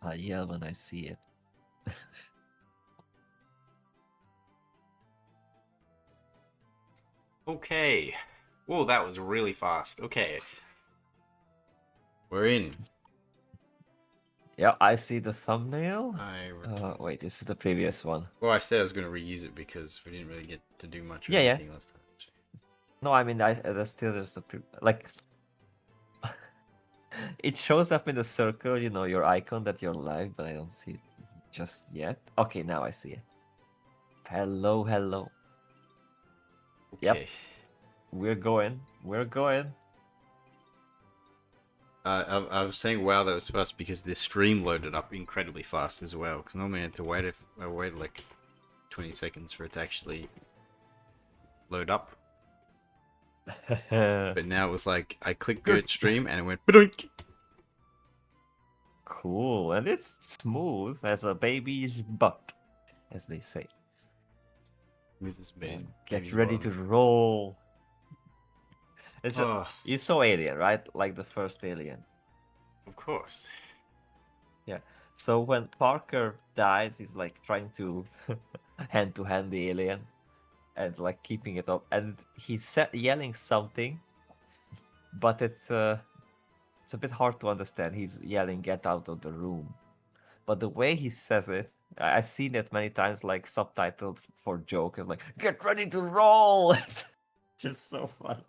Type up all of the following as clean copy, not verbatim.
I yell when I see it. Okay. Whoa, that was really fast. Okay. We're in. Yeah, I see the thumbnail. I Wait, this is the previous one. Well, I said I was going to reuse it because we didn't really get to do much of Yeah, yeah. anything last time. No, I mean, there's the like. It shows up in the circle, you know, your icon that you're live, but I don't see it just yet. Okay, now I see it. Hello, hello. Okay. Yep, we're going. We're going. I was saying wow that was fast because this stream loaded up incredibly fast as well. Because normally I had to wait I waited like 20 seconds for it to actually load up. But now it was like I clicked go to stream and it went ba-doink. Cool, and it's smooth as a baby's butt, as they say. And get ready to roll. It's you saw Alien, right? Like the first Alien. Of course. Yeah. So when Parker dies, he's like trying to hand to hand the alien, and like keeping it up, and he's yelling something, but it's a bit hard to understand. He's yelling, "Get out of the room!" But the way he says it, I've seen it many times, like subtitled for joke, is like "Get ready to roll." It's just so funny.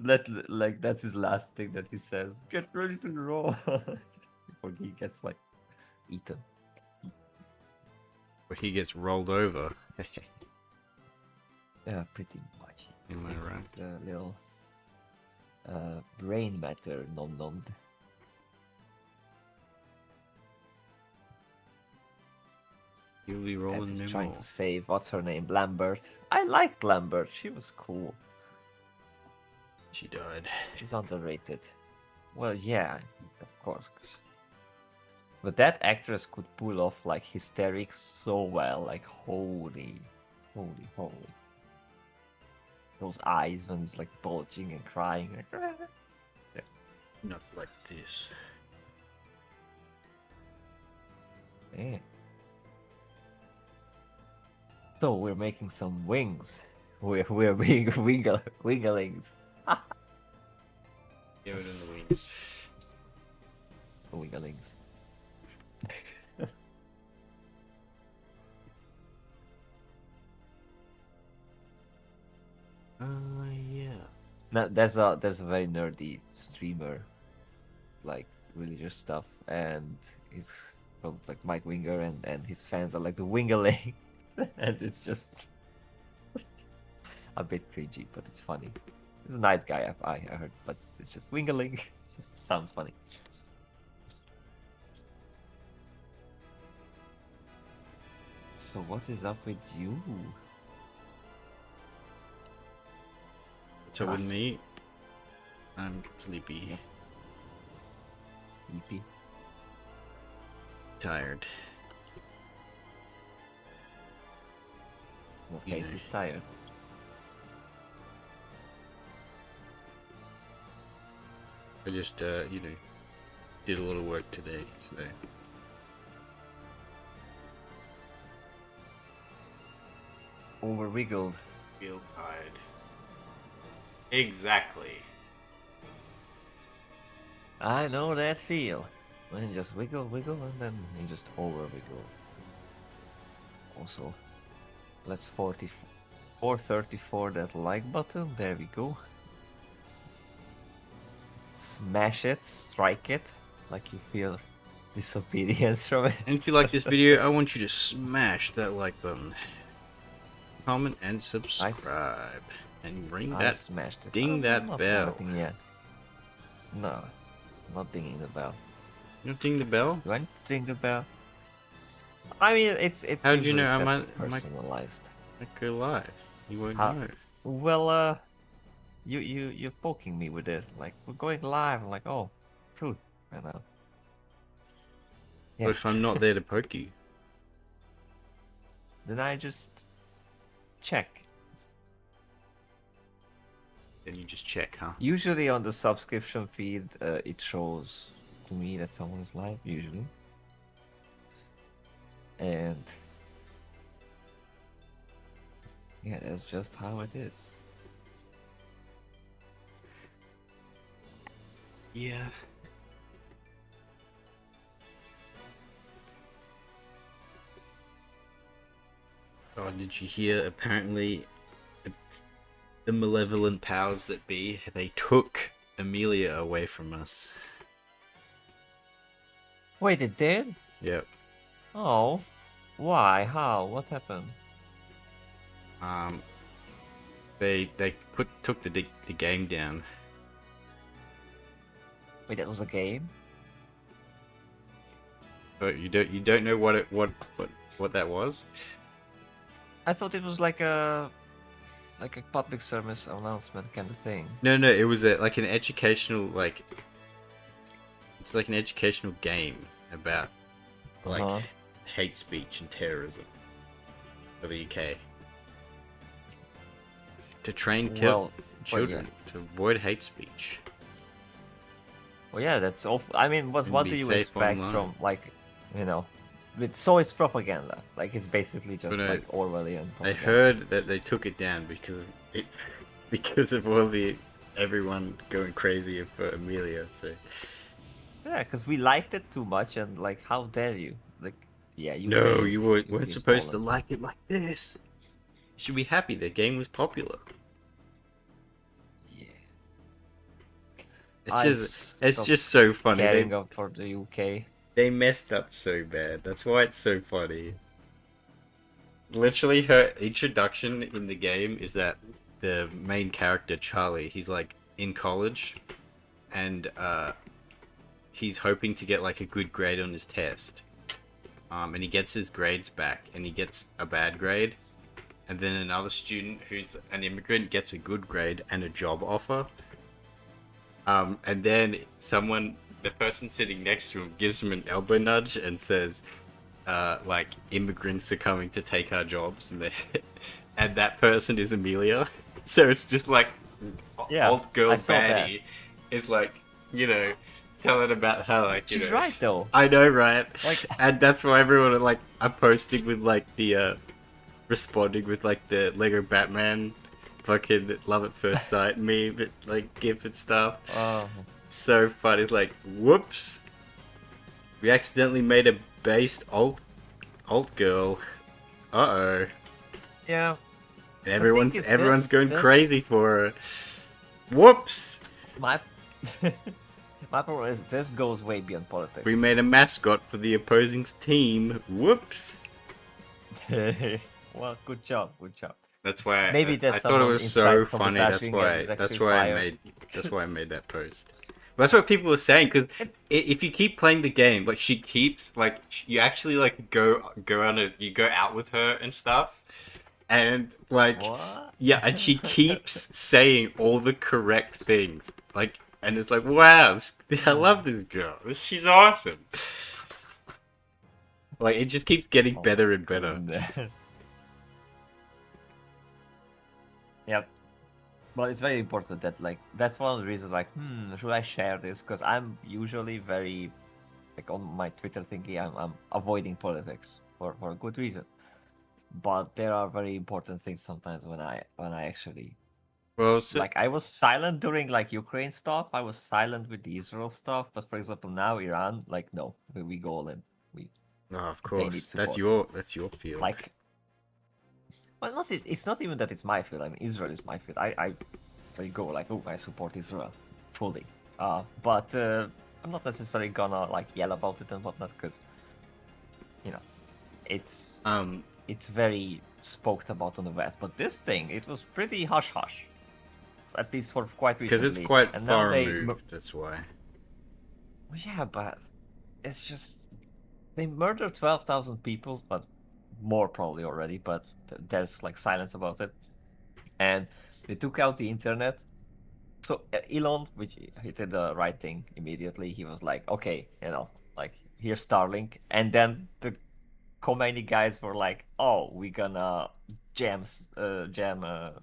That's his last thing that he says. Get ready to roll before he gets like eaten. Where he gets rolled over. Yeah, pretty much. Am I right? It's a little brain matter nom. You'll be rolling As he's no trying more. to save what's her name, Lambert. I liked Lambert. She was cool. She died. She's underrated. Well, yeah, of course. But that actress could pull off like hysterics so well. Like holy. Those eyes when he's like bulging and crying. Yeah. Not like this. Yeah. So we're making some wings. We're being winglings. Give it in the wings. Winglings. Yeah. Now, there's a very nerdy streamer, like religious stuff, and he's called like Mike Winger, and his fans are like the Wingerling, and it's just a bit cringy, but it's funny. He's a nice guy, I heard, but it's just Wingerling. It just sounds funny. So what is up with you? So with me, I'm sleepy. Sleepy. Tired. Well, Casey's tired. I just, did a little work today, so. Over wiggled. Feel tired. Exactly. I know that feel. When you just wiggle, and then you just over wiggle. Also, let's 434 that like button. There we go. Smash it, strike it, like you feel disobedience from it. And if you like this video, I want you to smash that like button. Comment and subscribe. And ring that, smashed it. ding that bell. Yet. No, not dinging the bell. You don't ding the bell? You want to ding the bell? I mean, it's How do you know? I I personalized. go live. You won't know. Well, you're poking me with it. Like we're going live. I'm like, oh, true. Right now. Yeah. What if I'm not there to poke you? Then I just check. Then you just check, huh? Usually on the subscription feed, it shows to me that someone is live usually. And yeah, that's just how it is. Yeah. Oh, did you hear? Apparently, the malevolent powers that be, they took Amelia away from us. Wait, it did? Yep. Oh, why? How? What happened? Um, they took the game down. Wait, that was a game? But you don't know what that was? I thought it was like a public service announcement kind of thing. No, it was like an educational it's like an educational game about like Uh-huh. hate speech and terrorism for the UK to train Well, children to avoid hate speech. Well, yeah, that's awful. I mean, And what be do you safe expect online. from like, you know, so it's propaganda. Like it's basically just But like Orwellian I propaganda. heard that they took it down because of it, because of all the everyone going crazy for Amelia. So Yeah, because we liked it too much, and like, how dare you? Like, yeah, UK no, is, weren't UK is supposed to Poland. like it like this. You should be happy the game was popular. Yeah, It's just so funny. caring up for the UK. They messed up so bad. That's why it's so funny. Literally, her introduction in the game is that the main character, Charlie, he's like in college and he's hoping to get like a good grade on his test. And he gets his grades back and he gets a bad grade. And then another student who's an immigrant gets a good grade and a job offer. And then the person sitting next to him gives him an elbow nudge and says, like, immigrants are coming to take our jobs, and and that person is Amelia. So it's just like, Yeah, old girl I saw that. baddie is like, telling about how, like, She's right though. I know, right? Like, And that's why everyone like I'm posting with like the responding with like the Lego Batman fucking love at first sight meme, like gif and stuff. oh, So funny. It's like, whoops, we accidentally made a based alt girl. Uh oh. yeah. And everyone's is going this- crazy for her. Whoops. My my problem is this goes way beyond politics. We made a mascot for the opposing team. Whoops. Well, good job, good job. That's why Maybe I there's thought it someone was so inside some funny. flashing and it's That's actually why fire. that's why I made that post. Well, that's what people were saying because if you keep playing the game, like she keeps like you actually like go out with her and stuff, and like What? yeah, and she keeps saying all the correct things, like, and it's like, wow, I love this girl. She's awesome. Like it just keeps getting better and better. Goodness. Yep. But it's very important that like that's one of the reasons like should I share this, because I'm usually very like on my Twitter thingy I'm avoiding politics for a good reason, but there are very important things sometimes when I actually Well, so, like I was silent during like Ukraine stuff, I was silent with the Israel stuff, but for example now Iran, like no, we go all in. We oh, of they need course, support. that's your field. Like, well, not it's not even that it's my field. I mean, Israel is my field. I go like, oh, I support Israel fully. But I'm not necessarily gonna like yell about it and whatnot, because you know, it's very spoken about on the West. But this thing, it was pretty hush hush, at least for quite recently. Because it's quite and now far they removed, that's why. Well, yeah, but it's just they murdered 12,000 people, but more probably already. But there's like silence about it, and they took out the internet. So Elon, which he did the right thing immediately, he was like, okay, like here's Starlink, and then the Khomeini guys were like, oh, we're gonna jam Starlink.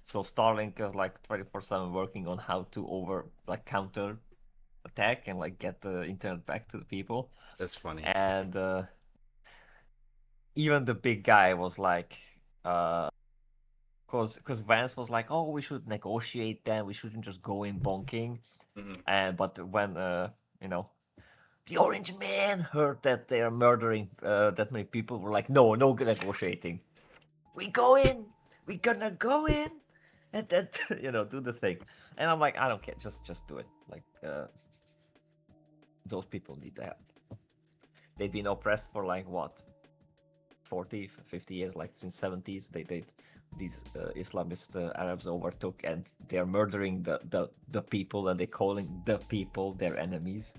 So Starlink is like 24/7 working on how to counter attack and like get the internet back to the people. That's funny. And even the big guy was like, because Vance was like, oh, we should negotiate then. We shouldn't just go in bonking. Mhm. And but when you know, the Orange Man heard that they are murdering that many people, were like, no, no negotiating. We go in. We gonna go in, and then do the thing. And I'm like, I don't care. Just do it. Like those people need the help. They've been oppressed for like what, 40, 50 years, like since 70s. These Islamist Arabs overtook, and they're murdering the people, and they're calling the people their enemies.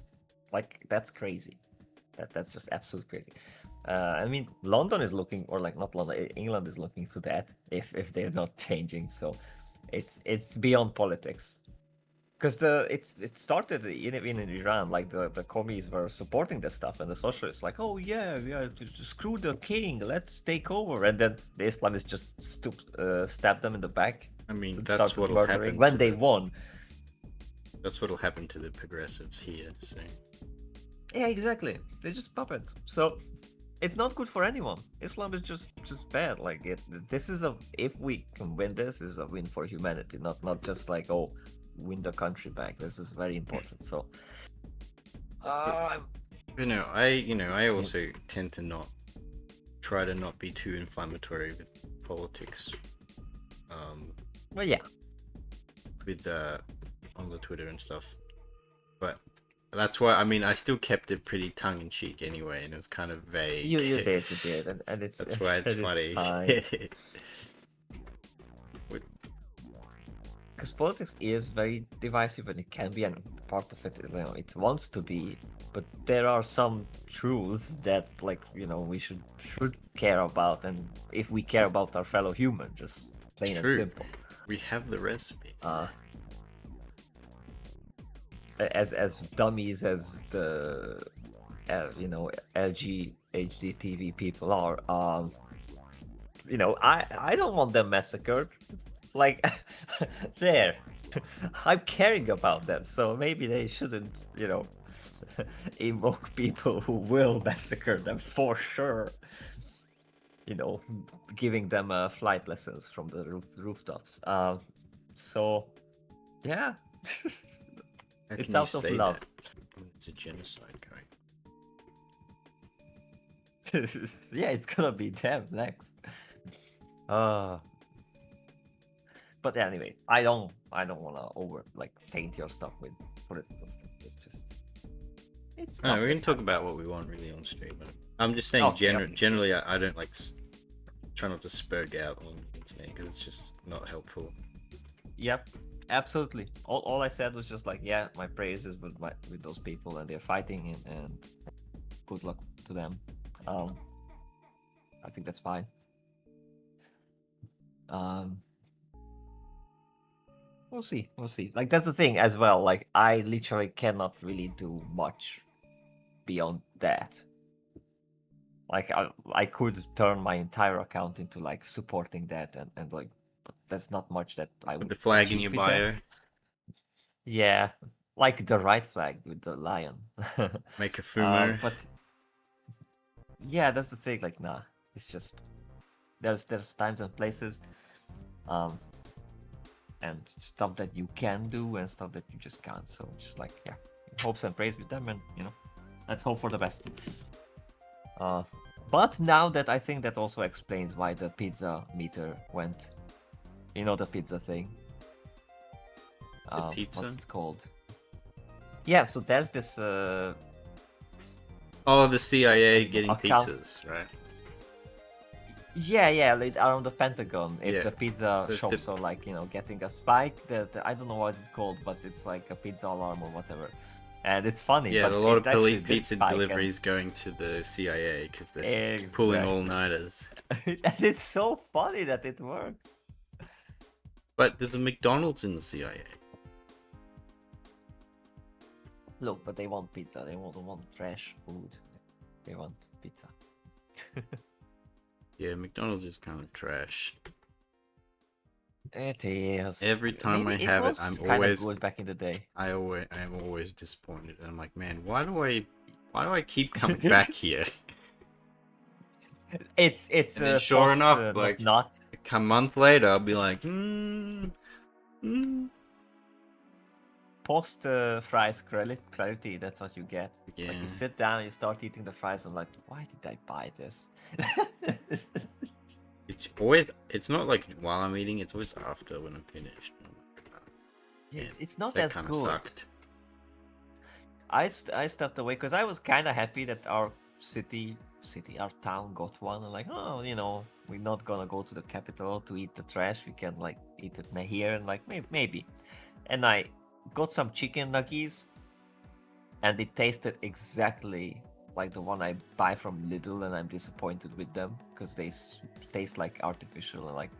Like that's crazy. That's just absolute crazy. I mean, London is looking, or like not London, England is looking to that if they're not changing. So it's beyond politics. Because it started in Iran, like the commies were supporting this stuff, and the socialists like, oh yeah, just screw the king, let's take over, and then the Islamists just stabbed them in the back. I mean, and that's started what'll murdering happen when to they the, won. that's what'll happen to the progressives here. So Yeah, exactly. They're just puppets. So it's not good for anyone. Islam is just bad. Like this is if we can win this is a win for humanity, not just like, oh, win the country back. This is very important. So I'm I also tend to not try to not be too inflammatory with politics. well, yeah. With on the Twitter and stuff, but that's why I still kept it pretty tongue in cheek anyway, and it was kind of vague. You did, and it's That's why it's funny. fine. Because politics is very divisive, and it can be, and part of it is, it wants to be, but there are some truths that, like, we should care about, and if we care about our fellow human, just plain and true. simple. We have the recipes. As dummies as the LG HDTV people are, I don't want them massacred. Like, there, I'm caring about them, so maybe they shouldn't, invoke people who will massacre them for sure. Giving them flight lessons from the rooftops. So, yeah, How it's can you out of say love. that? It's a genocide going. Yeah, it's gonna be them next. But anyway, I don't wanna taint your stuff with political stuff. It's No, not we can that talk sad. about what we want really on stream. I'm just saying, Okay, okay. generally, I don't try not to spurg out on the internet because it's just not helpful. Yep, absolutely. All I said was just like, yeah, my prayers is with those people, and they're fighting, and good luck to them. I think that's fine. We'll see. Like, that's the thing as well. Like, I literally cannot really do much beyond that. Like, I could turn my entire account into like supporting that, and like, but that's not much that I Put would the flag in achieve your with that. bio. Yeah, like the right flag with the lion. Make a Fumo. But yeah, that's the thing. Like, nah, it's just there's times and places, and stuff that you can do and stuff that you just can't. So just like, yeah, hopes and praise with them, and let's hope for the best. But now that I think that also explains why the pizza meter went. The pizza thing. Pizza? What's it called? Yeah, so there's this Oh, the CIA getting account. pizzas, right? Yeah, like around the Pentagon. If Yeah. the pizza The- shops are like, getting a spike, I don't know what it's called, but it's like a pizza alarm or whatever. And it's funny. Yeah, but a lot it of actually did pizza spike, deliveries going to the CIA because they're pulling Exactly. all-nighters. And it's so funny that it works. But there's a McDonald's in the CIA. Look, but they want pizza. They don't want trash food. They want pizza. Yeah, McDonald's is kind of trash. It is. Every time Maybe I it have it, was kind of good back in the day. I'm always disappointed. And I'm like, man, why do I keep coming back here? It's And then sure post enough, like not a month later, I'll be like, post fries clarity. That's what you get. Like yeah. you sit down, you start eating the fries. I'm like, why did I buy this? It's not like while I'm eating, it's always after when I'm finished. I'm like, Yeah, man, it's not that as kind of good. sucked. I stepped away because I was kind of happy that our our town got one. And like, oh, we're not gonna go to the capital to eat the trash. We can like eat it here and like maybe. And I got some chicken nuggets, and it tasted exactly like the one I buy from Lidl, and I'm disappointed with them because they taste like artificial and like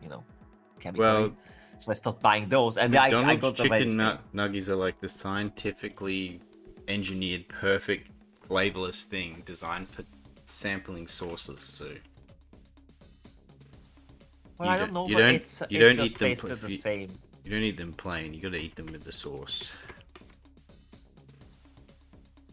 chemically. Well, So I stopped buying those, and I McDonald's got the very chicken same. nuggies are like the scientifically engineered, perfect, flavorless thing designed for sampling sauces. So Well, I don't know, you but don't it eat just them tasted the same. You don't eat them plain. You gotta eat them with the sauce.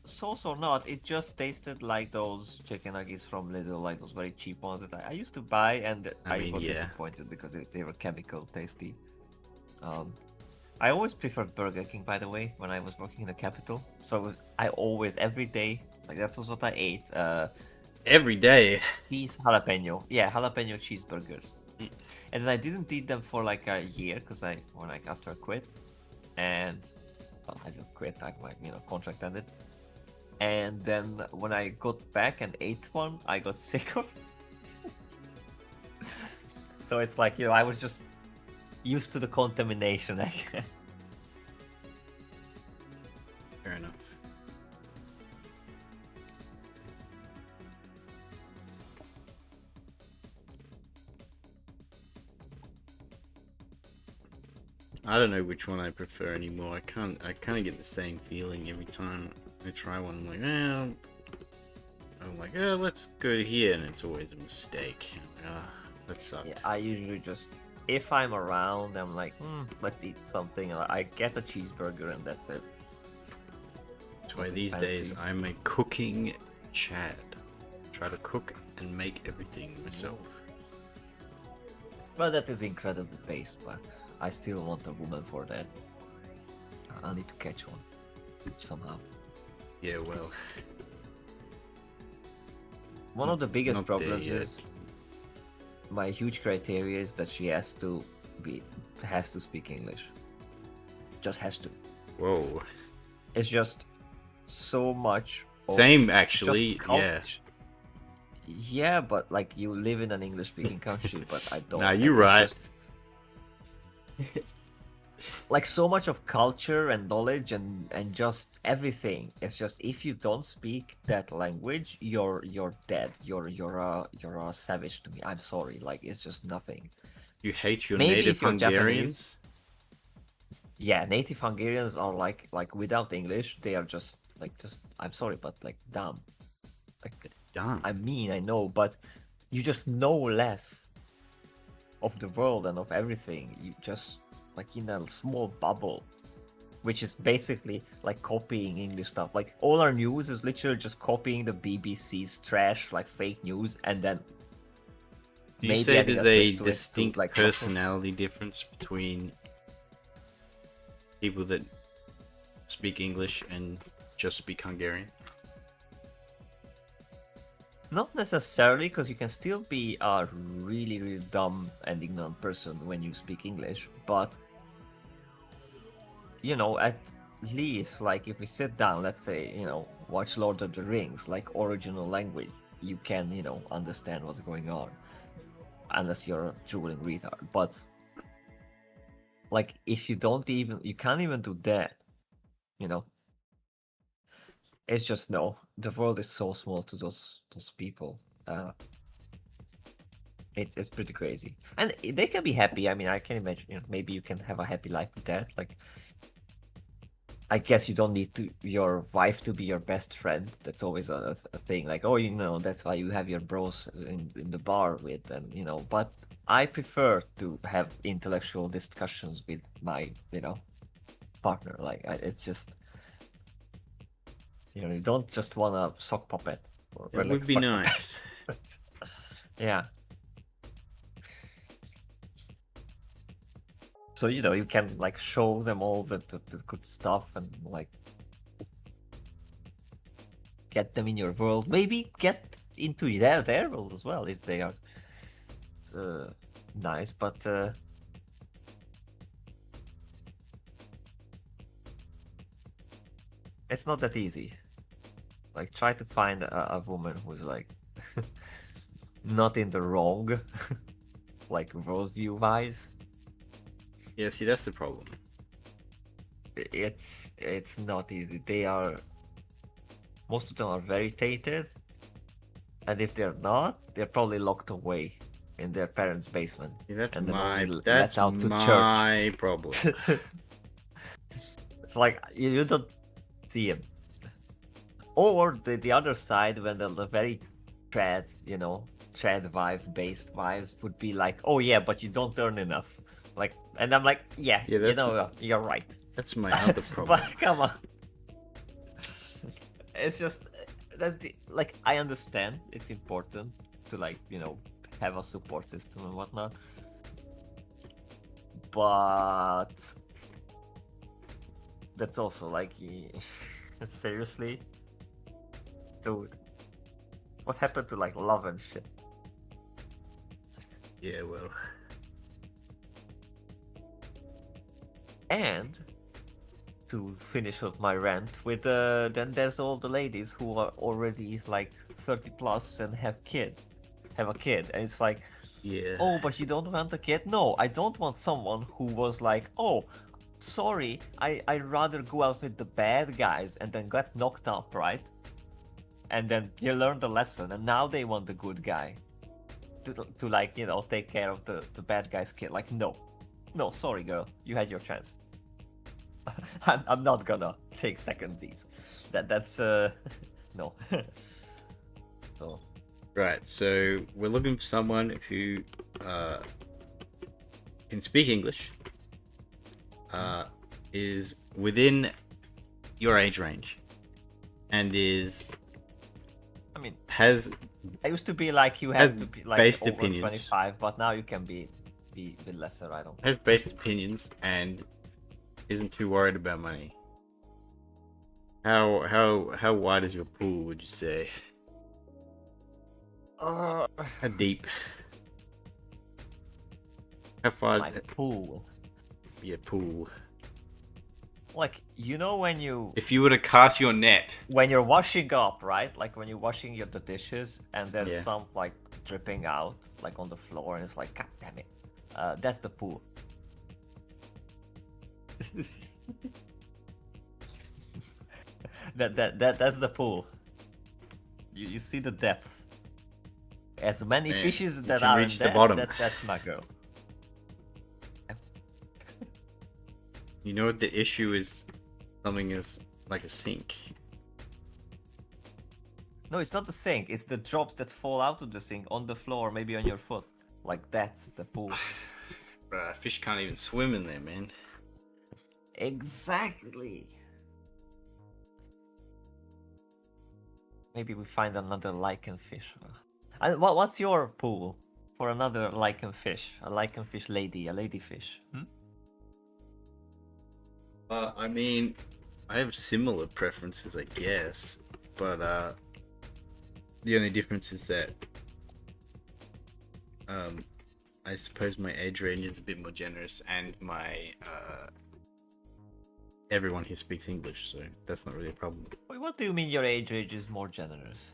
Sauce or not, it just tasted like those chicken nuggets from Lidl, like those very cheap ones that I used to buy, and I mean, got yeah. disappointed because they were chemical tasty. I always preferred Burger King, by the way, when I was working in the capital. So I always, every day, like that was what I ate. Every day. Cheese jalapeno, yeah, jalapeno cheeseburgers. And then I didn't eat them for like a year because after I quit, and well, I didn't quit. My contract ended. And then when I got back and ate one, I got sick of it. So it's like, I was just used to the contamination. Fair enough. I don't know which one I prefer anymore. I kind of get the same feeling every time I try one. I'm like, let's go here, and it's always a mistake. That sucks. Yeah, I usually just, if I'm around, I'm like, let's eat something. I get a cheeseburger and that's it. That's why these days I'm a cooking Chad. Try to cook and make everything myself. Well, that is incredible pace, but I still want a woman for that. I'll need to catch one somehow. Yeah, well. One of the biggest problems is my huge criteria is that she has to speak English. Just has to. Whoa. It's just so much. Same, actually. Yeah. Yeah, but like you live in an English-speaking country, but I don't. Nah, you're right. Like so much of culture and knowledge and just everything. It's just if you don't speak that language, you're dead. You're a savage to me. I'm sorry. Like it's just nothing. You hate your Maybe native Hungarians? Yeah, native Hungarians are like without English, they are just I'm sorry, but like dumb. Like dumb. I mean, I know, but you just know less of the world and of everything. You just like in a small bubble, which is basically like copying English stuff. Like all our news is literally just copying the BBC's trash, like fake news, and then. Do you say there's a distinct personality difference between people that speak English and just speak Hungarian? Not necessarily, because you can still be a really, really dumb and ignorant person when you speak English, but at least like if we sit down, let's say, watch Lord of the Rings, like original language, you can, understand what's going on. Unless you're a drooling retard. But like if you can't even do that, it's just no. The world is so small to those people. It's pretty crazy, and they can be happy. I mean, I can imagine. Maybe you can have a happy life with that. Like, I guess you don't need your wife to be your best friend. That's always a thing. Like, oh, that's why you have your bros in the bar with, and But I prefer to have intellectual discussions with my, partner. Like, it's just, you don't just want a sock puppet. Or That like would a be fuck puppet. nice. Yeah. So, you can like show them all the good stuff and like get them in your world. Maybe get into their world as well if they are nice. But it's not that easy. Like, try to find a woman who's like not in the wrong, like worldview wise. Yeah, see, that's the problem. It's not easy. Most of them are very tainted, and if they're not, they're probably locked away in their parents' basement. Yeah, that's and then my only that's let out to my problem. It's like you don't see him. Or the other side, when the very trad vibe based wives would be like, oh yeah, but you don't earn enough. Like, and I'm like, yeah, you're right. That's my other problem. But come on. It's just like, I understand it's important to like, have a support system and whatnot. But that's also like, seriously? Dude. What happened to like love and shit? Yeah, well. And to finish off my rant with then there's all the ladies who are already like 30 plus and have a kid, and it's like, Yeah. oh, but you don't want a kid? No, I don't want someone who was like, oh, sorry, I'd rather go out with the bad guys and then get knocked up, right? And then you learn the lesson, and now they want the good guy to like, take care of the bad guy's kid. Like, no, sorry, girl, you had your chance. I'm not gonna take secondsies. That's no. So. Right, so we're looking for someone who can speak English, is within your age range, and I used to be like, you have to be like based over opinions. 25, but now you can be a bit lesser. I don't. Has based opinions and isn't too worried about money. How wide is your pool, would you say? How deep? How far? My pool. Yeah, pool. Like, when you If you were to cast your net. when you're washing up, right? Like when you're washing the dishes and there's Yeah. some like dripping out like on the floor, and it's like, god damn it. That's the pool. That's the pool. You see the depth. As many Man, fishes you that can are reach in the there, bottom. that's my girl. You know what the issue is? Something is like a sink. No, it's not the sink. It's the drops that fall out of the sink on the floor, maybe on your foot. Like, that's the pool. Bruh, fish can't even swim in there, man. Exactly. Maybe we find another lichen fish. And what's your pool for another lichen fish? A lichen fish lady, a lady fish. I mean, I have similar preferences, I guess, but the only difference is that I suppose my age range is a bit more generous, and my everyone here speaks English, so that's not really a problem. Wait, what do you mean your age range is more generous?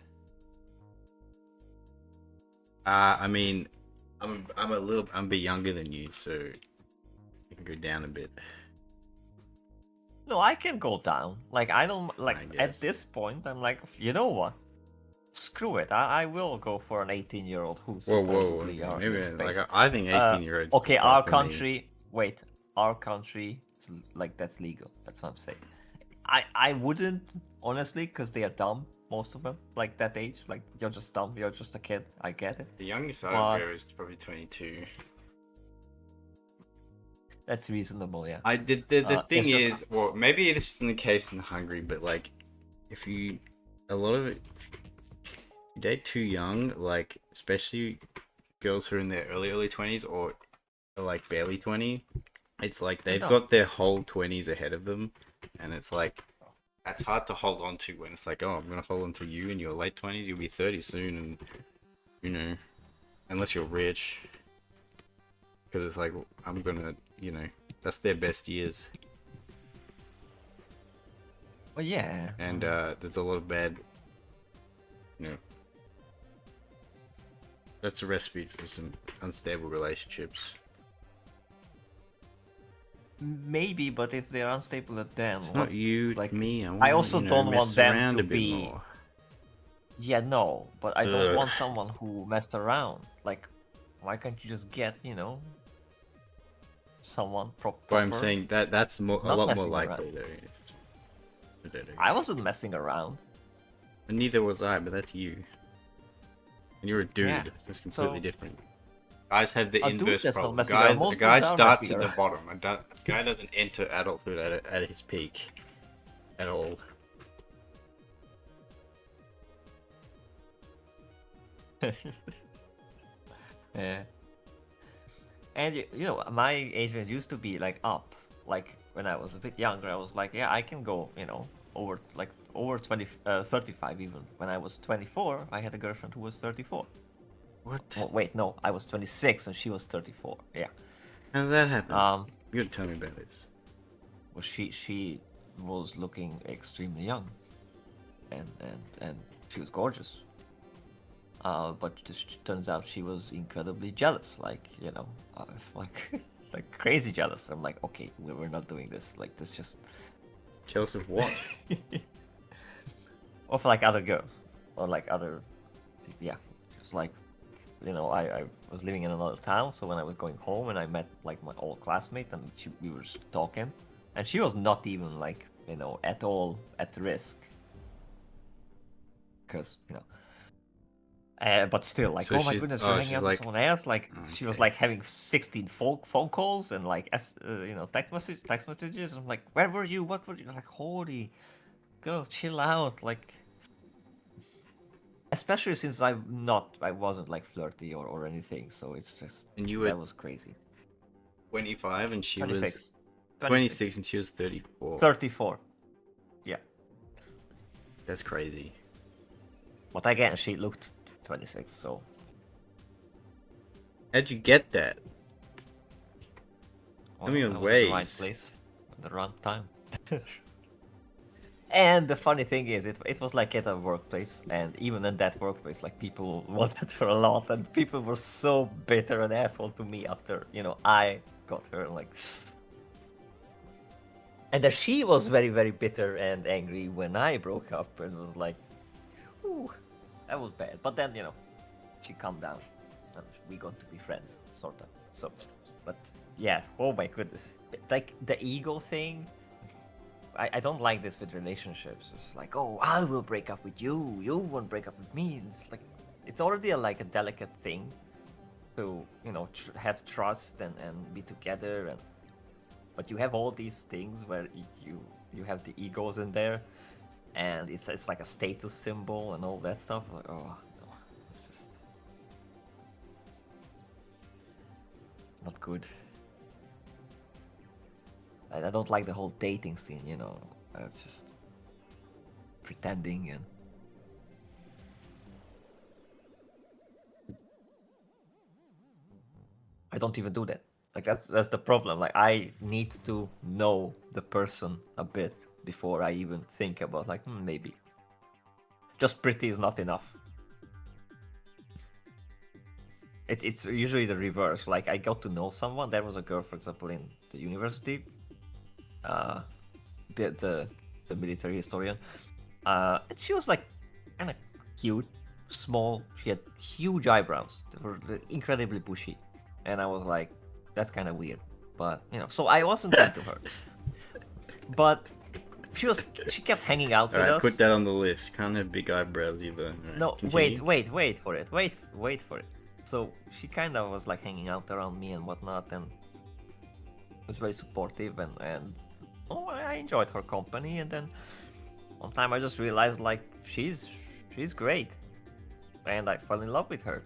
I mean, I'm a bit younger than you, so you can go down a bit. No, I can go down. Like, I don't like I at guess. this point. I'm like, you know what? Screw it. I will go for an 18-year-old who supposedly are maybe is like based- I think 18-year-olds. Okay, our country. Wait, our country. Like, that's legal. That's what I'm saying. I wouldn't honestly, because they are dumb. Most of them, like that age, like you're just dumb. You're just a kid. I get it. The youngest I But- would go is probably 22. That's reasonable, yeah. The It's thing just- is, well, maybe this isn't the case in Hungary, but like, if you, a lot of it, you date too young, like especially girls who are in their early 20s or like barely 20, it's like they've No. got their whole 20s ahead of them, and it's like that's hard to hold on to when it's like, oh, I'm gonna hold on to you in your late 20s, you'll be 30 soon, and you know, unless you're rich, because it's like I'm gonna, you know, that's their best years. Well, yeah. And there's a lot of bad, you know, that's a recipe for some unstable relationships. Maybe, but if they're unstable at then, It's not what's- you, like, me. I also you know, don't want mess them around to a bit be- more. Yeah, no, but I don't Ugh. want someone who messed around. Like, why can't you just get, someone proper? But I'm saying that's more, It's a not lot more messing likely around. though. Yes. I don't know. I wasn't messing around. And neither was I, but that's you. And you're a dude. Yeah, That's completely so- different. Guys have the A dude inverse that's not problem. messing around. Guys, a Most guy dudes are starts messing at the around. bottom. A guy doesn't enter adulthood at his peak at all. Yeah. And my age range used to be like up. Like when I was a bit younger, I was like, yeah, I can go, over 35 even. When I was 24, I had a girlfriend who was 34. What? Well, wait, no, I was 26 and she was 34. Yeah. How did that happen? Um, You gotta tell me about this. well, she was looking extremely young, and she was gorgeous. But it turns out she was incredibly jealous, like like like crazy jealous. I'm like, okay, we're not doing this. Like this just, Jealous of what? or for like other girls, or like other, yeah, just like, I was living in another town, so when I was going home and I met like my old classmate and we were just talking, and she was not even like at all at risk, because but still, like, So oh my she's- goodness, oh, you're hanging she's out like- with someone else. Like, she was Okay. like having 16 phone calls and like, text messages. I'm like, where were you? What were you? Like, holy, girl, chill out. Like, especially since I wasn't like flirty or anything. So it's just And you that were was crazy. 25 and she 26. was 26 and she was 34. 34. Yeah, That's crazy. but again, she looked 26. So How'd you get that? well, me I on was in the right ways. place at the wrong time. And the funny thing is, it was like at a workplace, and even in that workplace, like people wanted her a lot, and people were so bitter and asshole to me after I got her, like. And then she was very, very bitter and angry when I broke up, and was like, "Ooh, that was bad." But then she calmed down, and we got to be friends, sort of. So, but yeah, oh my goodness, like the ego thing. I don't like this with relationships. It's like, oh, I will break up with you. You won't break up with me. It's like, it's already like a delicate thing to, have trust and be together. But you have all these things where you have the egos in there, and it's like a status symbol and all that stuff. Like, oh, no, it's just not good. I don't like the whole dating scene, It's just pretending and. I don't even do that. Like that's the problem. Like I need to know the person a bit before I even think about like maybe. Just pretty is not enough. It's usually the reverse. Like I got to know someone. There was a girl, for example, in the university. The military historian. And she was like kind of cute, small. She had huge eyebrows. They were incredibly bushy, and I was like, that's kind of weird. But so I wasn't into her. But she kept hanging out with Alright, us. put that on the list. Can't have big eyebrows either. Alright, No, continue. wait for it. Wait for it. So she kind of was like hanging out around me and whatnot, and was very supportive, and oh, I enjoyed her company. And then one time I just realized like she's great, and I fell in love with her,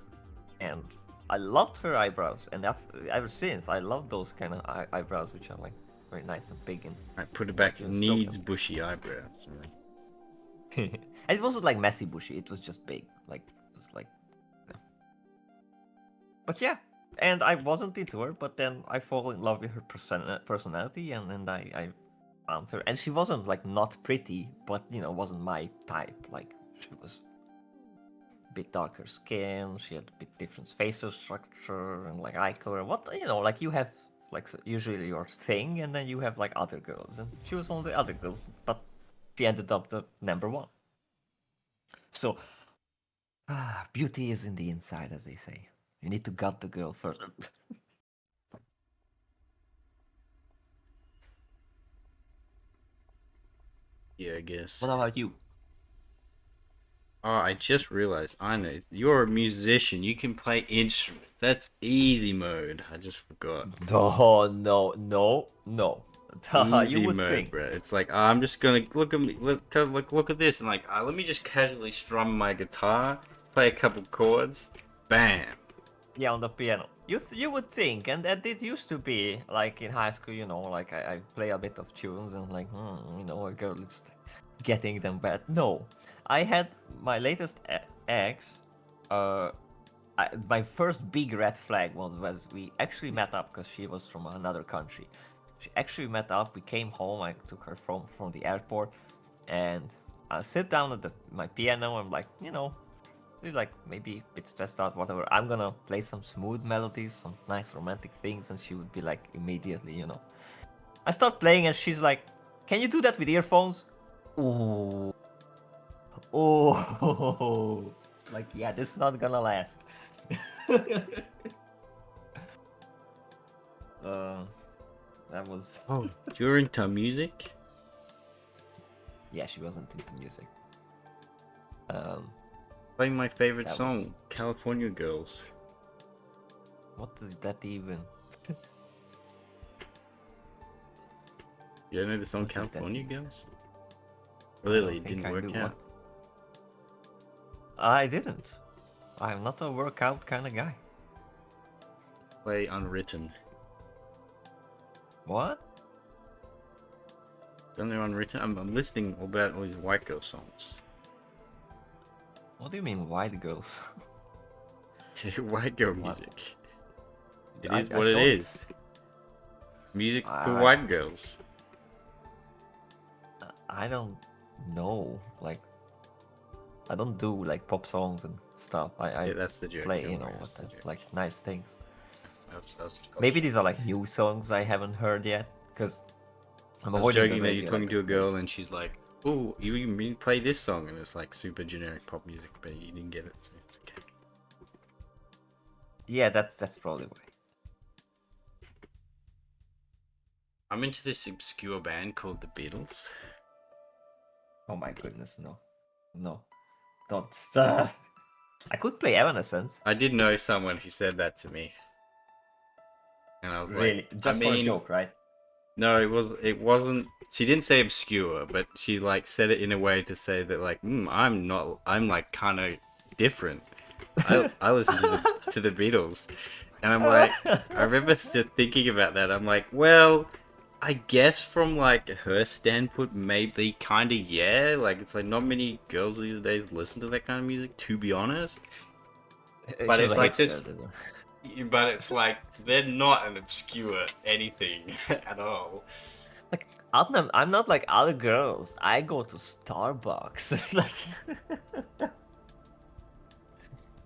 and I loved her eyebrows, and ever since I love those kind of eyebrows, which are like very nice and big and Alright, put it back. you Needs stroke bushy eyebrows. Alright. them. And it wasn't like messy bushy; it was just big, like it was like. Yeah. But yeah, and I wasn't into her, but then I fall in love with her personality, and I found her, and she wasn't like not pretty, but wasn't my type. Like she was a bit darker skin, she had a bit different facial structure and like eye color. What like you have like usually your thing, and then you have like other girls, and she was one of the other girls, but she ended up the number one. So beauty is in the inside, as they say. You need to gut the girl first. Yeah, I guess. What about you? Oh, I just realized. I know. You're a musician. You can play instruments. That's easy mode. I just forgot. No. You Easy would mode, think. bro. It's like I'm just gonna look at me, look at this, and like let me just casually strum my guitar, play a couple chords, bam. Yeah, on the piano. You would think, and that it used to be like in high school, like I play a bit of tunes and like, a girl is getting them bad. No, I had my latest ex. My first big red flag was we actually met up because she was from another country. She actually met up. We came home. I took her from the airport, and I sit down at my piano. I'm like, like maybe a bit stressed out, whatever. I'm gonna play some smooth melodies, some nice romantic things, and she would be like immediately. I start playing, and she's like, "Can you do that with earphones?" Oh, oh, like yeah, this is not gonna last. That was. Oh, you're into music? Yeah, she wasn't into music. Play my favorite That was- song, California Girls. What is that even? You don't know the song What is that? California Girls? I don't Really, it think didn't I work do. out. What? I didn't. I'm not a workout kind of guy. Play Unwritten. What? Don't know Unwritten? I'm listening about all these white girl songs. What do you mean white girls? White girl What? music. It I- is I what it don't- is. Music for I- white girls. I don't know. Like, I don't do like pop songs and stuff. I Yeah, that's the joke. play, don't worry, with that's the joke. like nice things. I was Maybe these are like new songs I haven't heard yet, because I'm I was avoiding the joking that you're radio, talking like, to a girl and she's like, "Oh, you mean play this song?" And it's like super generic pop music, but you didn't get it, so it's okay. Yeah, that's probably why. I'm into this obscure band called the Beatles. Oh my goodness, no, don't. I could play Evanescence. I did know someone who said that to me, and I was Really, like, just I for a mean, joke, right? no, it wasn't. She didn't say obscure, but she like said it in a way to say that like, I'm like kind of different. I listen to the Beatles, and I'm like, I remember thinking about that. I'm like, well, I guess from like her standpoint, maybe kind of yeah. Like it's like not many girls these days listen to that kind of music, to be honest. But She it's was a like hipster, this- didn't- But it's like they're not an obscure anything at all. Like, I'm not like other girls. I go to Starbucks. Like,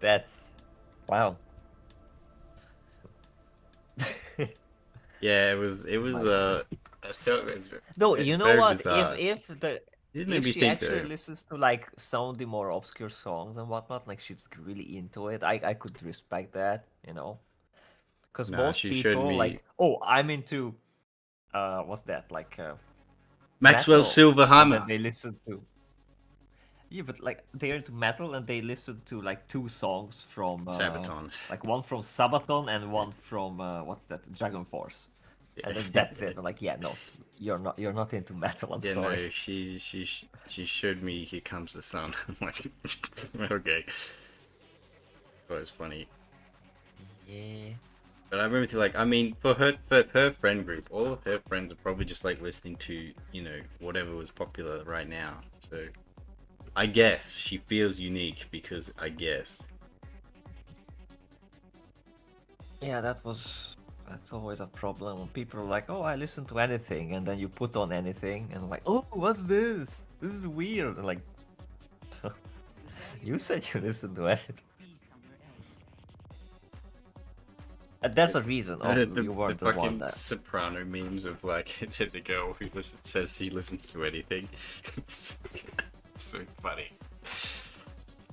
that's wow. Yeah, it was My the. I felt it was No, very you know what? bizarre. If Make me she think actually though. listens to like some of the more obscure songs and whatnot, like she's really into it, I could respect that, because Nah, most she showed people me. like, oh, I'm into what's that, like Maxwell metal, and then Silverhammer. they listen to. Yeah, but like they're into metal and they listen to like two songs from Sabaton. like one from Sabaton and one from what's that? Dragon Force. And then that's it. I'm like, yeah, no, you're not into metal. I'm Yeah, sorry. no, she showed me Here Comes the Sun. I'm like, okay. That was funny. Yeah. But I remember like, I mean, for her friend group, all of her friends are probably just like listening to, whatever was popular right now. So I guess she feels unique because I guess. Yeah, that's always a problem when people are like, "Oh, I listen to anything," and then you put on anything, and like, "Oh, what's this? This is weird." And like, you said you listen to anything. And there's a reason. Oh, The you weren't the one fucking that. soprano memes of like the girl who says she listens to anything. It's so funny.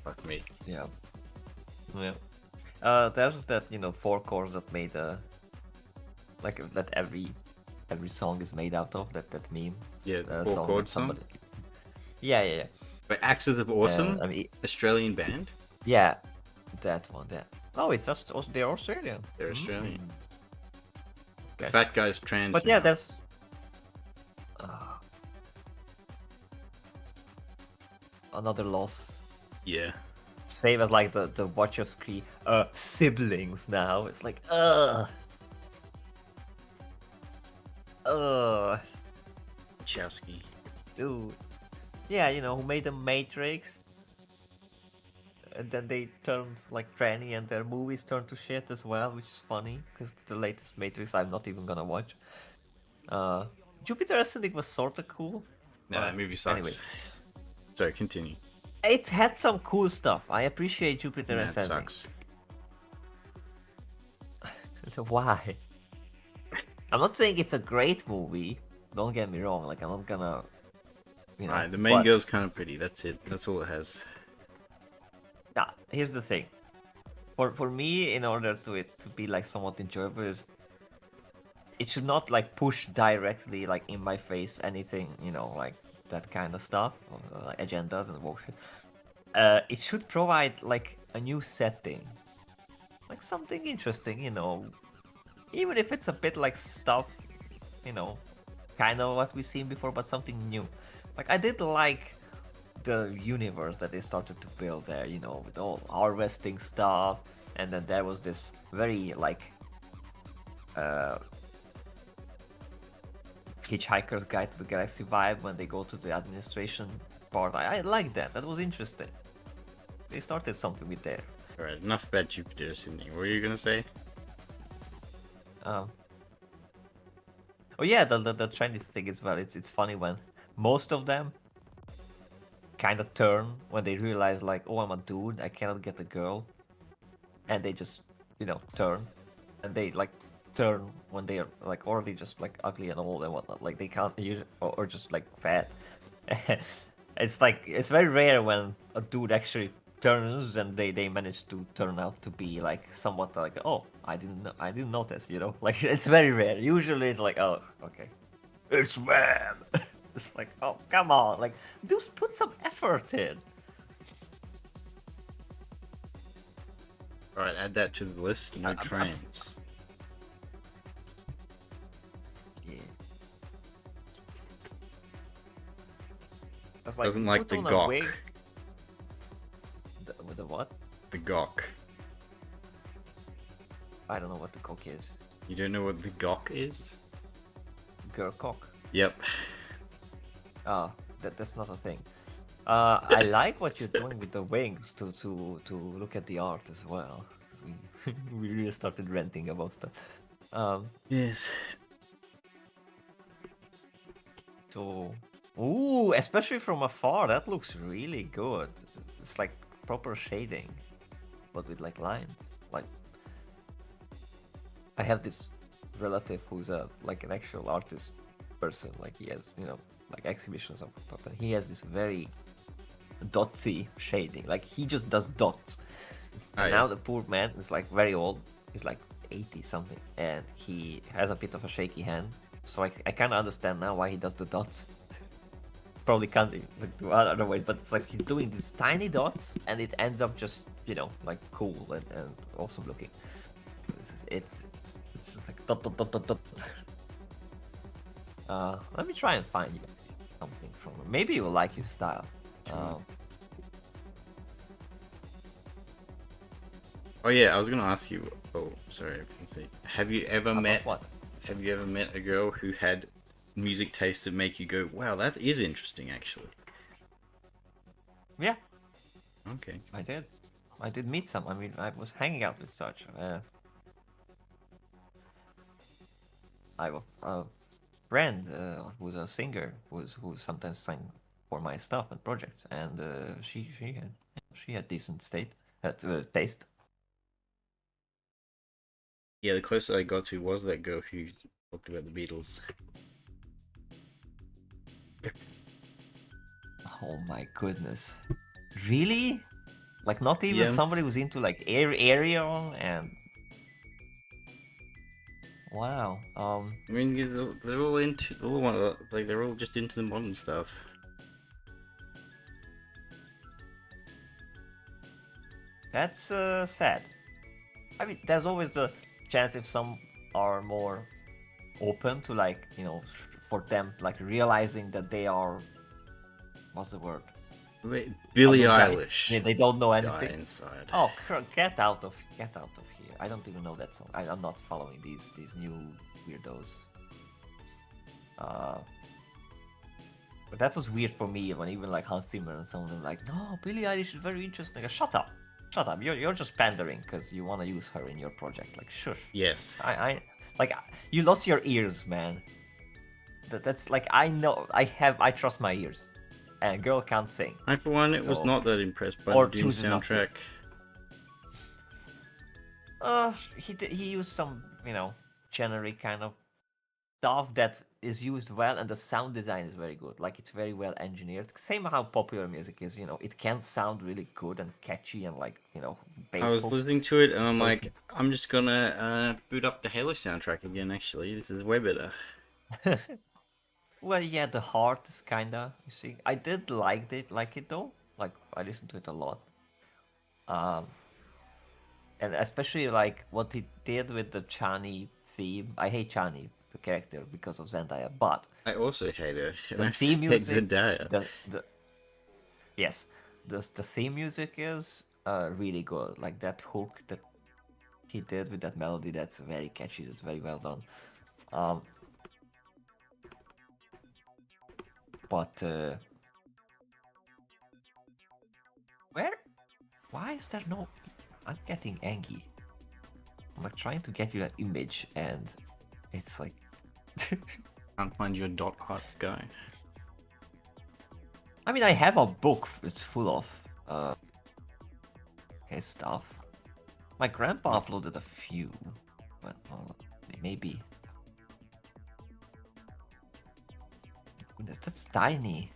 Fuck me. Yeah. Yeah. There's that four chords that made like that every song is made out of that meme. Yeah, Uh, four song chord that song. somebody. Yeah, yeah, yeah. But Axes of Awesome, I mean, Australian band. yeah, that one. Yeah. Oh, it's just they're Australian. They're Australian. Mm. The Okay. fat guy's trans. But yeah, now. there's another loss. Yeah. Same as like the Wachowski siblings now. It's like Wachowski. dude. Yeah, who made the Matrix. And then they turned like tranny and their movies turned to shit as well, which is funny because the latest Matrix I'm not even gonna watch. Jupiter Ascending was sorta cool. No, that movie sucks. Anyway, Sorry, continue. it had some cool stuff. I appreciate Jupiter Nah, it Ascending. sucks. Why? I'm not saying it's a great movie. Don't get me wrong. Like I'm not gonna, Alright, the main but- girl's kind of pretty. That's it. That's all it has. Yeah, here's the thing. For me, in order to it to be like somewhat enjoyable, it should not like push directly like in my face anything, like that kind of stuff, or, like agendas and bullshit. It should provide like a new setting, like something interesting, even if it's a bit like stuff, kind of what we've seen before, but something new. Like I did like the universe that they started to build there, with all harvesting stuff, and then there was this very like Hitchhiker's Guide to the Galaxy vibe when they go to the administration part. I like that. That was interesting. They started something with there. Alright, enough about Jupiter Ascending. What were you gonna say? Oh yeah, the Chinese thing as well. It's funny when most of them kind of turn when they realize like, oh, I'm a dude, I cannot get a girl, and they just turn, and they like turn when they are like already just like ugly and old and whatnot. Like they can't use or just like fat. It's like it's very rare when a dude actually turns and they manage to turn out to be like somewhat like, oh, I didn't notice, like it's very rare. Usually it's like, oh, okay, it's man. It's like, oh, come on, like just put some effort in. Alright, add that to the list. No I'm trans. Yeah. It's like, Doesn't like put the on a gawk. wig. With the what? The gawk. I don't know what the cock is. You don't know what the gawk is? Girl cock. Yep. Ah, that's not a thing. I like what you're doing with the wings to look at the art as well. We really started ranting about stuff. Yes. So, ooh, especially from afar, that looks really good. It's like proper shading, but with like lines. Like, I have this relative who's like an actual artist person. Like he has, like exhibitions of stuff, and he has this very dotsy shading. Like he just does dots. Oh, And yeah. now the poor man is like very old. He's like 80 something, and he has a bit of a shaky hand. So I kind of understand now why he does the dots. probably can't do other way, but it's like he's doing these tiny dots, and it ends up just like cool and awesome looking. It's just like dot dot dot dot dot. Let me try and find you something from him. Maybe you'll like his style. Oh yeah, I was gonna ask you. Oh, sorry. I can see. Have you ever met? What? Have you ever met a girl who had music tastes that make you go, "Wow, that is interesting," actually? Yeah, Okay. I did. I did meet some. I mean, I was hanging out with such. I have a friend who's a singer who sometimes sang for my stuff and projects, and she had decent taste. Yeah, the closest I got to was that girl who talked about the Beatles. Oh my goodness, really? Like not even Yeah. somebody who's into like Ariel and. Wow. I mean, they're all into they're all just into the modern stuff. That's sad. I mean, there's always the chance if some are more open to like for them like realizing that they are what's the word? Wait, Billie Unidentified. Eilish. They don't know Die anything. inside. Oh, get out of here! I don't even know that song. I'm not following these new weirdos. But that was weird for me when even like Hans Zimmer and some of them like, no, Billie Eilish is very interesting. Shut up! You're just pandering because you want to use her in your project. Like, shush. Yes. I like you lost your ears, man. That's like I trust my ears, and girl can't sing. I for one was So- not that impressed by or the Doom chooses not to. soundtrack. He used some generic kind of stuff that is used well, and the sound design is very good. Like it's very well engineered. Same how popular music is. It can sound really good and catchy and like bass. I was hooks. listening to it and I'm So like, it's- I'm just gonna boot up the Halo soundtrack again. Actually, this is way better. Well, yeah, the heart is kinda. You see, I did like it though. Like I listened to it a lot. And especially like what he did with the Chani theme. I hate Chani, the character, because of Zendaya, but I also hate her. the I theme hate music, Zendaya. yes, the theme music is really good. Like that hook that he did with that melody, that's very catchy. That's very well done. But why is there no? I'm getting angry. I'm like trying to get you an image, and it's like. Can't find your dot hot guy. I mean, I have a book. It's full of his stuff. My grandpa uploaded a few, but maybe. Goodness, that's tiny.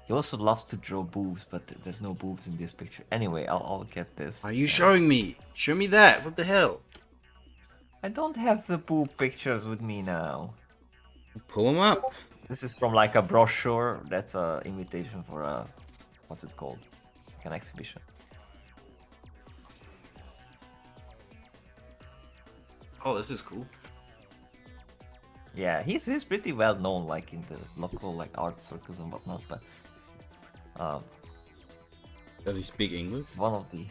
He also loves to draw boobs, but there's no boobs in this picture. Anyway, I'll get this. Are you showing me? Show me that. What the hell? I don't have the boob pictures with me now. Pull them up. This is from like a brochure. That's a invitation for a what's it called? Like an exhibition. Oh, this is cool. Yeah, he's pretty well known, like in the local like art circles and whatnot. But Does he speak English? it's one of the.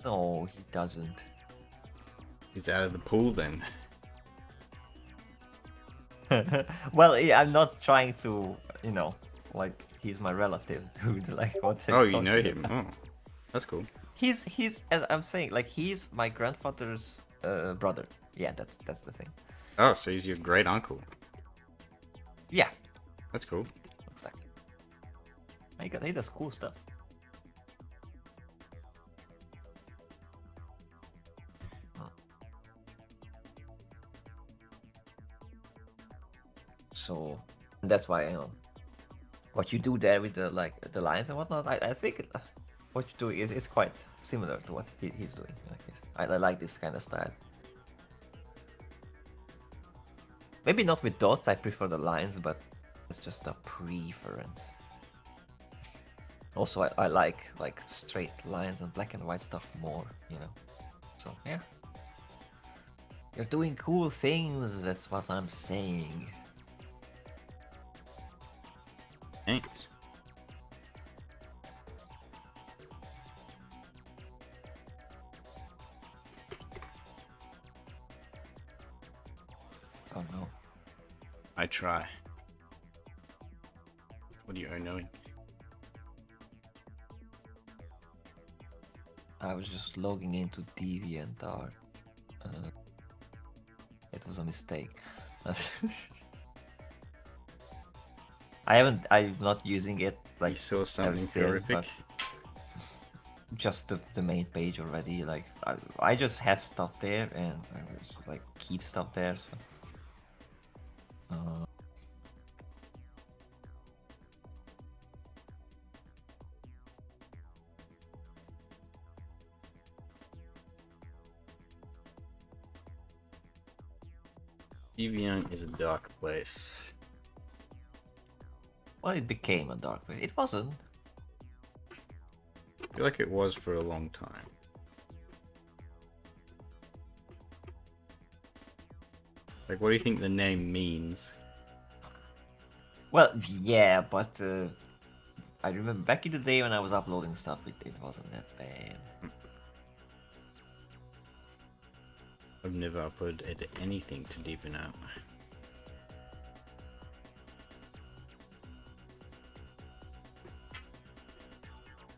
No, he doesn't. He's out of the pool then. Well, yeah, I'm not trying to, like he's my relative, dude. Like what? Oh, you know him. Oh, that's cool. He's as I'm saying, like he's my grandfather's brother. Yeah, that's the thing. Oh, so he's your great uncle. Yeah, That's cool. exactly. He does cool stuff. So that's why what you do there with the the lines and whatnot. I think what you do is quite similar to what he's doing. Like this. I like this kind of style. Maybe not with dots. I prefer the lines, but it's just a preference. Also, I like straight lines and black and white stuff more, you know. So yeah, you're doing cool things. That's what I'm saying. Thanks. Oh no. I try. What do you owe knowing? I was just logging into DeviantArt. It was a mistake. I'm not using it like You saw ever something since, horrific? but just the main page already. Like I just have stuff there and I just like keep stuff there. So. Deviant is a dark place. Well, it became a dark place. It wasn't. I feel like it was for a long time. Like, what do you think the name means? Well, yeah, but I remember back in the day when I was uploading stuff, it wasn't that bad. I've never uploaded anything to Deviant.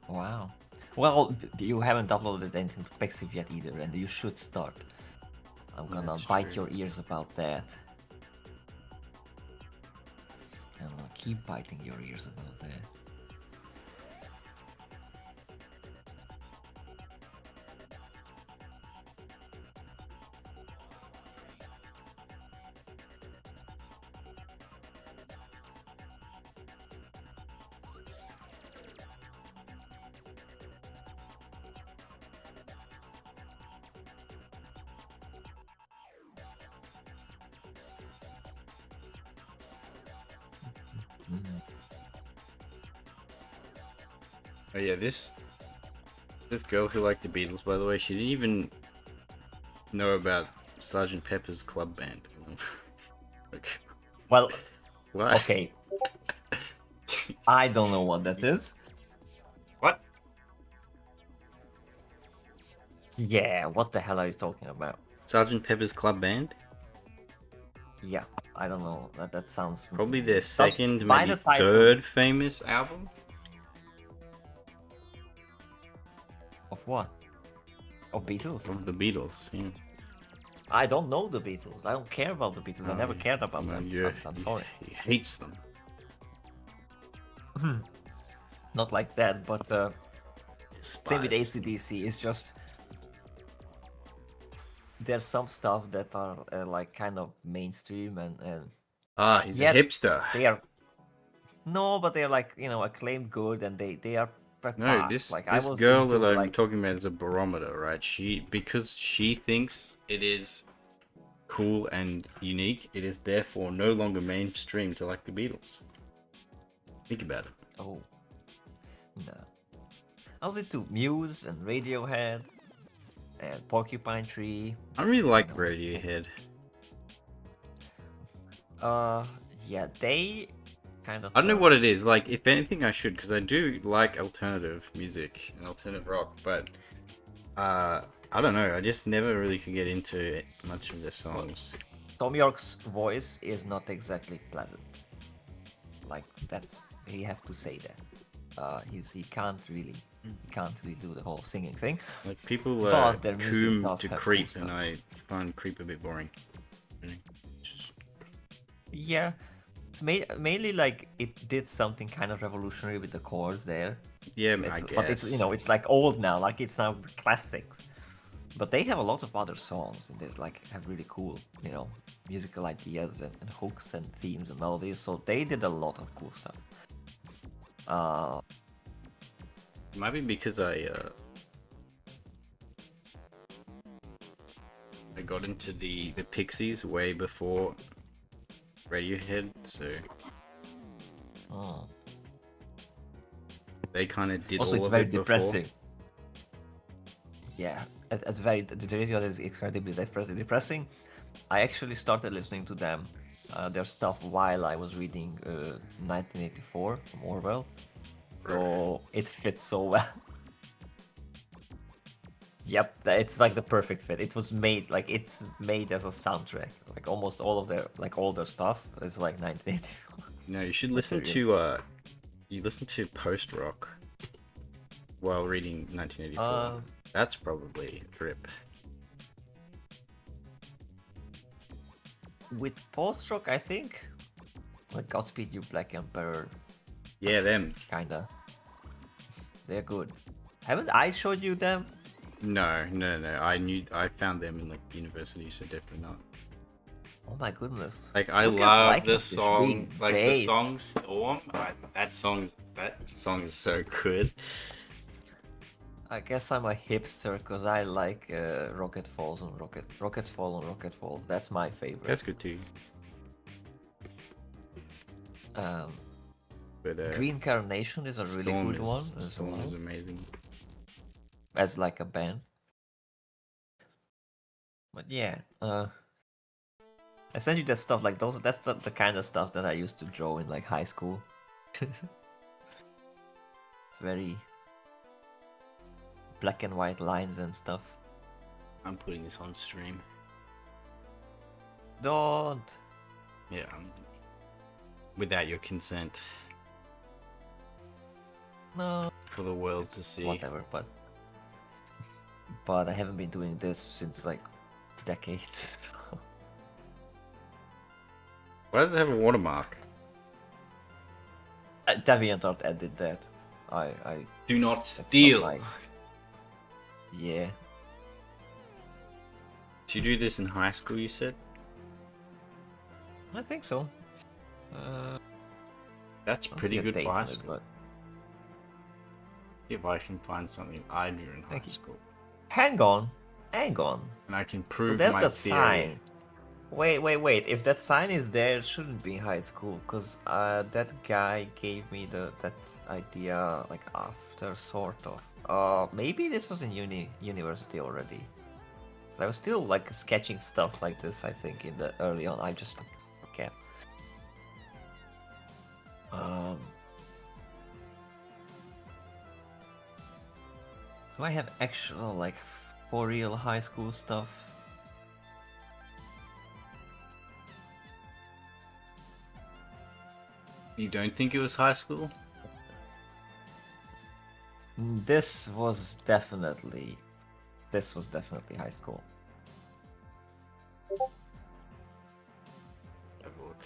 Wow. Well, you haven't uploaded anything to Pixiv yet either, and you should start. I'm gonna That's bite true. your ears about that. I'm gonna keep biting your ears about that. Oh yeah, this girl who liked the Beatles, by the way, she didn't even know about Sgt. Pepper's Club Band. Like, Well, what? okay. I don't know what that is. What? Yeah, what the hell are you talking about? Sgt. Pepper's Club Band? Yeah, I don't know. That sounds Probably their second, by maybe the title. third famous album. Of what? Of Beatles? Of the Beatles. Yeah. I don't know the Beatles. I don't care about the Beatles. I never cared about them. Yeah, I'm sorry. He hates them. Not like that, but same with Despise. AC/DC. It's just there's some stuff that are like kind of mainstream and Ah, he's yet a hipster. they are no, but they're like acclaimed good and they are No, past. this Like this I was girl into, that I'm like, talking about is a barometer, right? Because she thinks it is cool and unique, it is therefore no longer mainstream to like the Beatles. Think about it. oh no. I was into Muse and Radiohead and Porcupine Tree. I really like Radiohead. Yeah, they kind of. I don't know what it is. Like, if anything, I should, because I do like alternative music and alternative rock, but I don't know. I just never really could get into much of their songs. Tom York's voice is not exactly pleasant. Like you have to say that. He can't really do the whole singing thing. Like, people But their music coom does to have Creep, cool and stuff. I find Creep a bit boring. Really. Just- Yeah, it's mainly like it did something kind of revolutionary with the chords there. Yeah, I It's, guess. but it's like old now. Like it's now the classics. But they have a lot of other songs and they like have really cool, musical ideas and hooks and themes and melodies. So they did a lot of cool stuff. It might be because I got into the Pixies way before Radiohead, so Oh. they kind of did Also, all it's of very it before. depressing. Yeah, the radio is incredibly depressing. I actually started listening to them, their stuff while I was reading 1984 from Orwell, so it fits so well. Yep, it's like the perfect fit. It was made like it's made as a soundtrack. Like almost all of their like older stuff is like 1984. No, you should That's listen very to you listen to post rock while reading 1984. Um, That's probably a trip. with post rock, I think like Godspeed You Black Emperor, Yeah, them. kinda. They're good. Haven't I showed you them? No. I found them in like university, so definitely not. Oh my goodness. Like I Look at love Lycan's the big song, like the bass. song Storm. That song is so good. I guess I'm a hipster because I like Rocket Falls and Rockets Fall and Rocket Falls. That's my favorite. That's good too. Um, But Green Carnation is a really Storm good is one as Storm well. is amazing. As like a band. But yeah, I sent you that stuff like those. That's the kind of stuff that I used to draw in like high school. It's very black and white lines and stuff. I'm putting this on stream. Don't. Yeah, without your consent No. for the world to see. Whatever, but I haven't been doing this since like decades. Why does it have a watermark? DeviantArt added that. I Do not that's not steal. my- Yeah. Did you do this in high school? You said. I think so. That's I'll pretty see a good date for on high it, school. but If I can find something I drew in high Thank you. school, hang on. and I can So prove there's my that theory. sign. Wait. If that sign is there, it shouldn't be in high school, because that guy gave me that idea like after, sort of. Maybe this was in university already. I was still like sketching stuff like this, I think, in the early on. I just forget. Do I have actual like for real high school stuff? You don't think it was high school? This was definitely high school. Have a look.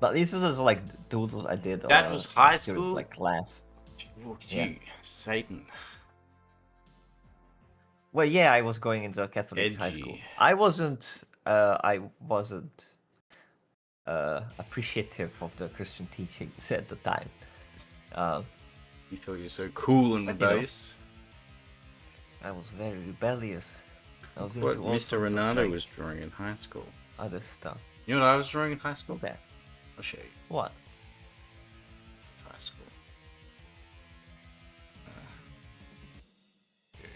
But these was like doodles I did. That was high during, school? like class. Look at Yeah. you, Satan. Well, yeah, I was going into a Catholic high school. Edgy. I wasn't appreciative of the Christian teachings at the time. You thought you were so cool and But, you know, rebellious. I was very rebellious. I was What into all Mr. sorts of, Renato like, was drawing in high school. other stuff. You know what I was drawing in high school? Not bad. I'll show you. What? This is high school. Here.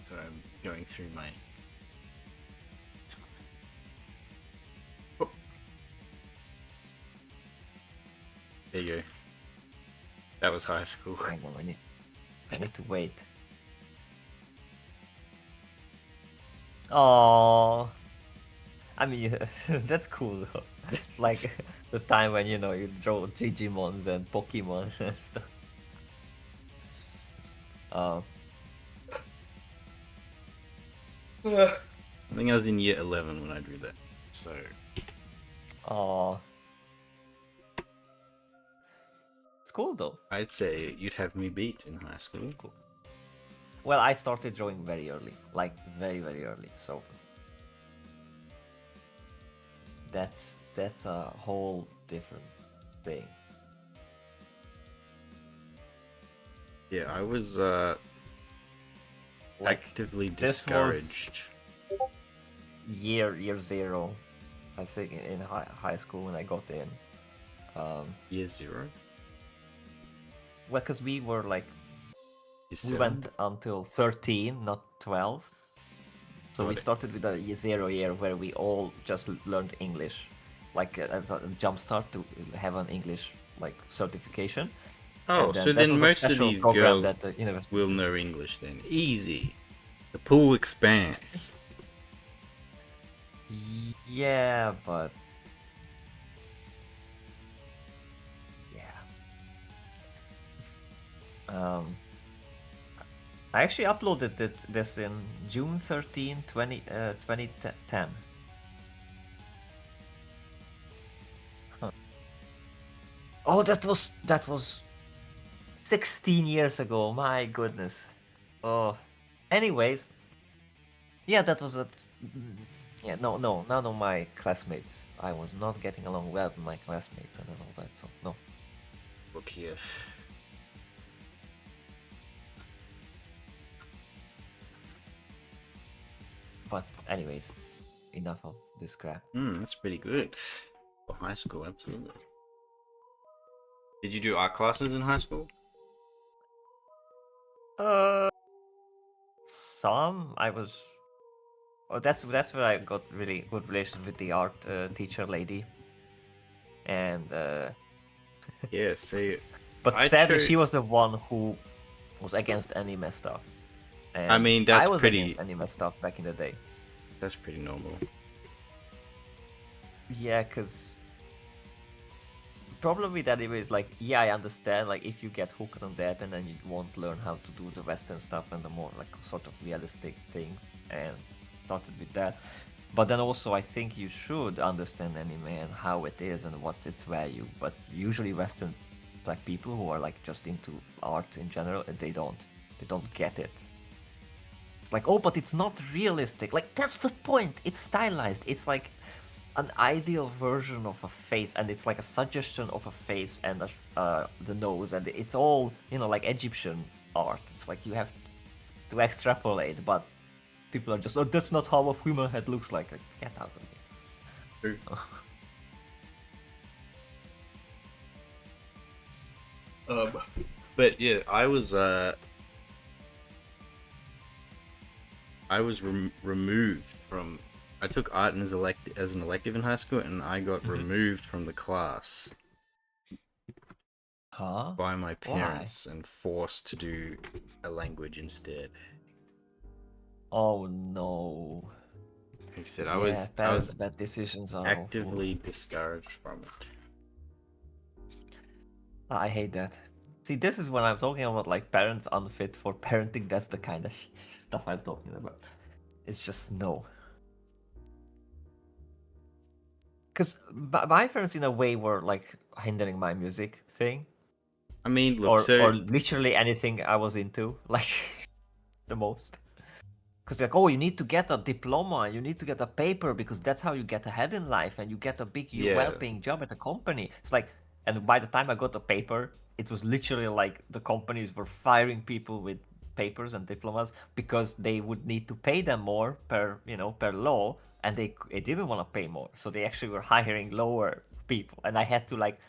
So I'm going through my. Oh. There you go. That was high school. Hang on, I need to wait. Oh, I mean, that's cool though. It's like the time when you draw Digimons and Pokemon and stuff. I think I was in year 11 when I drew that. So Oh, it's cool though. I'd say you'd have me beat in high school. Cool. Well, I started drawing very early, like very early. So that's a whole different thing. Yeah, I was Like actively this was- discouraged year zero, I think, in high school when I got in. Year 0? Well, because we were like Year we 7? went until 13, not 12. So we Got it. started with a zero year where we all just learned English, like as a jumpstart to have an English like certification. Oh, And so that then was a most of special these program girls that the university. will know English then. Easy. The pool expands. Yeah, but yeah. I actually uploaded this in June 13, 2010. Huh. Oh, that was 16 years ago. My goodness. Oh. Anyways, yeah, that was a. Yeah, no, none of my classmates. I was not getting along well with my classmates and all that. So no. Look here. But anyways, enough of this crap. That's pretty good. For high school, absolutely. Did you do art classes in high school? Some I was. Oh, that's where I got really good relation with the art teacher lady. And Yeah, see, but I sadly, chose. she was the one who was against anime stuff. And I mean, I that's was pretty. against anime stuff back in the day. That's pretty normal. Yeah, because problem with anime is like, yeah, I understand. Like, if you get hooked on that, and then you won't learn how to do the Western stuff and the more like sort of realistic thing, and started with that. But then also, I think you should understand anime and how it is and what's its value. But usually, Western like people who are like just into art in general, they don't get it. It's like, oh, but it's not realistic. Like, that's the point. It's stylized. It's like an ideal version of a face, and it's like a suggestion of a face and the nose, and it's all, you know, like Egyptian art. It's like you have to extrapolate, but people are just, oh, that's not how a human head looks like. Like, get out of here. True. But yeah, I was removed from. I took art as an elective in high school, and I got removed from the class Huh? by my parents and forced to do a language instead. Oh no. Like I said, Yeah, I was parents' bad decisions are actively discouraged from it. awful. I hate that. See, this is when I'm talking about like parents unfit for parenting. That's the kind of stuff I'm talking about. It's just no. Because my parents, in a way, were like hindering my music thing, I mean, look, or literally anything I was into, like the most. Because like, oh, you need to get a diploma, you need to get a paper, because that's how you get ahead in life, and you get a big, well-paying job at a company. It's like, and by the time I got a paper, it was literally like the companies were firing people with papers and diplomas because they would need to pay them more per law, and they didn't want to pay more, so they actually were hiring lower people, and I had to like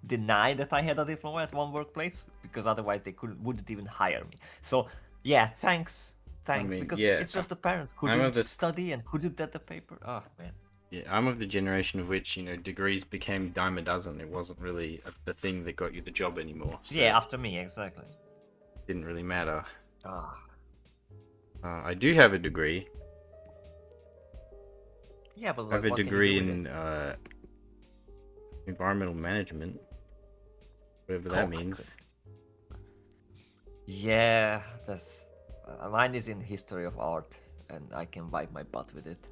deny that I had a diploma at one workplace because otherwise they wouldn't even hire me. So yeah, thanks, mean, because yeah, it's just the parents couldn't study and couldn't get the paper. Oh man. Yeah, I'm of the generation of which, degrees became dime a dozen. It wasn't really the thing that got you the job anymore. So Yeah, after me, exactly. it didn't really matter. Ah. I do have a degree. Yeah, but I have a degree in environmental management, whatever that means. Yeah, that's mine is in history of art, and I can wipe my butt with it.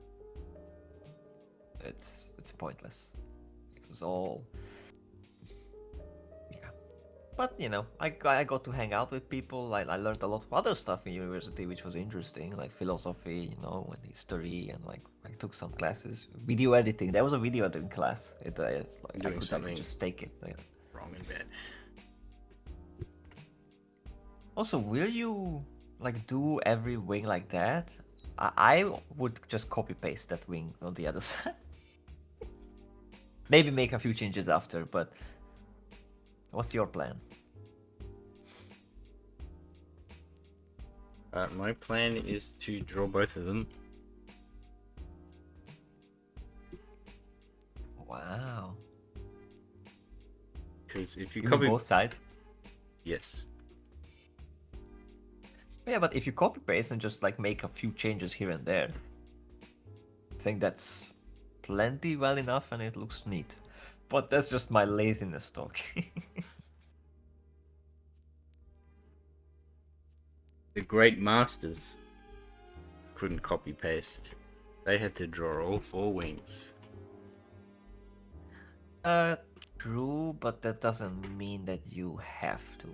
It's pointless. It was all. Yeah, but I got to hang out with people. I learned a lot of other stuff in university, which was interesting, like philosophy, and history, and like I took some classes, video editing. There was a video editing class. I could just take it. Wrong in bed. Also, will you like do every wing like that? I would just copy paste that wing on the other side. Maybe make a few changes after, but what's your plan? My plan is to draw both of them. Wow. Because if you You mean copy... both sides? Yes. Yeah, but if you copy paste and just like make a few changes here and there, I think that's plenty well enough and it looks neat. But that's just my laziness talking. The great masters couldn't copy paste. They had to draw all 4 wings. True, but that doesn't mean that you have to.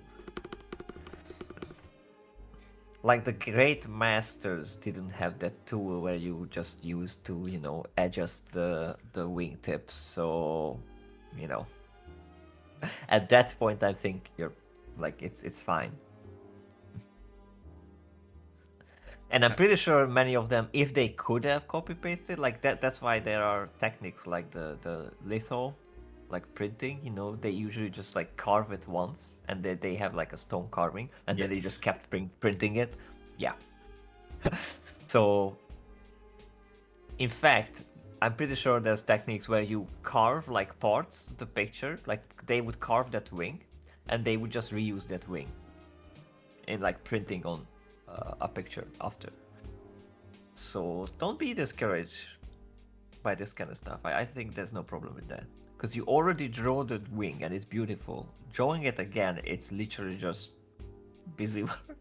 Like the great masters didn't have that tool where you just used to, you know, adjust the wingtips. So, you know, at that point, I think you're like it's fine. And I'm pretty sure many of them, if they could have copy pasted, like that's why there are techniques like the litho, like printing. You know, they usually just like carve it once, and they have like a stone carving, and then they Yes. just kept printing it. Yeah. So, in fact, I'm pretty sure there's techniques where you carve like parts of the picture, like they would carve that wing, and they would just reuse that wing in like printing on a picture after. So don't be discouraged by this kind of stuff. I think there's no problem with that. Because you already draw the wing and it's beautiful. Drawing it again, it's literally just busy work.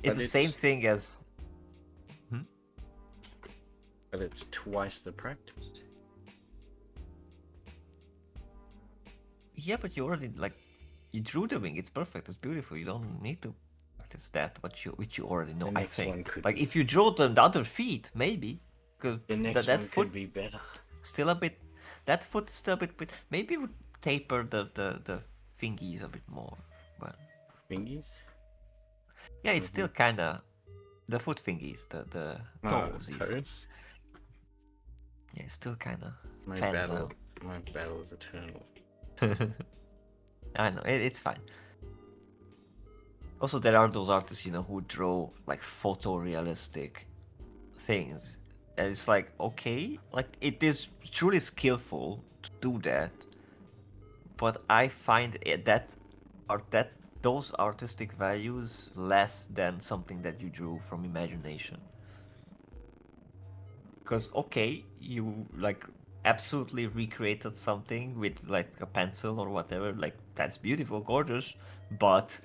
It's the same thing as... But it's twice the practice. Yeah, but you already, like, you drew the wing. It's perfect. It's beautiful. You don't need to practice that, which you already know, The I next think. one could Like, be... if you draw the other feet, maybe. Because The next that one foot could be better. still a bit... That foot is still a bit... Maybe would taper the fingies a bit more. But Fingies? yeah, it's still kind of... The foot fingies, the toes. Toes? Yeah, it's still kind of... My battle is eternal. I know, it's fine. Also, there are those artists, you know, who draw like photorealistic things. And it's like, okay, like it is truly skillful to do that. But I find those artistic values less than something that you drew from imagination. Because okay, you like absolutely recreated something with like a pencil or whatever, like that's beautiful, gorgeous, but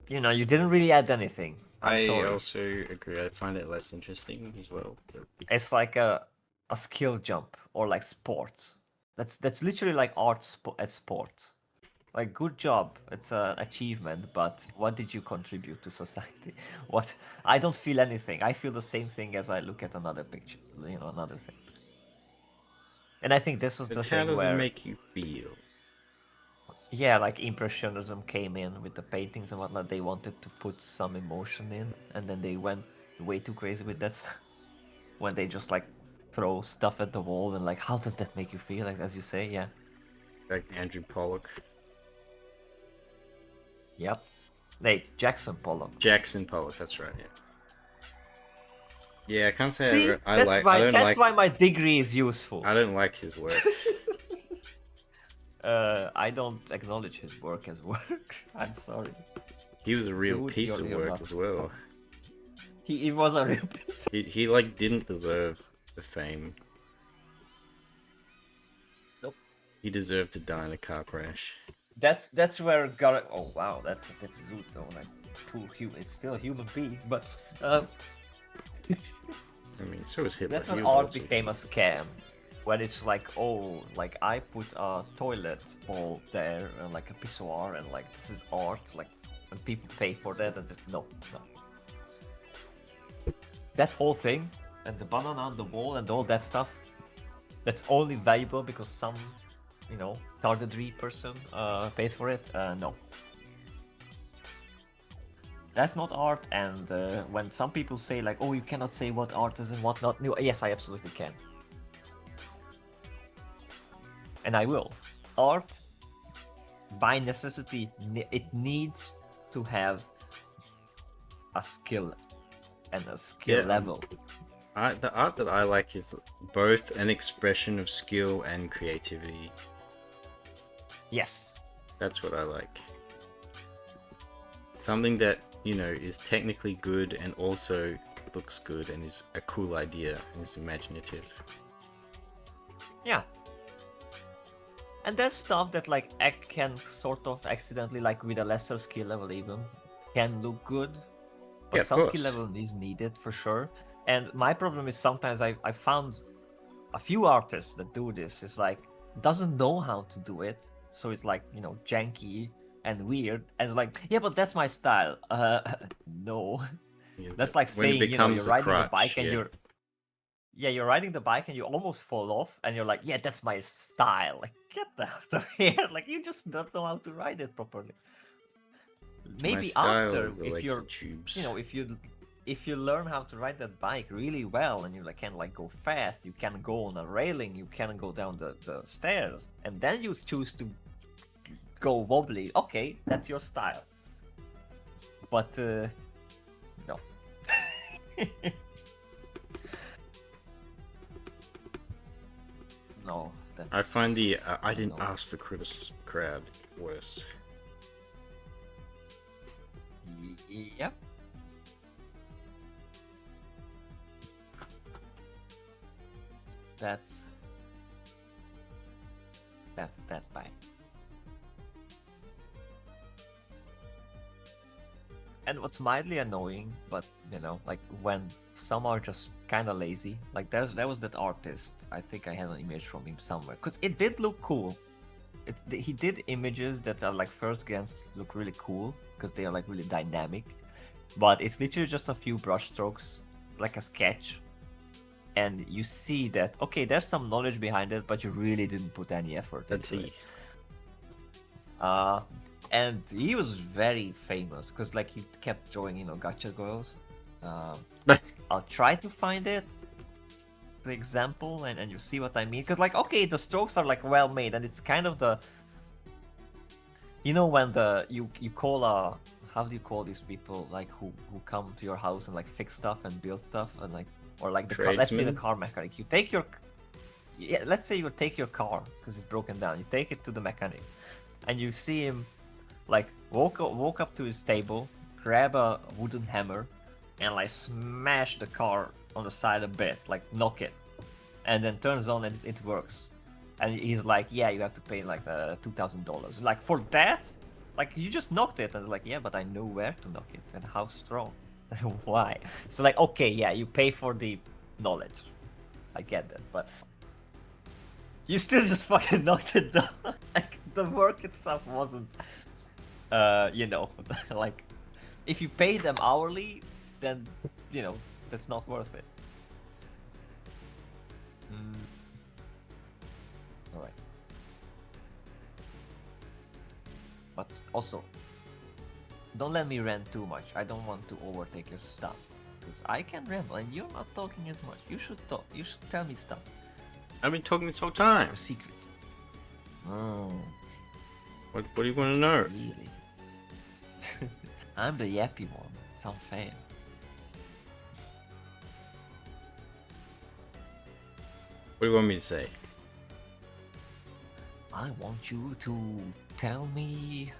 you know, you didn't really add anything. I'm sorry. Also agree. I find it less interesting as well. It's like a skill jump or like sports. That's literally like art as sports. Like, good job, it's an achievement, but what did you contribute to society? What? I don't feel anything. I feel the same thing as I look at another picture, you know, another thing. And I think this was But the how thing does where... it make you feel? Yeah, like Impressionism came in with the paintings and whatnot. They wanted to put some emotion in, and then they went way too crazy with that stuff. When they just like throw stuff at the wall and like, how does that make you feel? Like, as you say, yeah. Like Andrew Pollock. Yep. Like Jackson Pollock. Jackson Pollock, that's right, yeah. Yeah, I can't say See, that's why my degree is useful. I don't like his work. I don't acknowledge his work as work. I'm sorry. He was a real Dude, piece of you're work not. as well. He was a real piece. He like didn't deserve the fame. Nope. He deserved to die in a car crash. That's where got. Oh wow, that's a bit rude though. Like, poor human. It's still a human being, but I mean, so was Hitler. that's when He was art also... became a scam. When it's like, oh, like I put a toilet bowl there and like a pissoir and like this is art, like, and people pay for that, and just, no. That whole thing and the banana on the wall and all that stuff, that's only valuable because some, you know, targetry person pays for it. No. that's not art. And when some people say like, "Oh, you cannot say what art is and what not," no, yes, I absolutely can, and I will. Art, by necessity, it needs to have a skill and a skill Yeah, level. the art that I like is both an expression of skill and creativity. Yes. That's what I like. Something that, is technically good and also looks good and is a cool idea and is imaginative. Yeah. And there's stuff that like can sort of accidentally, like with a lesser skill level even, can look good. But Yeah, of some skill course. level is needed for sure. And my problem is sometimes I found a few artists that do this. It's like doesn't know how to do it. So it's like, janky and weird. And it's like, yeah, but that's my style. No. Yeah, That's like when it saying, you're becomes a riding the bike crutch, and yeah. you're riding the bike and you almost fall off and you're like, yeah, that's my style. Like, get the out of here. Like, you just don't know how to ride it properly. It's my Maybe style, after, the if legs are you're, tubes. if you learn how to ride that bike really well and you like can like go fast, you can go on a railing, you can go down the stairs, and then you choose to go wobbly. Okay, that's your style. But no. No, that's I find the just I didn't no. ask for criticism crowd worse. Yep. That's bad. And what's mildly annoying, but like when some are just kind of lazy. Like there was that artist. I think I had an image from him somewhere because it did look cool. He did images that are like first glance look really cool because they are like really dynamic, but it's literally just a few brush strokes, like a sketch, and you see that okay, there's some knowledge behind it, but you really didn't put any effort Let's into see. it. And he was very famous because like he kept drawing, gacha girls. I'll try to find it, the example, and you see what I mean. Because like okay, the strokes are like well made, and it's kind of the, when you call how do you call these people like who come to your house and like fix stuff and build stuff and like, or like the car, let's say the Tradesman? car mechanic. You take your, yeah, let's say you take your car because it's broken down. You take it to the mechanic, and you see him like walk up to his table, grab a wooden hammer, and like smash the car on the side a bit, like knock it, and then turns on and it works. And he's like, yeah, you have to pay like $2,000. Like for that, like you just knocked it, and it's like, yeah, but I know where to knock it and how strong, why. So like, okay, yeah, you pay for the knowledge, I get that, but you still just fucking knocked it down. Like the work itself wasn't like if you pay them hourly, then that's not worth it. All right, but also don't let me rant too much. I don't want to overtake your stuff because I can ramble and you're not talking as much. You should talk. You should tell me stuff. I've been talking this whole time. Your secrets. Oh, What do you want to know? really? I'm the yappy one. It's unfair. What do you want me to say? I want you to tell me.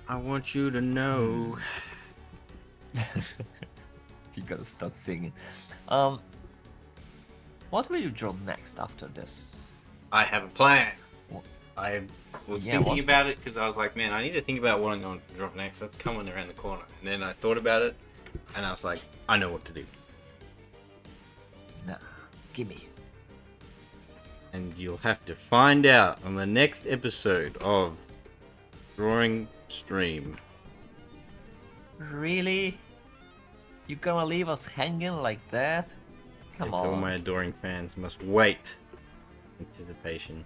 I want you to know. You gotta start singing. What will you draw next after this? I have a plan. What? I was Yeah, thinking what? about it because I was like, man, I need to think about what I'm going to drop next. That's coming around the corner. And then I thought about it, and I was like, I know what to do. Nah, gimme. And you'll have to find out on the next episode of Drawing Stream. Really? You gonna leave us hanging like that? Come Yes, on. all my adoring fans must wait. Anticipation.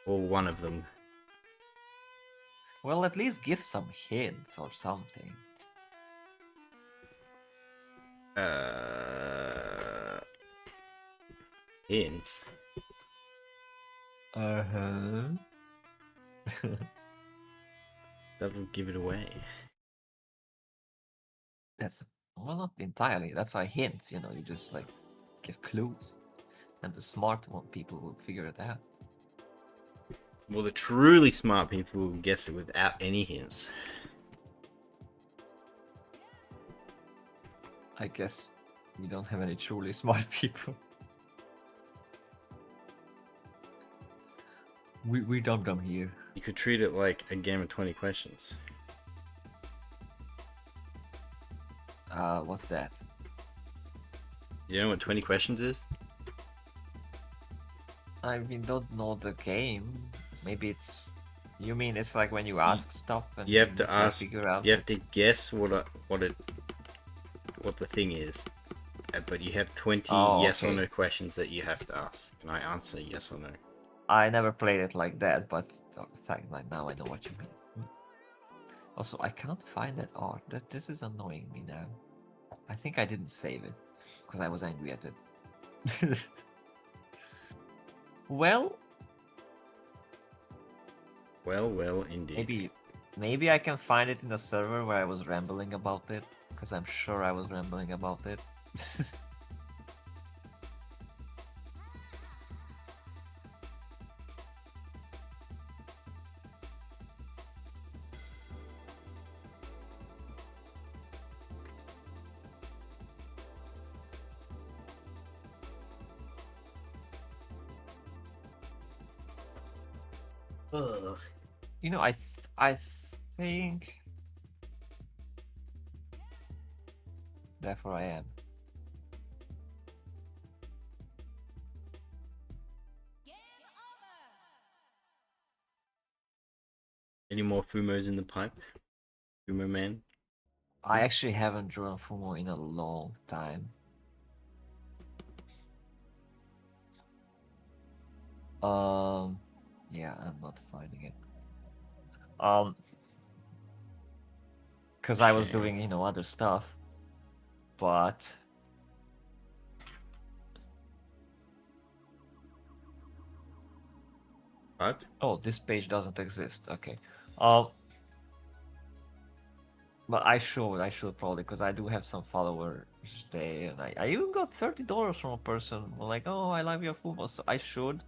Or one of them. Well, at least give some hints or something. Hints. Uh-huh. That will give it away. That's well, not entirely. That's a hint. You know, you just like give clues, and the smart one people will figure it out. Well, the truly smart people will guess it without any hints. I guess we don't have any truly smart people. We dumb here. You could treat it like a game of 20 questions. What's that? You know what 20 questions is? I mean, don't know the game. Maybe it's. You mean it's like when you ask stuff and You have to try ask. figure out. You have to guess what the thing is, but you have 20 yes or okay. no questions that you have to ask, and I answer yes or no. I never played it like that, but like now I know what you mean. Also, I can't find that art. This is annoying me now. I think I didn't save it because I was angry at it. Well, Well, indeed. maybe I can find it in the server where I was rambling about it, because I'm sure I was rambling about it. Ugh. You know, I think. Therefore, I am. Any more Fumos in the pipe? Fumo man? I actually haven't drawn Fumo in a long time. Yeah, I'm not finding it. Because I was Shame. doing, you know, other stuff, but What? oh, this page doesn't exist. Okay. But I should probably, because I do have some followers there, and I even got $30 from a person like, oh, I love your Fumo, so I should.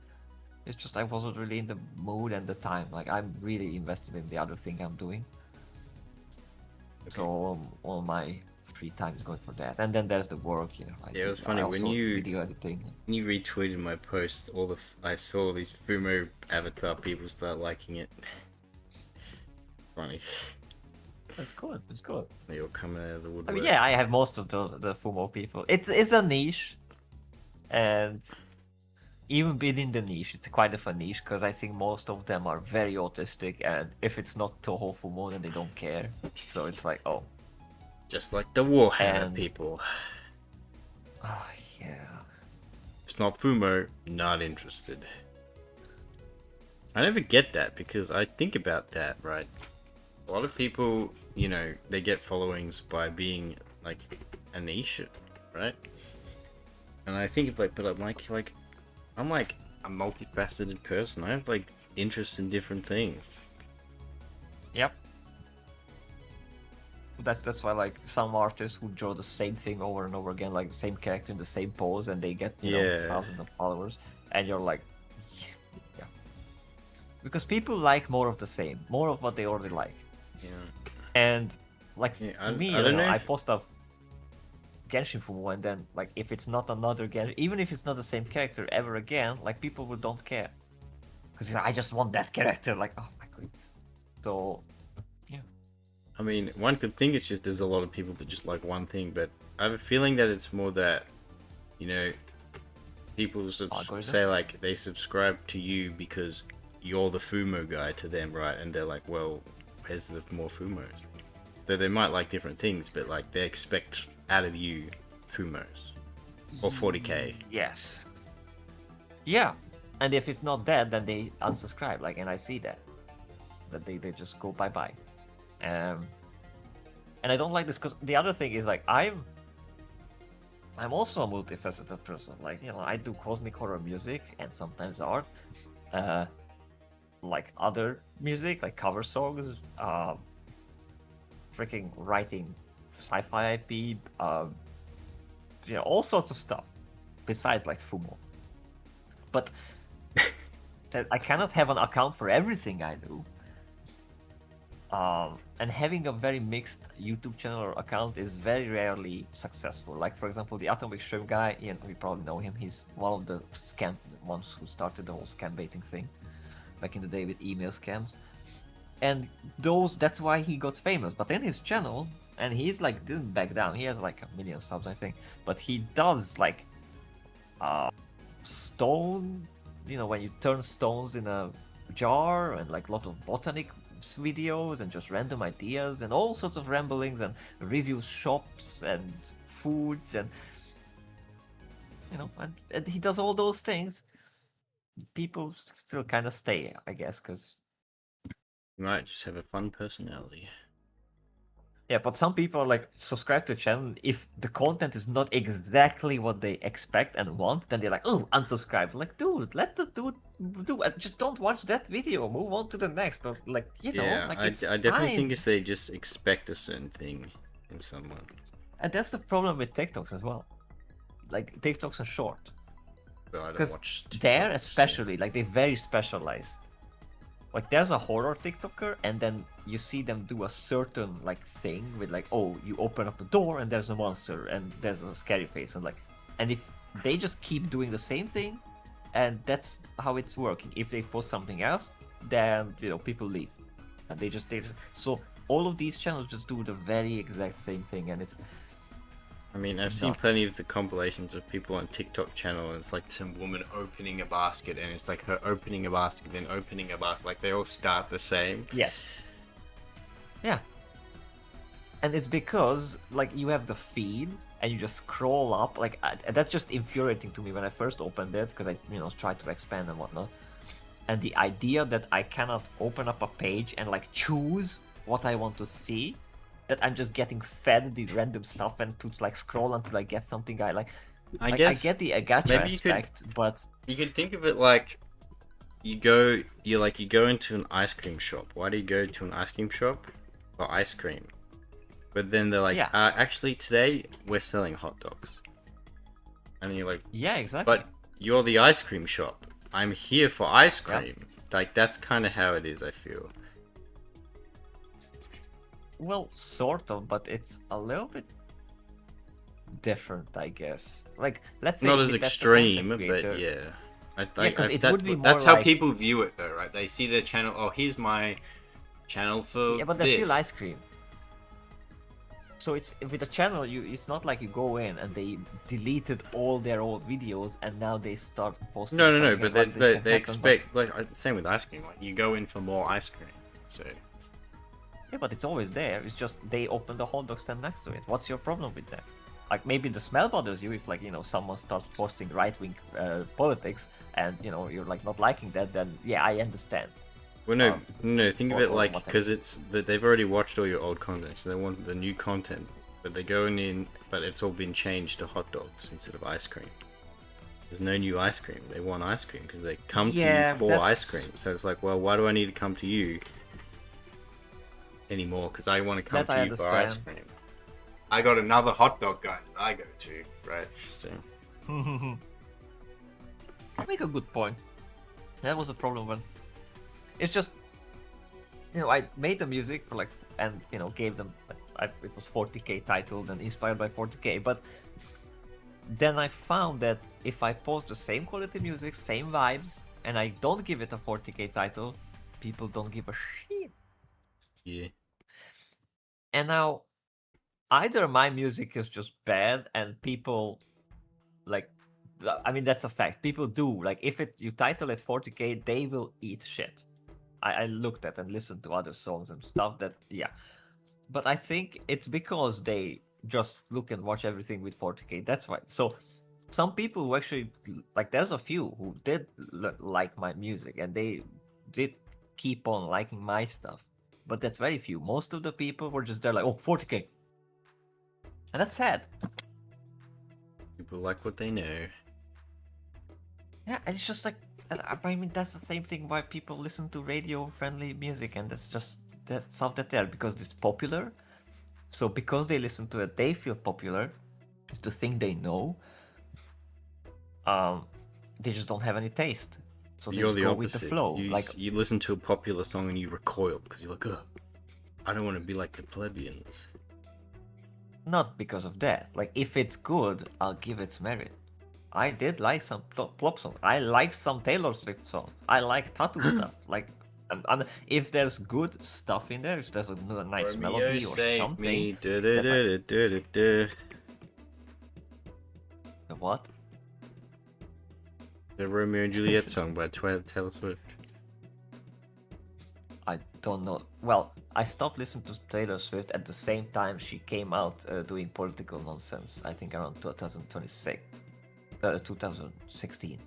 It's just I wasn't really in the mood and the time. Like I'm really invested in the other thing I'm doing. Okay. So all my free time is going for that, and then there's the work. You know. Yeah, it was funny when video editing. When you retweeted my post, I saw these Fumo avatar people start liking it. Funny. It's good. It's good. They all coming out of the I woodwork. mean, yeah, I have most of the Fumo people. It's a niche, and even within the niche, it's quite of a niche because I think most of them are very autistic, and if it's not Toho Fumo, then they don't care. So it's like, oh, Just like the Warhammer And- people. oh yeah. If it's not Fumo, not interested. I never get that because I think about that, right? A lot of people, you know, they get followings by being like a niche, right? And I think of but I'm like a multifaceted person. I have like interests in different things. Yep. That's why like some artists who draw the same thing over and over again, like the same character in the same pose, and they get you know thousands of followers, and you're like, yeah, because people like more of the same, more of what they already like, Yeah. and like Yeah, for me, I don't know I if- post a Genshin Fumo, and then like if it's not another Genshin, even if it's not the same character ever again, like people will don't care, because I just want that character, like oh my goodness, so. I mean, one could think it's just there's a lot of people that just like one thing, but I have a feeling that it's more that, you know, people say like they subscribe to you because you're the Fumo guy to them, right? And they're like, well, where's the more Fumos? Though they might like different things, but like they expect out of you Fumos or 40k. Yes. Yeah, and if it's not that, then they unsubscribe. Like, and I see that they just go bye bye. And I don't like this because the other thing is like I'm also a multifaceted person. Like, I do cosmic horror music and sometimes art. Uh, like other music, like cover songs, freaking writing sci-fi IP, all sorts of stuff. Besides like Fumo. But I cannot have an account for everything I do. And having a very mixed YouTube channel or account is very rarely successful. Like, for example, the Atomic Shrimp guy, Ian, we probably know him. He's one of the ones who started the whole scam baiting thing back in the day with email scams. And that's why he got famous. But in his channel, and he's like, didn't back down. He has like 1 million subs, I think. But he does like stone, when you turn stones in a jar, and like a lot of botanic videos and just random ideas and all sorts of ramblings and reviews shops and foods and and he does all those things. People still kind of stay, I guess, because You might just have a fun personality. yeah, but some people are like subscribe to a channel. If the content is not exactly what they expect and want, then they're like, oh, unsubscribe. Like, dude, let the dude do it. Just don't watch that video. Move on to the next. Or like, it's I definitely fine. think it's they just expect a certain thing in someone. And that's the problem with TikToks as well. Like TikToks are short. But I don't Because watch there TikTok, especially, like they're very specialized. Like there's a horror TikToker, and then you see them do a certain like thing with like, oh, you open up a door and there's a monster and there's a scary face, and if they just keep doing the same thing, and that's how it's working. If they post something else, then people leave, and they so all of these channels just do the very exact same thing, and it's. I mean, I've seen plenty of the compilations of people on TikTok channel, and it's like some woman opening a basket, and it's like her opening a basket, then opening a basket. Like they all start the same. Yes. Yeah. And it's because like you have the feed and you just scroll up. Like that's just infuriating to me when I first opened it, because I tried to expand and whatnot. And the idea that I cannot open up a page and like choose what I want to see. That I'm just getting fed the random stuff and to like scroll until I get something I like. I guess I get the gacha aspect, but you could think of it like you go into an ice cream shop. Why do you go to an ice cream shop? For ice cream. But then they're like, yeah. Actually today we're selling hot dogs. And you're like, yeah, exactly. But you're the ice cream shop. I'm here for ice cream. Yeah. Like that's kind of how it is, I feel. Well, sort of, but it's a little bit different, I guess. Like, let's say not as extreme, but yeah. That's how people view it, though, right? They see their channel. Oh, here's my channel for but there's still ice cream. So it's with a channel, it's not like you go in and they deleted all their old videos and now they start posting. No, but they expect like same with ice cream. Like you go in for more ice cream, so. Yeah, but it's always there. It's just they open the hot dog stand next to it. What's your problem with that? Like maybe the smell bothers you if like someone starts posting right-wing politics and you're like not liking that. Then yeah, I understand. Well, no. Think of it like because it's that they've already watched all your old content, so they want the new content. But they're going in, but it's all been changed to hot dogs instead of ice cream. There's no new ice cream. They want ice cream because they come to you for ice cream. So it's like, well, why do I need to come to you anymore? Because I want to come to you for ice cream. I got another hot dog guy that I go to, right? So. You make a good point. That was a problem when it's just I made the music for like and gave them it was 40k titled and inspired by 40k, but then I found that if I post the same quality music, same vibes, and I don't give it a 40k title, people don't give a shit. Yeah. And now either my music is just bad and people like, I mean that's a fact. People do like if you title it 40k, they will eat shit. I looked at and listened to other songs and stuff that but I think it's because they just look and watch everything with 40k. That's why. So some people who actually like, there's a few who did like my music and they did keep on liking my stuff, but that's very few. Most of the people were just there like, oh, 40k, and that's sad. People like what they know. Yeah, and it's just like, I mean, that's the same thing why people listen to radio-friendly music, and that's just that stuff that they're because it's popular. So because they listen to it, they feel popular. It's the thing they know. They just don't have any taste, so they You're just the go opposite. with the flow. You listen to a popular song and you recoil because you're like, ugh, I don't want to be like the plebeians. Not because of that. Like, if it's good, I'll give it merit. I did like some pop songs. I like some Taylor Swift songs. I like tattoo stuff. Like, and if there's good stuff in there, if there's a nice melody or something. Me. The what? The Romeo and Juliet song by Taylor Swift. I don't know. Well, I stopped listening to Taylor Swift at the same time she came out doing political nonsense. I think around 2016.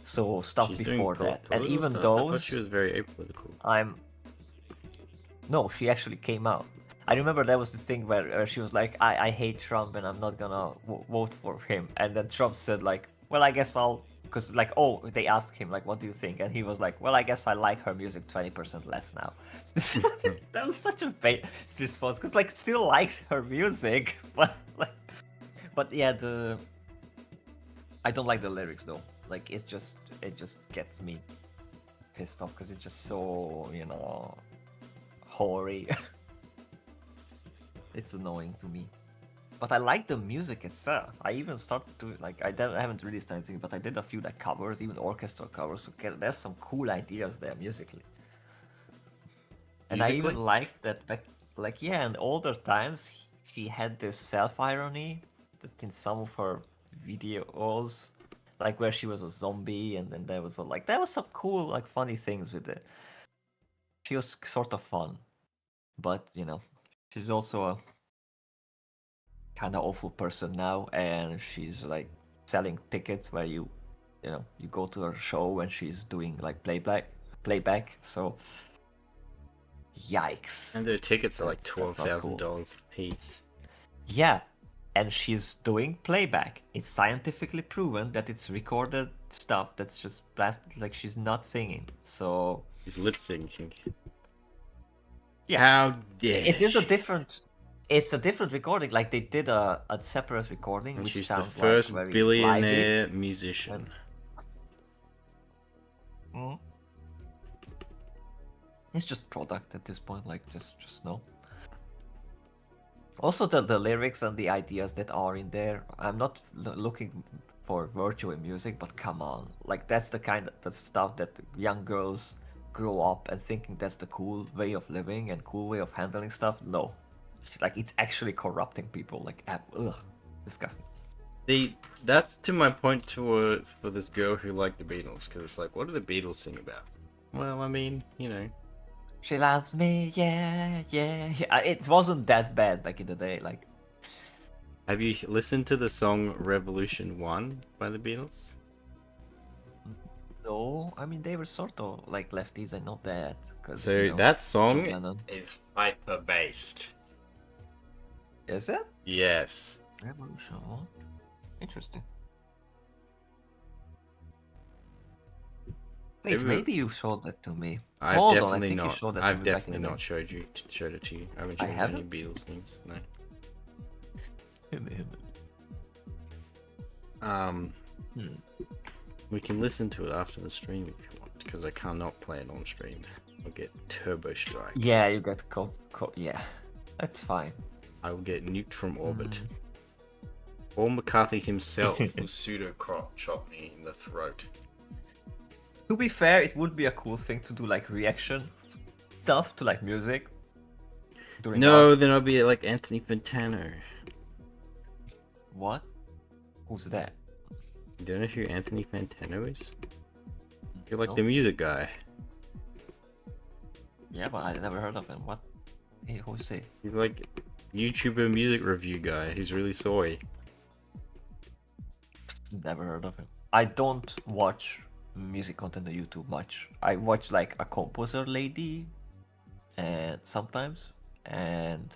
So stuff She's before doing that, and political even stuff? those. I thought she was very apolitical. No, she actually came out. I remember there was this thing where she was like, I hate Trump and I'm not gonna vote for him. And then Trump said like, well, I guess I'll, because like, oh, they asked him like, what do you think? And he was like, well, I guess I like her music 20% less now. That was such a bait response, because like, still likes her music, but like, but yeah, I don't like the lyrics though. Like, it just gets me pissed off because it's just so, hoary. It's annoying to me, but I like the music itself. I even started to like, I haven't released anything, but I did a few like covers, even orchestral covers. So there's some cool ideas there musically. And I even liked that back, like, yeah, in older times she had this self-irony that in some of her videos, like where she was a zombie, and then there was some cool, like, funny things with it. She was sort of fun, but she's also a kind of awful person now, and she's like selling tickets where you go to her show and she's doing like playback. So yikes. And the tickets are like $12,000 cool. a piece. Yeah, and she's doing playback. It's scientifically proven that it's recorded stuff that's just blasted, like she's not singing. So He's lip syncing. yeah, How dare it's a different recording. Like, they did a separate recording, and which she's sounds the first like very billionaire lively. musician. It's just product at this point, like just no. Also, the lyrics and the ideas that are in there. I'm not looking for virtue in music, but come on, like that's the kind of the stuff that young girls grow up and thinking that's the cool way of living and cool way of handling stuff. No, like it's actually corrupting people. Like, ugh, disgusting. That's to my point for this girl who liked the Beatles, because it's like, what do the Beatles sing about? Well, I mean, She loves me, yeah. It wasn't that bad back in the day. Like, have you listened to the song Revolution 1 by the Beatles? no, I mean they were sort of like lefties and not that. So that song is hyper based. Is it? Yes. Revolution. Interesting. Wait, maybe you showed that to me. I've definitely not showed it to you. I haven't shown you any Beatles things. No. We can listen to it after the stream if you want, because I cannot play it on stream. I'll get turbo strike. Yeah, you get yeah, that's fine. I will get nuked from orbit. Paul McCartney himself will pseudo chop me in the throat. To be fair, it would be a cool thing to do, like reaction stuff to like music. No, then I'll be like Anthony Fantano. What? Who's that? You don't know who Anthony Fantano is? You're like the music guy. Yeah, but I never heard of him. What? Hey, who's he? He's like YouTuber music review guy who's really soy. Never heard of him. I don't watch music content on YouTube much. I watch like a composer lady and sometimes, and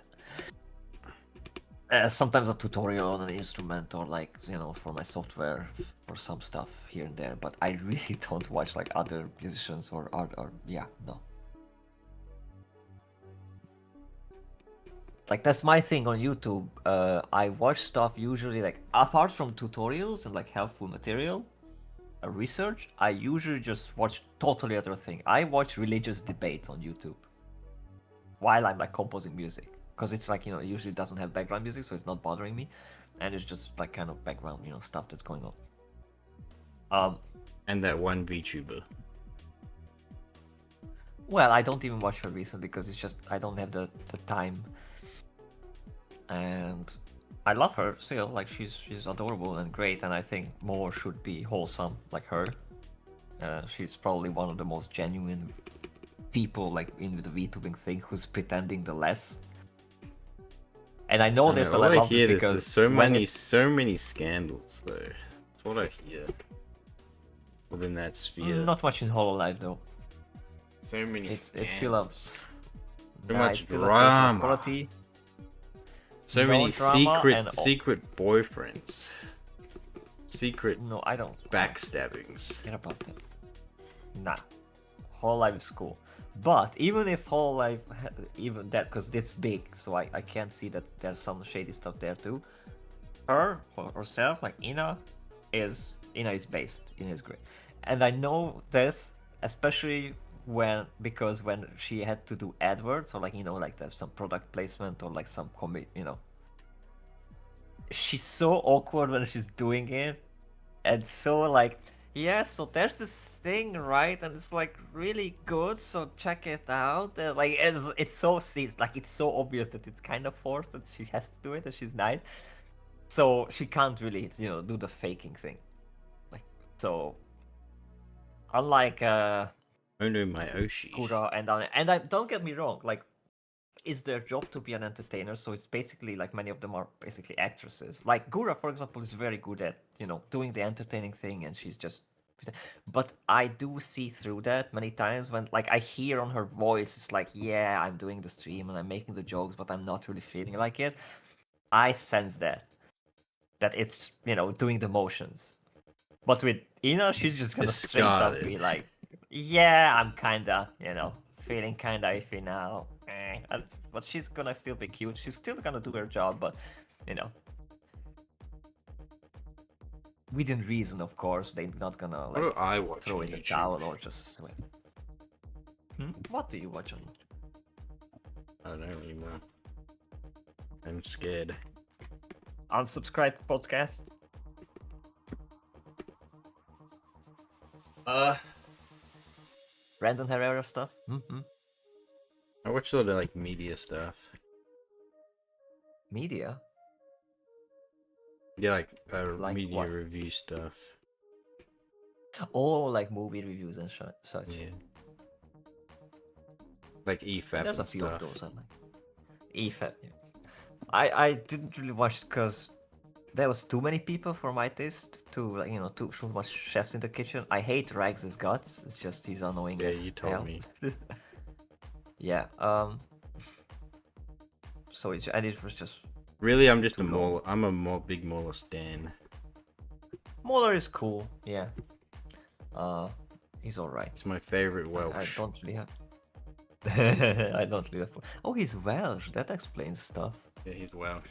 Sometimes a tutorial on an instrument or like for my software or some stuff here and there, but I really don't watch like other musicians or art or yeah, no. Like that's my thing on YouTube. I watch stuff usually like apart from tutorials and like helpful material, research. I usually just watch totally other thing. I watch religious debates on YouTube while I'm like composing music because it's like it usually doesn't have background music, so it's not bothering me, and it's just like kind of background stuff that's going on. And that one VTuber. Well, I don't even watch her recently because it's just I don't have the time. And I love her still. Like she's adorable and great, and I think more should be wholesome like her. She's probably one of the most genuine people like in the VTubing thing who's pretending the less. And I know this, and I love it because there's so many scandals though. That's what I hear. Within that sphere. Not much in Hololive though. So many It's scandals. still a so much drama. Quality. So No many drama secret boyfriends. Secret No, I don't. backstabbings. Care about that. Nah. Hololive is cool. But even if Hololive, even that, because it's big, so I can't see that there's some shady stuff there too. Herself, like Ina is based. Ina is great. And I know this, especially because when she had to do AdWords or like like there's some product placement or like some commit, she's so awkward when she's doing it, and so like yeah, so there's this thing, right, and it's like really good, so check it out. Like it's so it's so obvious that it's kind of forced that she has to do it and she's nice, so she can't really do the faking thing, like so unlike Oh no, my Oshi. Gura and I don't get me wrong, like it's their job to be an entertainer, so it's basically like many of them are basically actresses. Like Gura, for example, is very good at doing the entertaining thing, and she's just. But I do see through that many times when like I hear on her voice, it's like, yeah, I'm doing the stream and I'm making the jokes, but I'm not really feeling like it. I sense that it's doing the motions. But with Ina, she's just gonna straight up be like, yeah, I'm kinda feeling kinda iffy now. But she's gonna still be cute. She's still gonna do her job, but within reason, of course. They're not gonna like What do I watch throw on in the YouTube? towel or just swim. What do you watch on YouTube? I don't know anymore. I'm scared. Unsubscribe podcast. Brandon Herrera stuff. I watch a lot of like media stuff. Media. Yeah, like Like media what? review stuff. Oh, like movie reviews and such. Yeah. Like EFAP There's a and few stuff. of those I like. EFAP. Yeah. I didn't really watch because there was too many people for my taste to like too much chefs in the kitchen. I hate Rags' guts. It's just he's annoying. Yeah, as you told hell. me. Yeah. So it was just. Really, I'm just a Too long. Mauler. I'm a more big Mauler stan. Mauler is cool. Yeah. He's alright. It's my favorite I Welsh. don't really have. I don't really have. Oh, he's Welsh. That explains stuff. Yeah, he's Welsh.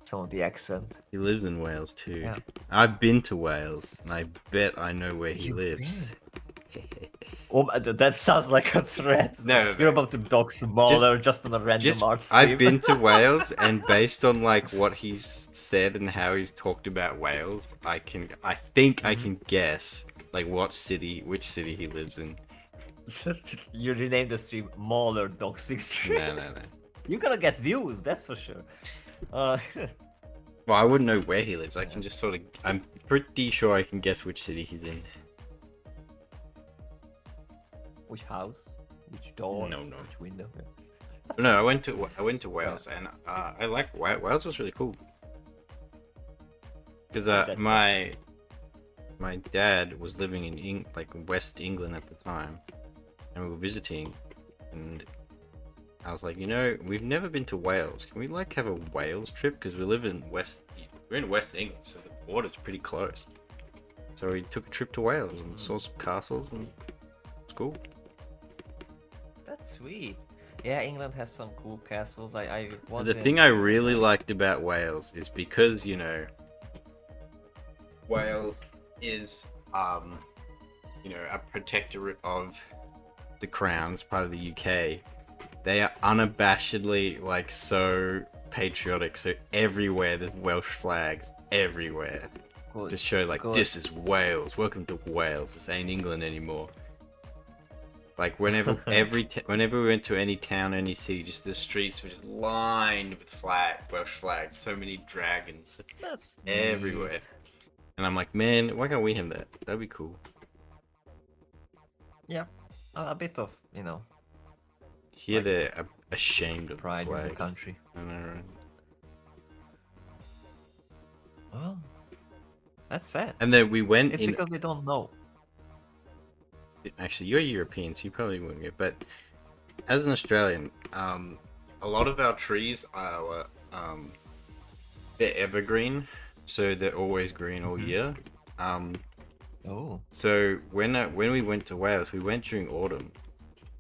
Some of the accent. He lives in Wales too. Yeah. I've been to Wales, and I bet I know where he You've lives. Oh, that sounds like a threat. No, You're about to dox Mauler just on a random art stream. I've been to Wales, and based on like what he's said and how he's talked about Wales, I think I can guess like which city he lives in. You renamed the stream Mauler Doxing Stream. No. You're gonna get views, that's for sure. Well, I wouldn't know where he lives. I can just sort of. I'm pretty sure I can guess which city he's in. Which house? Which door? No. Which window? No, I went to Wales, and I like Wales was really cool because That's my dad was living in West England at the time, and we were visiting, and I was like, we've never been to Wales. Can we like have a Wales trip? Because we live in we're in West England, so the border's pretty close. So we took a trip to Wales and saw some castles, and it's cool. That's sweet. Yeah, England has some cool castles. I was The thing I really liked about Wales is because Wales is a protectorate of the Crown, as part of the UK. They are unabashedly like so patriotic. So everywhere there's Welsh flags everywhere good. to show like Good. this is Wales. Welcome to Wales. This ain't England anymore. Like whenever whenever we went to any town, any city, just the streets were just lined with Welsh flags. So many dragons That's everywhere. neat. And I'm like, man, why can't we have that? That'd be cool. Yeah, a bit of Here Like, they're ashamed of pride the in the flag. country. I know, right? Well, that's sad. And then we went It's in. because they don't know. Actually, you're European, so you probably wouldn't get. But as an Australian, a lot of our trees are they're evergreen, so they're always green all year. Oh, So when we went to Wales, we went during autumn,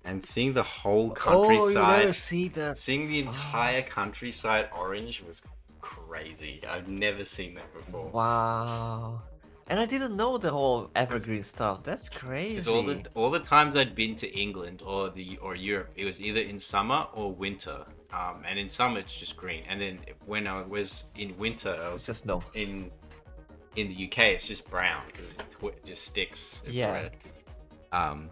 and seeing the whole Oh, you countryside, never see that. seeing the entire countryside orange was crazy. I've never seen that before. Wow. And I didn't know the whole evergreen stuff. That's Because crazy. all the times I'd been to England or Europe, it was either in summer or winter. And in summer it's just green, and then when I was in winter, I was Just no. in the UK. It's just brown because it just sticks. Yeah. everywhere.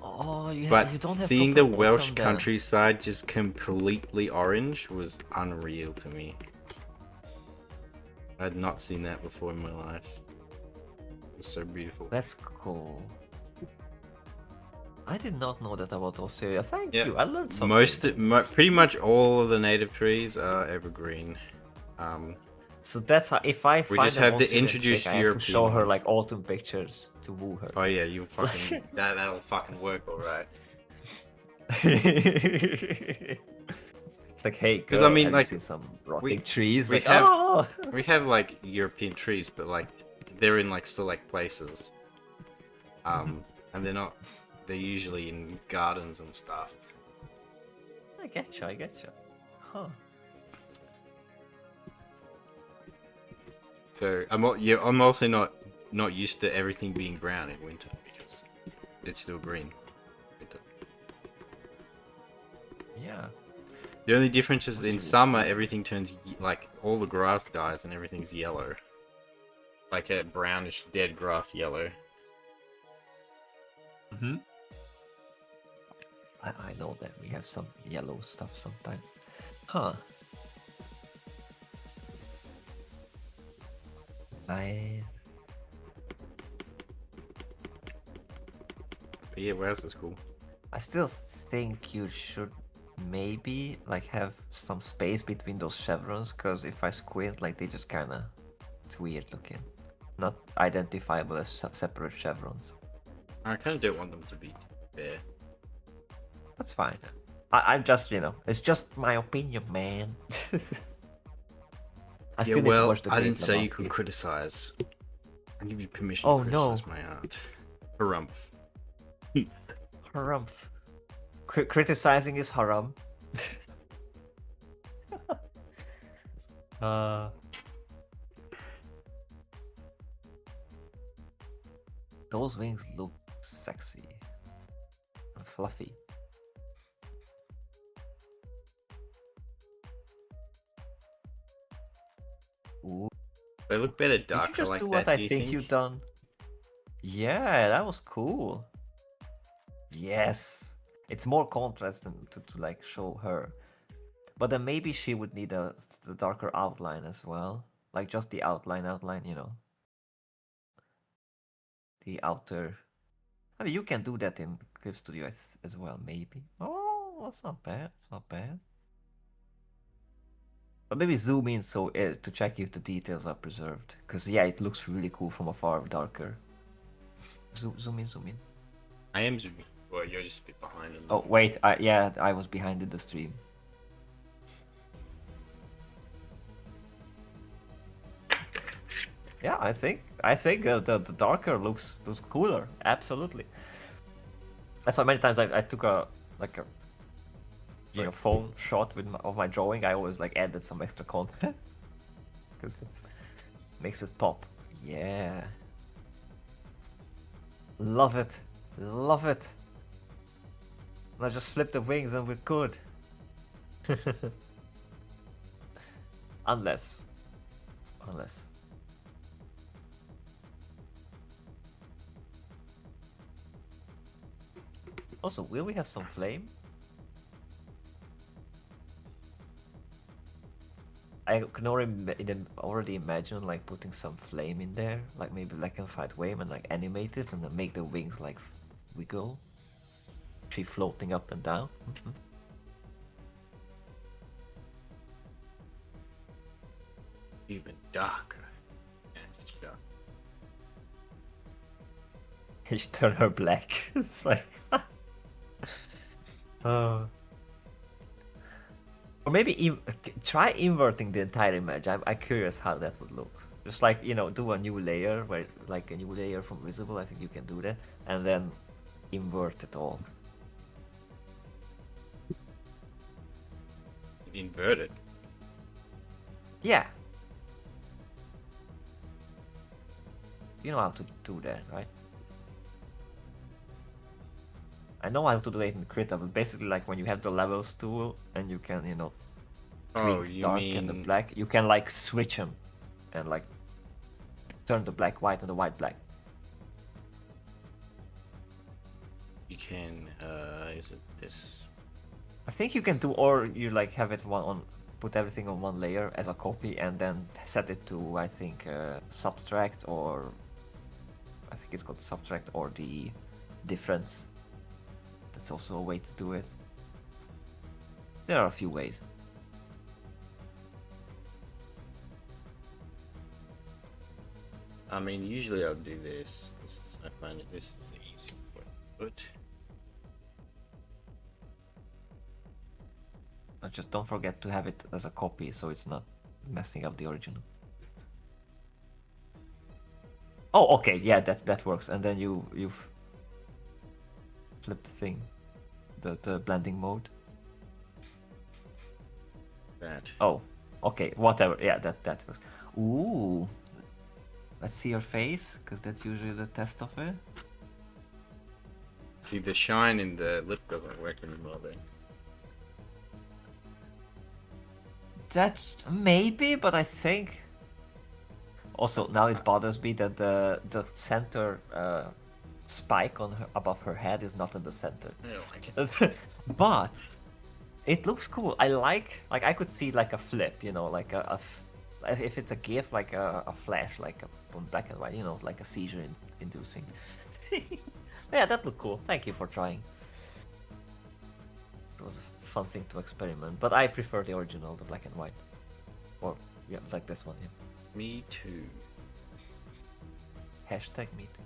Oh, you But don't have seeing the proper Welsh autumn there. countryside just completely orange was unreal to me. I had not seen that before in my life. It was so beautiful. That's cool. I did not know that about Australia. Thank Yeah. you. I learned something. Pretty much all of the native trees are evergreen. So that's how. If I We find just an have to Australian introduce chick, I have to show European her ones. like autumn pictures to woo her. Oh yeah, you fucking that'll fucking work, all right. It's like, hey, 'Cause, girl, I mean, have like, you seen some rotting trees? we Like, have- oh! We have like European trees, but like they're in like select places. And they're usually in gardens and stuff. I get you. Huh. So I'm also not used to everything being brown in winter because it's still green. Winter. Yeah. The only difference is in summer everything turns like all the grass dies and everything's yellow. Like a brownish dead grass yellow. Mm-hmm. I know that we have some yellow stuff sometimes. Huh. But yeah, Wales was cool. I still think you should maybe like have some space between those chevrons, because if I squint, like they just kinda, it's weird looking. Not identifiable as separate chevrons. I kind of don't want them to be there. That's fine. I'm just, it's just my opinion, man. I Yeah, still need to well, watch the I Great didn't say you Lebowski. could criticize. I give you permission Oh, to no. criticize my art. Harumph. Harumph. Criticizing is haram. Those wings look sexy and fluffy. Ooh. They look better Did you darker just like do that, what I do you think you've done? Yeah, that was cool. Yes. It's more contrast than to like show her. But then maybe she would need the darker outline as well. Like just the outline, The outer. I mean, you can do that in Clip Studio as well, maybe. Oh, that's not bad. It's not bad. But maybe zoom in so to check if the details are preserved. Because yeah, it looks really cool from afar, darker. Zoom in. I am zooming. Well, you're just a bit behind on Oh wait, I was behind in the stream. Yeah, I think the darker looks cooler. Absolutely. That's why many times I took a phone shot of my drawing. I always like added some extra content because it makes it pop. Yeah. Love it. Love it. Let's just flip the wings and we're good. Unless. Also, will we have some flame? I can already imagine like putting some flame in there, like maybe black and white flame and like animate it and then make the wings like wiggle. She floating up and down. even darker. Yes, dark. You should turn her black. It's like or maybe try inverting the entire image. I'm curious how that would look. Just like, do a new layer where like a new layer from visible. I think you can do that, and then invert it all. Invert it. Yeah. You know how to do that, right? I know how to do it in Krita, but basically like when you have the levels tool and you can, tweak the dark and the black, you can like switch them and like turn the black white and the white black. You can, is it this? I think you can do, or you like have it put everything on one layer as a copy and then set it to, I think, subtract, or I think it's called subtract, or the difference. That's also a way to do it. There are a few ways. I mean, usually I'll do this. I find that this is the easy way to do it. But just don't forget to have it as a copy so it's not messing up the original. Oh, okay, yeah, that works. And then you've flipped the thing, the blending mode. That. Oh, okay, whatever. Yeah, that works. Ooh, let's see your face, because that's usually the test of it. See, the shine in the lip doesn't work anymore then. That maybe, but I think also now it bothers me that the center spike above her head is not in the center. I don't like it. But it looks cool. I like I could see like a flip, like if it's a GIF, like a flash, like a black and white, like a seizure inducing. Yeah, that looked cool. Thank you for trying. It was a fun thing to experiment, but I prefer the original, the black and white. Or yeah, like this one. Yeah. Me too. Hashtag me too.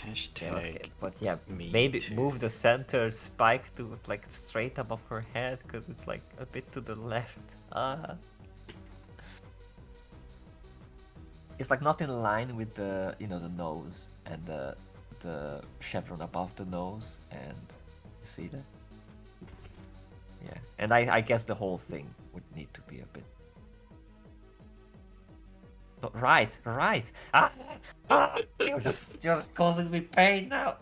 Hashtag. But yeah, me maybe too. move the center spike to like straight above her head, because it's like a bit to the left. It's like not in line with the the nose and the chevron above the nose, and you see that? Yeah, and I guess the whole thing would need to be a bit. Oh, right. You're just causing me pain now.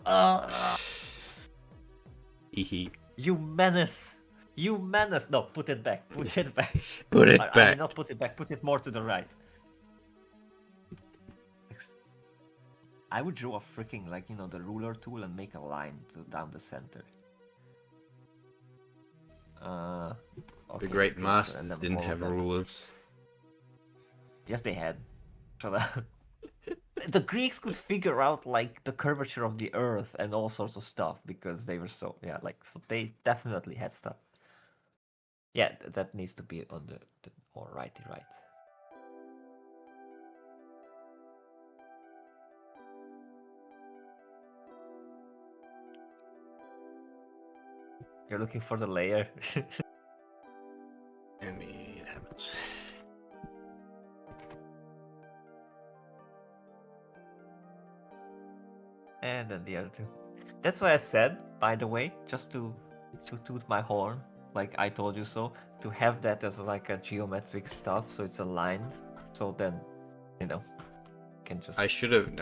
You menace. No, put it back. Put it back. Put it I back. mean, not put it back. Put it more to the right. I would draw a freaking the ruler tool and make a line down the center. The Okay, great closer, masters and then didn't all of have them. rulers. Yes, they had. The Greeks could figure out like the curvature of the earth and all sorts of stuff because they were so they definitely had stuff. Yeah, that needs to be on the more righty right. You're looking for the layer. I mean, it happens. And then the other two. That's why I said, by the way, just to toot my horn, like I told you so, to have that as like a geometric stuff, so it's a line. So then, you know, can just. I should have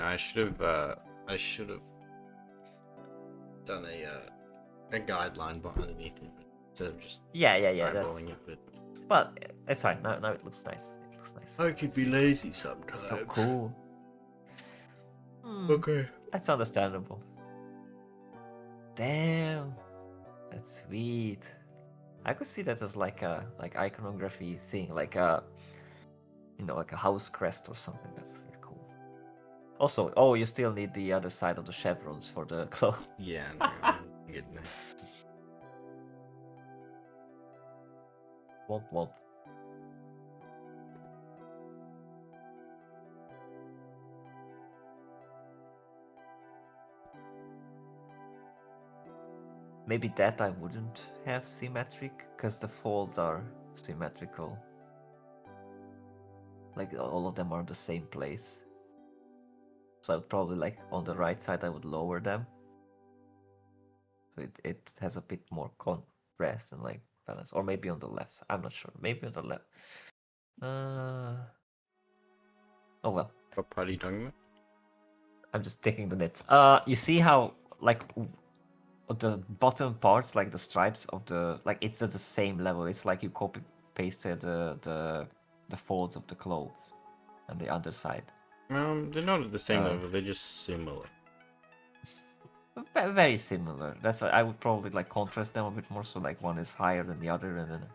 done a guideline underneath it instead of just Yeah. That's. eyeballing it. But it's fine. Now it looks nice. It looks nice. I could be lazy sometimes. It's so cool. Okay. That's understandable. Damn, that's sweet. I could see that as like a iconography thing, like a like a house crest or something. That's very cool. Also, oh, you still need the other side of the chevrons for the cloak. Yeah, no, good man. Womp womp. Maybe that I wouldn't have symmetric, because the folds are symmetrical. Like all of them are in the same place. So I'd probably like on the right side I would lower them. So it has a bit more contrast and like balance. Or maybe on the left side. I'm not sure. Maybe on the left. Oh well. What part are you talking about? I'm just taking the knits. You see how like the bottom parts, like the stripes of the like it's at the same level. It's like you copy pasted the folds of the clothes on the other side. They're not at the same level. They're just similar. Very similar. That's why I would probably like contrast them a bit more. So like one is higher than the other, and then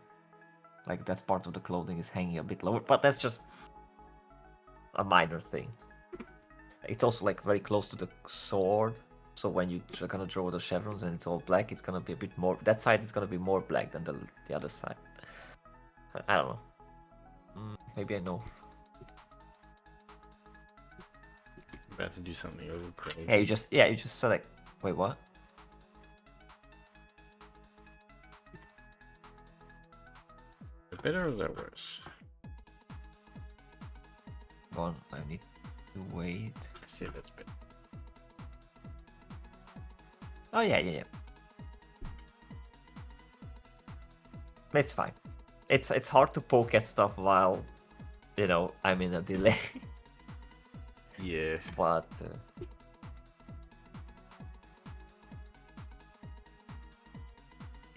like that part of the clothing is hanging a bit lower. But that's just a minor thing. It's also like very close to the sword. So when you're gonna draw the chevrons and it's all black, it's gonna be a bit more. That side is gonna be more black than the other side. I don't know. Maybe I know. About to do something a little crazy. Yeah, you just select. Wait, what? Is it better or is that worse? Go on, I need to wait. I see that's better. Oh yeah. It's fine. It's hard to poke at stuff while, I'm in a delay. Yeah. But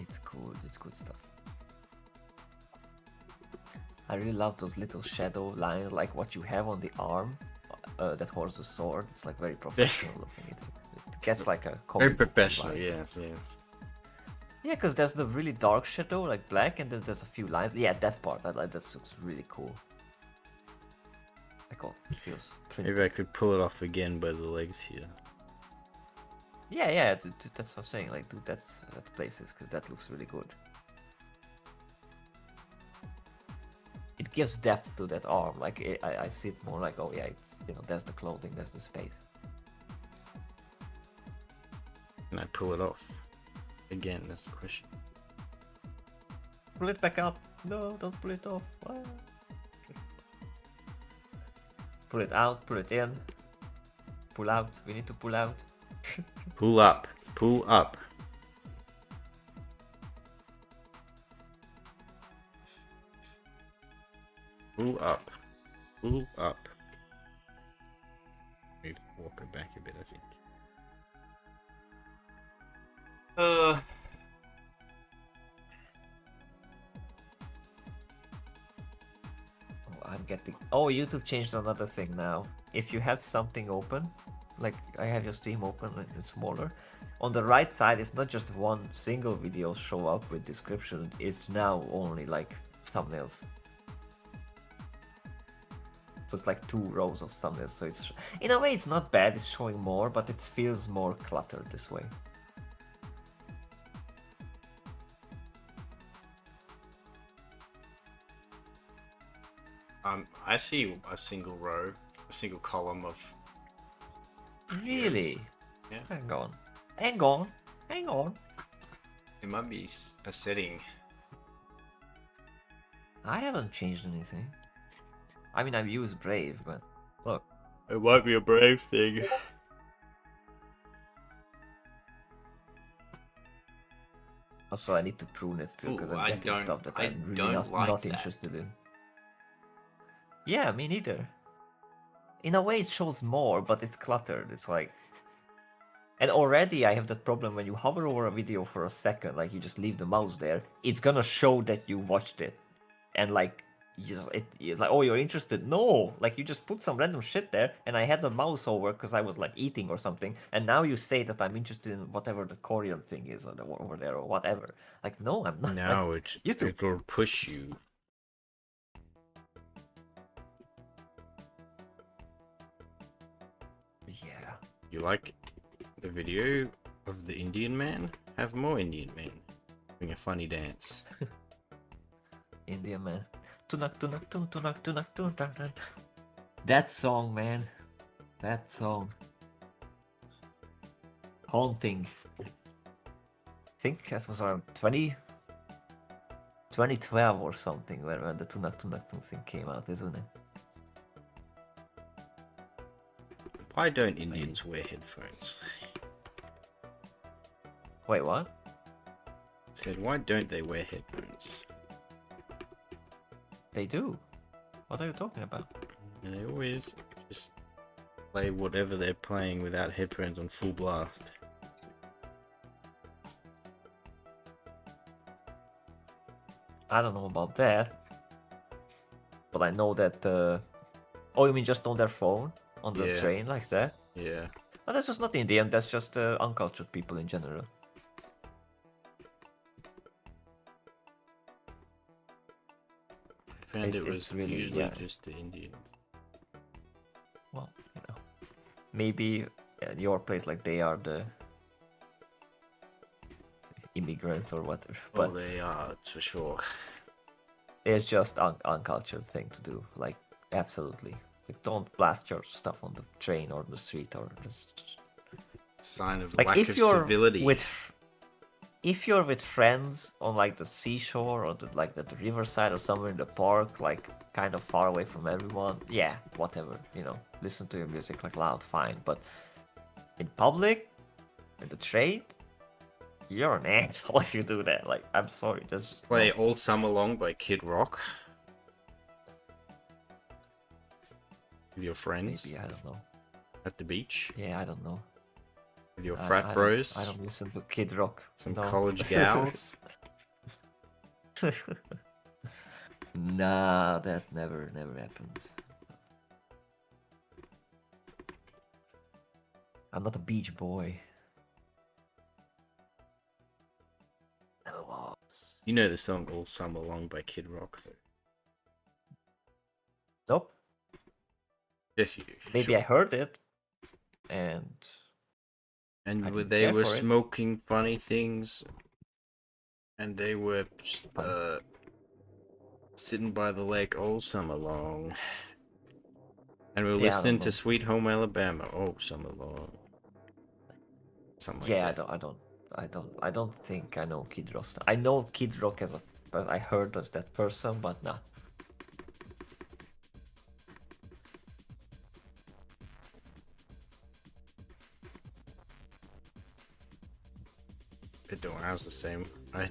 it's cool. It's good stuff. I really love those little shadow lines, like what you have on the arm that holds the sword. It's like very professional looking. It gets like a Very comic book professional, vibe. yes. Yeah, because there's the really dark shadow, like black, and then there's a few lines. Yeah, that part, that looks really cool. Like, it feels pretty. Maybe I could pull it off again by the legs here. Yeah, that's what I'm saying. Like, do that at places, because that looks really good. It gives depth to that arm. Like, I see it more like, oh yeah, it's, there's the clothing, there's the space. And I pull it off. Again, that's the question. Pull it back up. No, don't pull it off. Ah. Pull it out, pull it in. Pull out. We need to pull out. Pull up. Pull up. Pull up. Pull up. Maybe walk it back a bit, I think. I'm getting. Oh, YouTube changed another thing now. If you have something open, like I have your stream open and it's smaller, on the right side it's not just one single video show up with description. It's now only like thumbnails. So it's like 2 rows of thumbnails. So it's in a way it's not bad. It's showing more, but it feels more cluttered this way. I see a single row, a single column of. Really? Yeah. Hang on. It might be a setting. I haven't changed anything. I mean, I've used Brave, but look. It might be a Brave thing. Also, I need to prune it too, because Ooh, I'm I getting don't- stuff that I I'm really don't like not that. interested in. Yeah, me neither. In a way, it shows more, but it's cluttered. It's like... And already I have that problem when you hover over a video for a second, like you just leave the mouse there, it's gonna show that you watched it. And like, it's like, oh, you're interested? No! Like, you just put some random shit there, and I had the mouse over because I was like eating or something, and now you say that I'm interested in whatever the Korean thing is over there or whatever. Like, no, I'm not. No, Like, YouTube. it'll push you. Yeah. You like the video of the Indian man? Have more Indian men doing a funny dance. Indian man. Tunak, tunak, tun, tunak, tunak, tun, tun, tun. That song, man. That song. Haunting. I think that was around 2012 or something when the Tunak Tunak Tun thing came out, isn't it? Why don't Indians wear headphones? Wait, what? I said, why don't they wear headphones? They do. What are you talking about? And they always just play whatever they're playing without headphones on full blast. I don't know about that. But I know that... Oh, you mean just on their phone? On the Yeah. train like that? Yeah. But that's just not Indian, that's just uncultured people in general. I found It's it was really, usually yeah. just the Indians. Well, you know. Maybe at your place, like, they are the immigrants or whatever. But Oh, they are, it's for sure. it's just uncultured thing to do. Like, absolutely. Like, don't blast your stuff on the train or the street or just... Sign of Like, lack if of you're civility. if you're with friends on like the seashore or the riverside or somewhere in the park, like kind of far away from everyone, yeah, whatever, you know, listen to your music like loud, fine. But in public, in the train, you're an asshole if you do that. Like, I'm sorry, that's just Play no. All Summer Long by Kid Rock. With your friends Maybe, I don't know. at the beach. Yeah, I don't know. With your I frat bros. I don't listen to Kid Rock. Some no. college gals. Nah, that never happens. I'm not a beach boy. Never was. You know the song All Summer Long by Kid Rock, though. Nope. Yes, you do. Maybe sure. I heard it, and I And didn't they care were for it. smoking funny things, and they were sitting by the lake all summer long. And we were Yeah, I don't listening know. to Sweet Home Alabama all summer long. Something like yeah, that. I don't think I know Kid Rock. I know Kid Rock but I heard of that person, but nah. But don't worry, I was the same. I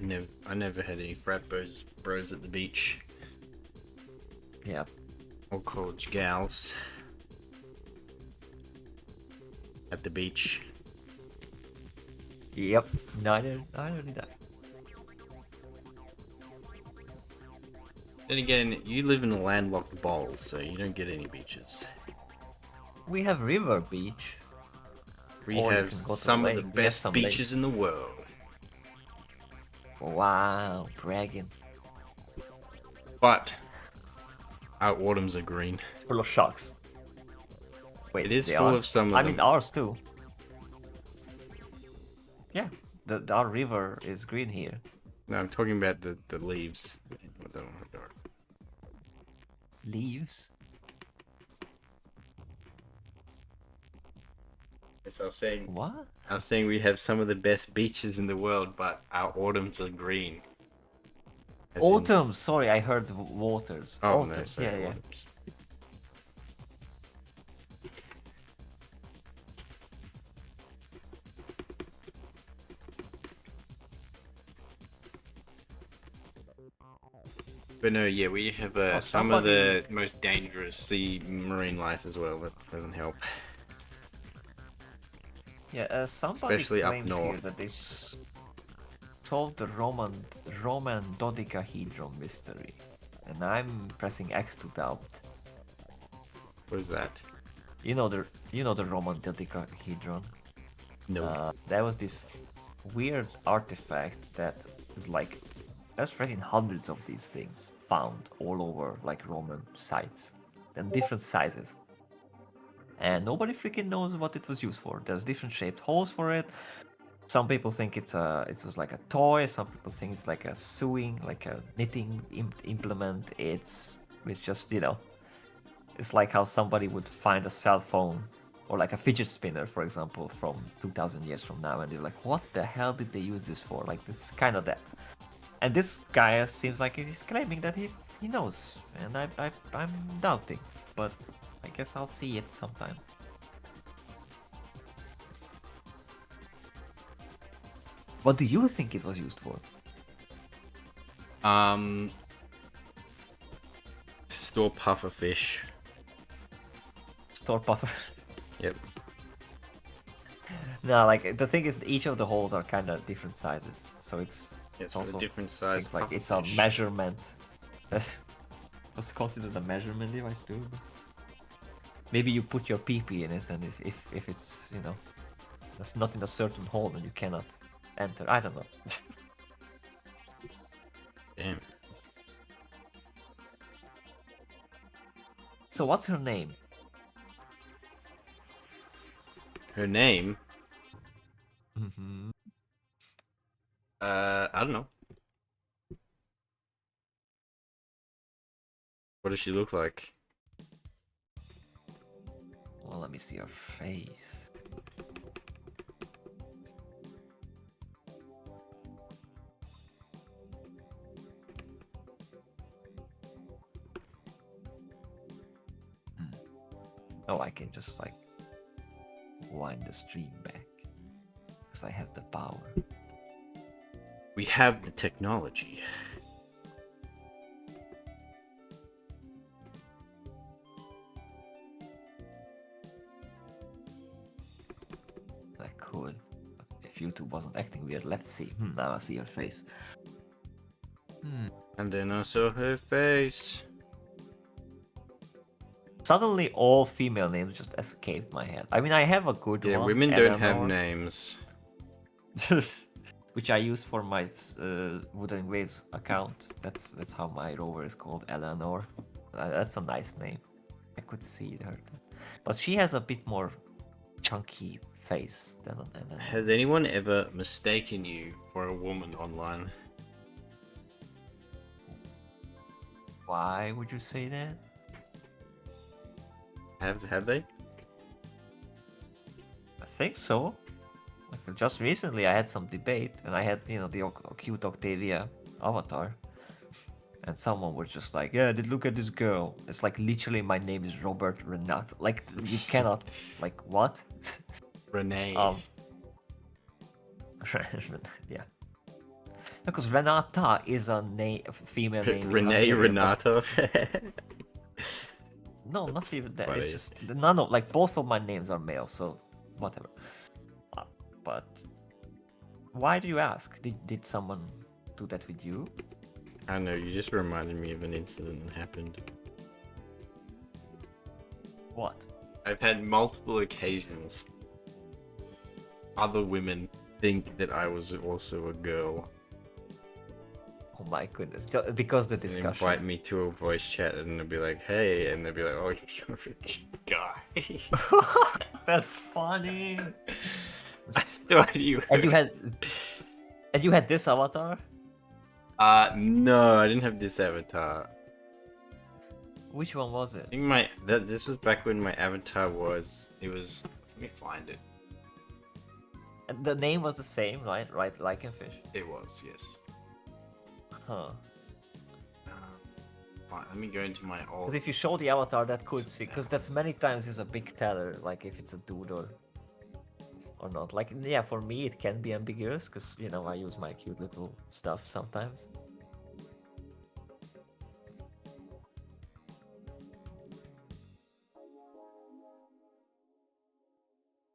never had any frat bros at the beach. Yeah. Or college gals. At the beach. Yep. Neither did I. Then again, you live in a landlocked bowl, so you don't get any beaches. We have River Beach. We Or you have can go to some the of the lake. We have best some beaches in the world. Wow, bragging. But our autumns are green. Full of sharks. Wait, It is they full are? of some of I mean, them. ours too. Yeah, our river is green here. No, I'm talking about the leaves. Leaves? Yes, What? I was saying we have some of the best beaches in the world, but our autumns are green. As in- Autumn. Sorry, I heard waters. Oh no, Autumn. sorry, Yeah, yeah. autumns. But no, yeah, we have Oh, some of the somebody- most dangerous sea marine life as well. That doesn't help. Yeah, somebody Especially up claims here north. that they solved the Roman dodecahedron mystery, and I'm pressing X to doubt. What is that? You know the Roman dodecahedron. No. There was this weird artifact that is like there's freaking hundreds of these things found all over like Roman sites and different sizes. And nobody freaking knows what it was used for. There's different shaped holes for it. Some people think it was like a toy. Some people think it's like a sewing, like a knitting implement. It's just it's like how somebody would find a cell phone or like a fidget spinner, for example, from 2,000 years from now, and they're like, what the hell did they use this for? Like it's kind of that. And this guy seems like he's claiming that he knows, and I'm doubting, but I guess I'll see it sometime. What do you think it was used for? Store puffer fish. Store puffer? Yep. No, like the thing is, each of the holes are kind of different sizes, so it's Yes, also for the different size. things like it's a pufferfish. measurement. That's what's considered a measurement device too. Maybe you put your PP in it, and if it's that's not in a certain hole, then you cannot enter. I don't know. Damn. So what's her name? Her name? Mm-hmm. I don't know. What does she look like? Well, let me see her face. Oh, I can just like wind the stream back because I have the power. We have the technology. I could, but if YouTube wasn't acting weird, let's see. Now I see her face. And then I saw her face. Suddenly, all female names just escaped my head. I mean, I have a good Yeah, one. women don't have Eleanor, names. which I use for my Wooden Waves account. That's how my rover is called, Eleanor. That's a nice name. I could see her, but she has a bit more chunky face than an Eleanor. Has anyone ever mistaken you for a woman online? Why would you say that? Have they? I think so. Like just recently, I had some debate, and I had the cute Octavia avatar, and someone was just like, "Yeah, look at this girl." It's like literally, my name is Robert Renat. Like you cannot, like what? Renee. Yeah. Because Renata is a female name. in Renee Hungarian, but- Renato. No, not even that. funny. It's just none of like both of my names are male, so whatever. But why do you ask? Did someone do that with you? I know, you just reminded me of an incident that happened. What? I've had multiple occasions. Other women think that I was also a girl Oh my goodness! Because the and discussion. invite me to a voice chat and they'll be like, hey, and they'll be like, oh, you're a guy. That's funny. I thought you And you had this avatar. No, I didn't have this avatar. Which one was it? I think this was back when my avatar was, let me find it. And the name was the same, right? Right, Lycanfish. It was, yes. Huh. Right, let me go into my old. Because if you show the avatar, that could What's see. that? Because that's many times is a big teller, like if it's a dude or not. Like yeah, for me it can be ambiguous because you know I use my cute little stuff sometimes.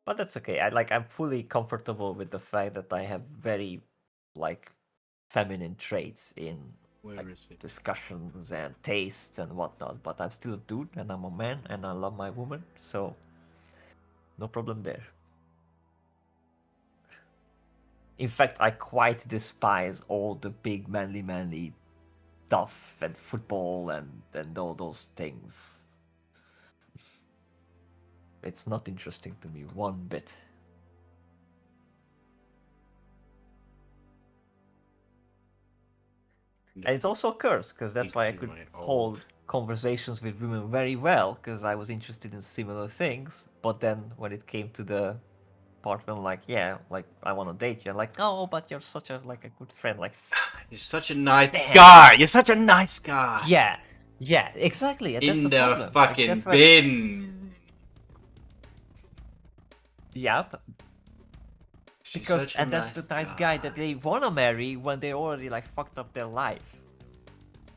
But that's okay. I'm fully comfortable with the fact that I have very like feminine traits in Where like is it? discussions and tastes and whatnot. But I'm still a dude and I'm a man and I love my woman, so no problem there. In fact, I quite despise all the big manly stuff and football and all those things. It's not interesting to me one bit. And it's also a curse, because that's why I could hold conversations with women very well, because I was interested in similar things. But then when it came to the part where I'm like, yeah, like I want to date you, I'm like, oh, but you're such a like a good friend, like, You're such a nice damn. guy. You're such a nice guy. Yeah, exactly. And that's In the the problem. fucking Like, that's where... bin. Yeah, She's because such a and that's the nice guy that they wanna marry when they already like fucked up their life,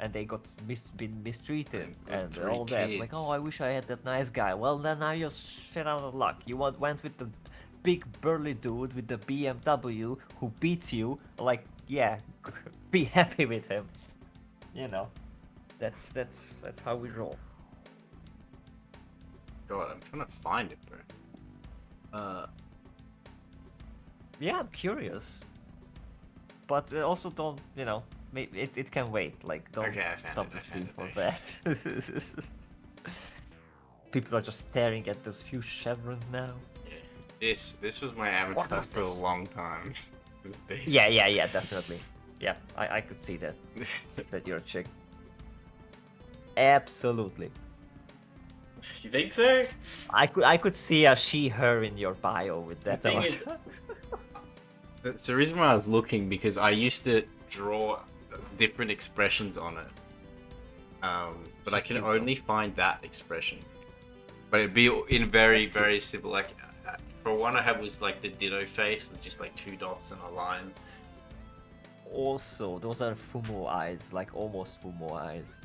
and they got been mistreated And got and all that. Like, kids. oh, I wish I had that nice guy. Well, then now you're shit out of luck. You went with the big burly dude with the BMW who beats you. Like, yeah, be happy with him. You know, that's how we roll. God, I'm trying to find it, bro. Yeah, I'm curious. But also don't, you know, it can wait. Like, don't Okay, I found stop it, the I stream found for that. People are just staring at those few chevrons now. Yeah. This was my avatar was for a this? long time. It was this. Yeah, definitely. Yeah, I could see that. That you're a chick. Absolutely. You think so? I could see a she her in your bio with that The thing is- avatar. That's the reason why I was looking, because I used to draw different expressions on it. But I Just can cute, only find that expression. But it'd be in very, very simple. Like, for one I had was like the ditto face with just like 2 dots and a line. Also, those are Fumo eyes, like almost Fumo eyes.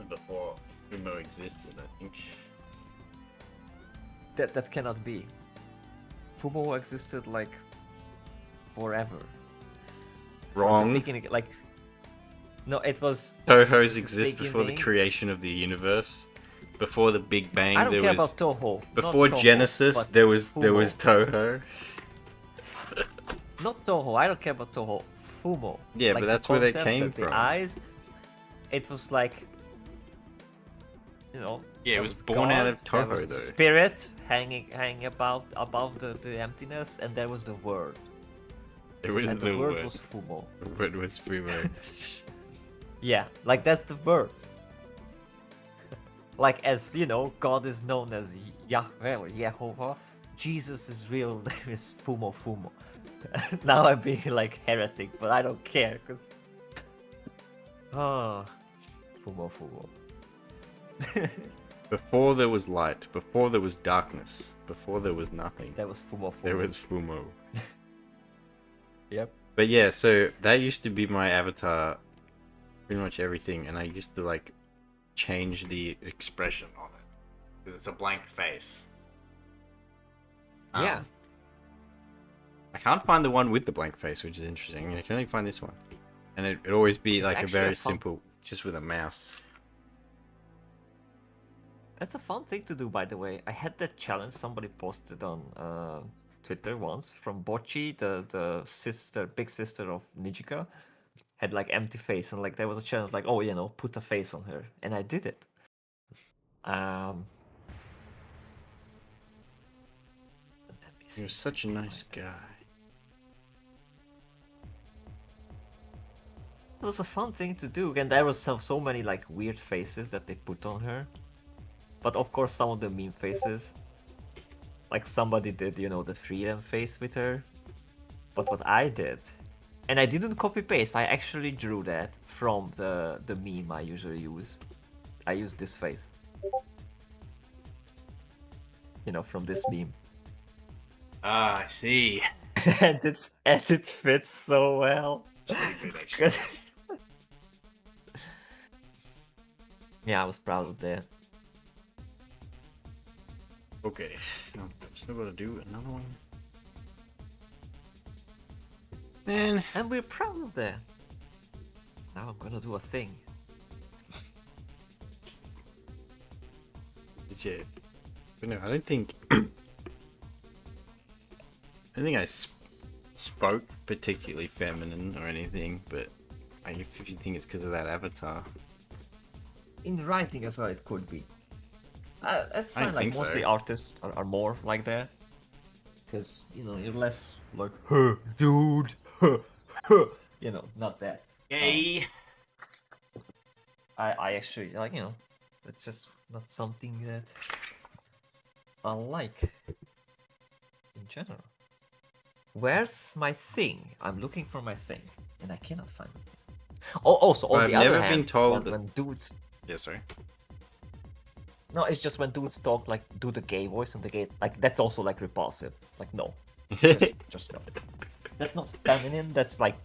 Before Fumo existed, I think. That cannot be. Fumo existed like forever. From Wrong. the beginning, like no, it was. Toho's the exist before the beginning. creation of the universe. Before the Big Bang, I don't there care was. about Toho. Before Not Toho, Genesis, but there was Fumo. Toho. Not Toho. I don't care about Toho. Fumo. Yeah, Like, but the that's where they concept, came the from. eyes. It was like, you know. Yeah, it there was born out of there Toho, was the though. spirit hanging about above the emptiness, and there was the word. It was And the the word word. was Fumo. The word was Fumo. Yeah, like that's the word. Like, as you know, God is known as Yahweh or Yehovah. Jesus' real name is Fumo Fumo. Now I'm being like heretic, but I don't care, cause Fumo Fumo. Before there was light, before there was darkness, before there was nothing, That was Fumo Fumo. there was Fumo. Yep. But yeah, so that used to be my avatar, pretty much everything, and I used to like change the expression on it because it's a blank face. Yeah. I can't find the one with the blank face, which is interesting. I can only find this one, and it'd always be It's like a actually very a fun- simple, just with a mouse. That's a fun thing to do, by the way. I had that challenge somebody posted on Twitter once from Bocchi, the sister, big sister of Nijika, had like empty face, and like there was a challenge like, oh, you know, put a face on her, and I did it. Let me see. You're such a nice guy. It was a fun thing to do, and there was so many like weird faces that they put on her. But of course, some of the meme faces, like somebody did, you know, the freedom face with her, But what I did, and I didn't copy paste, I actually drew that from the meme I usually use. I use this face. You know, from this meme. Ah, I see. and it fits so well. It's pretty good, actually. Yeah, I was proud of that. Okay, I'm still gotta do another one. Man, And we're proud of that. Now I'm gonna do a thing. yeah. But no, I don't think. I don't think I spoke particularly feminine or anything, but if you think it's because of that avatar. In writing as well, it could be. That's I fine. don't Like think so. mostly artists are more like that, because you know you're less like, huh, dude, huh, huh. You know, not that. Yay! I actually like, you know, it's just not something that I like in general. Where's my thing? I'm looking for my thing, and I cannot find it. Oh, also on I've the other never hand, been told when dudes. Yeah, sorry. No, it's just when dudes talk like do the gay voice and the gay like that's also like repulsive. Like no, just no. That's not feminine. That's like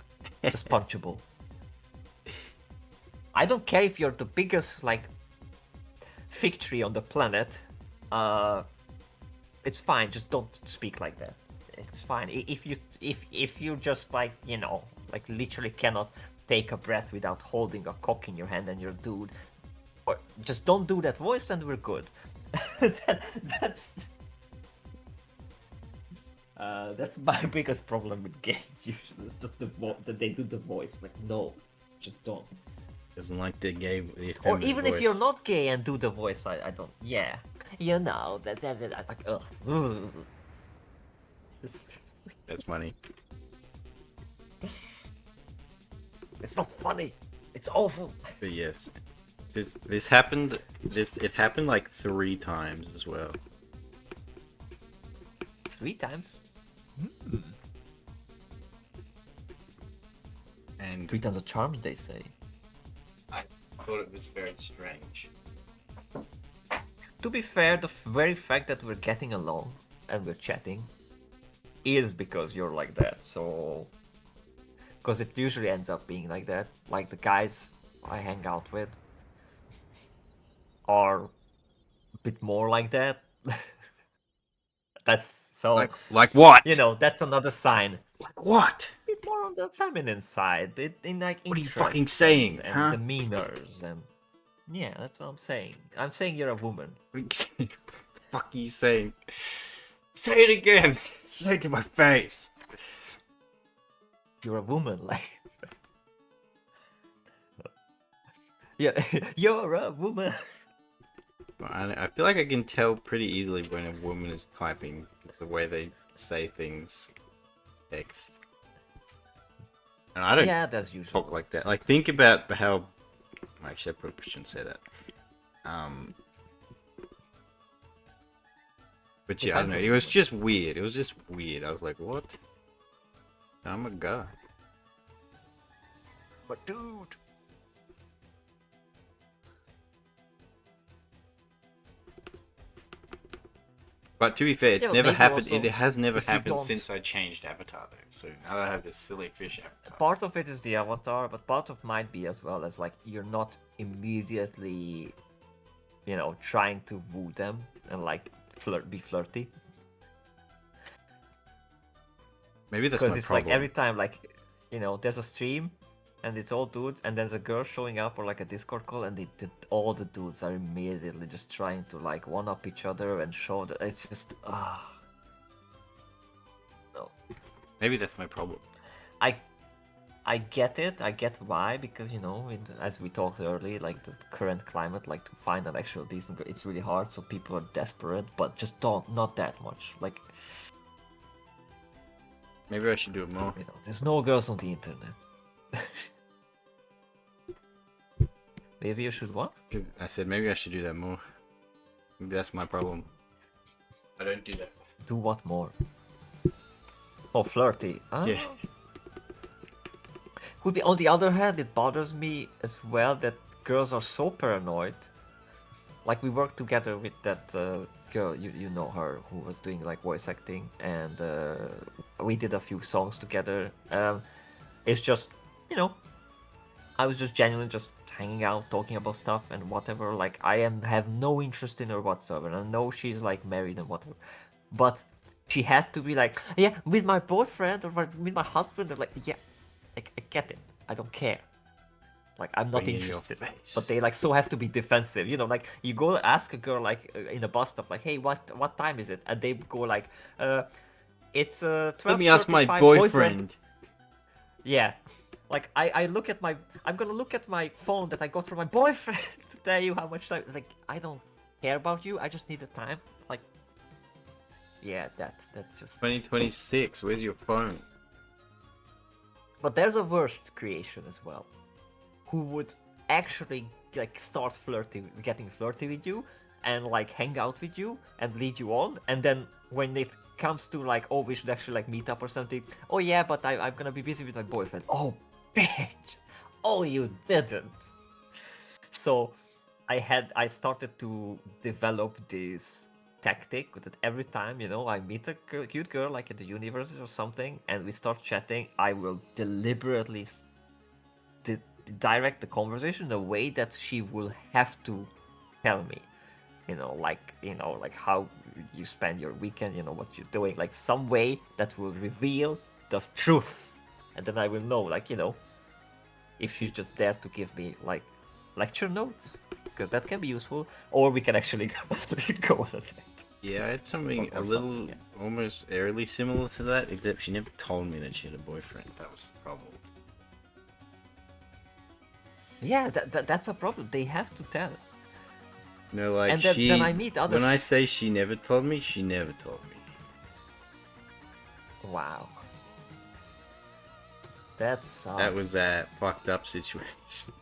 just punchable. I don't care if you're the biggest like fig tree on the planet. It's fine. Just don't speak like that. It's fine. If you just like, you know, like literally cannot take a breath without holding a cock in your hand and you're a dude, or just don't do that voice and we're good. That's my biggest problem with gays. Usually, it's just that they do the voice. Like no, just don't. Doesn't like the gay. The Or feminine even if voice. you're not gay and do the voice, I don't. Yeah, you know that like ugh. That's funny. It's not funny. It's awful. But yes, this happened. It happened like 3 times as well. 3 times. And 3 times of charms, they say. I thought it was very strange. To be fair, the very fact that we're getting along and we're chatting is because you're like that. So, because it usually ends up being like that. Like the guys I hang out with are a bit more like that. That's so. Like what? You know, that's another sign. Like what? A bit more on the feminine side. In like What are you interests fucking saying, and huh? demeanors and. Yeah, that's what I'm saying. I'm saying you're a woman. What the fuck are you saying? Say it again. Say it to my face. You're a woman, like. Yeah, you're a woman. I feel like I can tell pretty easily when a woman is typing the way they say things, text. And I don't Yeah, that's usually talk like that. Like think about how. Actually, I probably shouldn't say that. But yeah, I don't know. It was just weird. It was just weird. I was like, what? I'm a guy. But dude. But to be fair, it's Yeah, but never maybe happened. also, It has never if you happened don't- since I changed avatar though. So now that I have this silly fish avatar. Part of it is the avatar, but part of might be as well as like you're not immediately, you know, trying to woo them and like be flirty. Maybe that's Because my it's problem. like every time, like, you know, there's a stream and it's all dudes, and there's a girl showing up or like a Discord call, and all the dudes are immediately just trying to like one up each other and show that it's just no. Maybe that's my problem. I get it. I get why, because you know, as we talked earlier, like the current climate, like to find an actual decent girl, it's really hard. So people are desperate, but just not that much. Like, Maybe I should do it more. you know, there's no girls on the internet. Maybe you should what? I said maybe I should do that more. Maybe that's my problem. I don't do that. Do what more? Oh, flirty. Yeah. Could be. On the other hand, it bothers me as well that girls are so paranoid. Like we worked together with that girl, you know her, who was doing like voice acting, and we did a few songs together. It's just, you know, I was just genuinely just hanging out, talking about stuff and whatever. Like have no interest in her whatsoever. And I know she's like married and whatever, but she had to be like, yeah, with my boyfriend or with my husband. Or like, yeah, like I get it. I don't care. Like I'm not Bring in your interested. face. But they like so have to be defensive. You know, like you go ask a girl like in a bus stop, like, hey, what time is it? And they go like, it's 12:35. Let me ask my boyfriend. Yeah. Like I look at I'm gonna look at my phone that I got from my boyfriend to tell you how much time. Like I don't care about you. I just need the time. Like, yeah, that's just. 2026. Where's your phone? But there's a worst creation as well, who would actually like start getting flirty with you, and like hang out with you and lead you on, and then when it comes to like, oh, we should actually like meet up or something. Oh yeah, but I'm gonna be busy with my boyfriend. Oh, bitch. Oh, you didn't. So I started to develop this tactic that every time, you know, I meet a cute girl like at the university or something and we start chatting, I will deliberately direct the conversation in a way that she will have to tell me, you know, like how you spend your weekend, you know, what you're doing, like some way that will reveal the truth, and then I will know, like, you know, if she's just there to give me like lecture notes, because that can be useful, or we can actually go on a date. Yeah, I had something Or a little, almost eerily similar to that, except she never told me that she had a boyfriend. That was the problem. Yeah, that's a problem. They have to tell. No, like And then I meet other. When I say she never told me, she never told me. Wow. That sucks. That was that fucked up situation.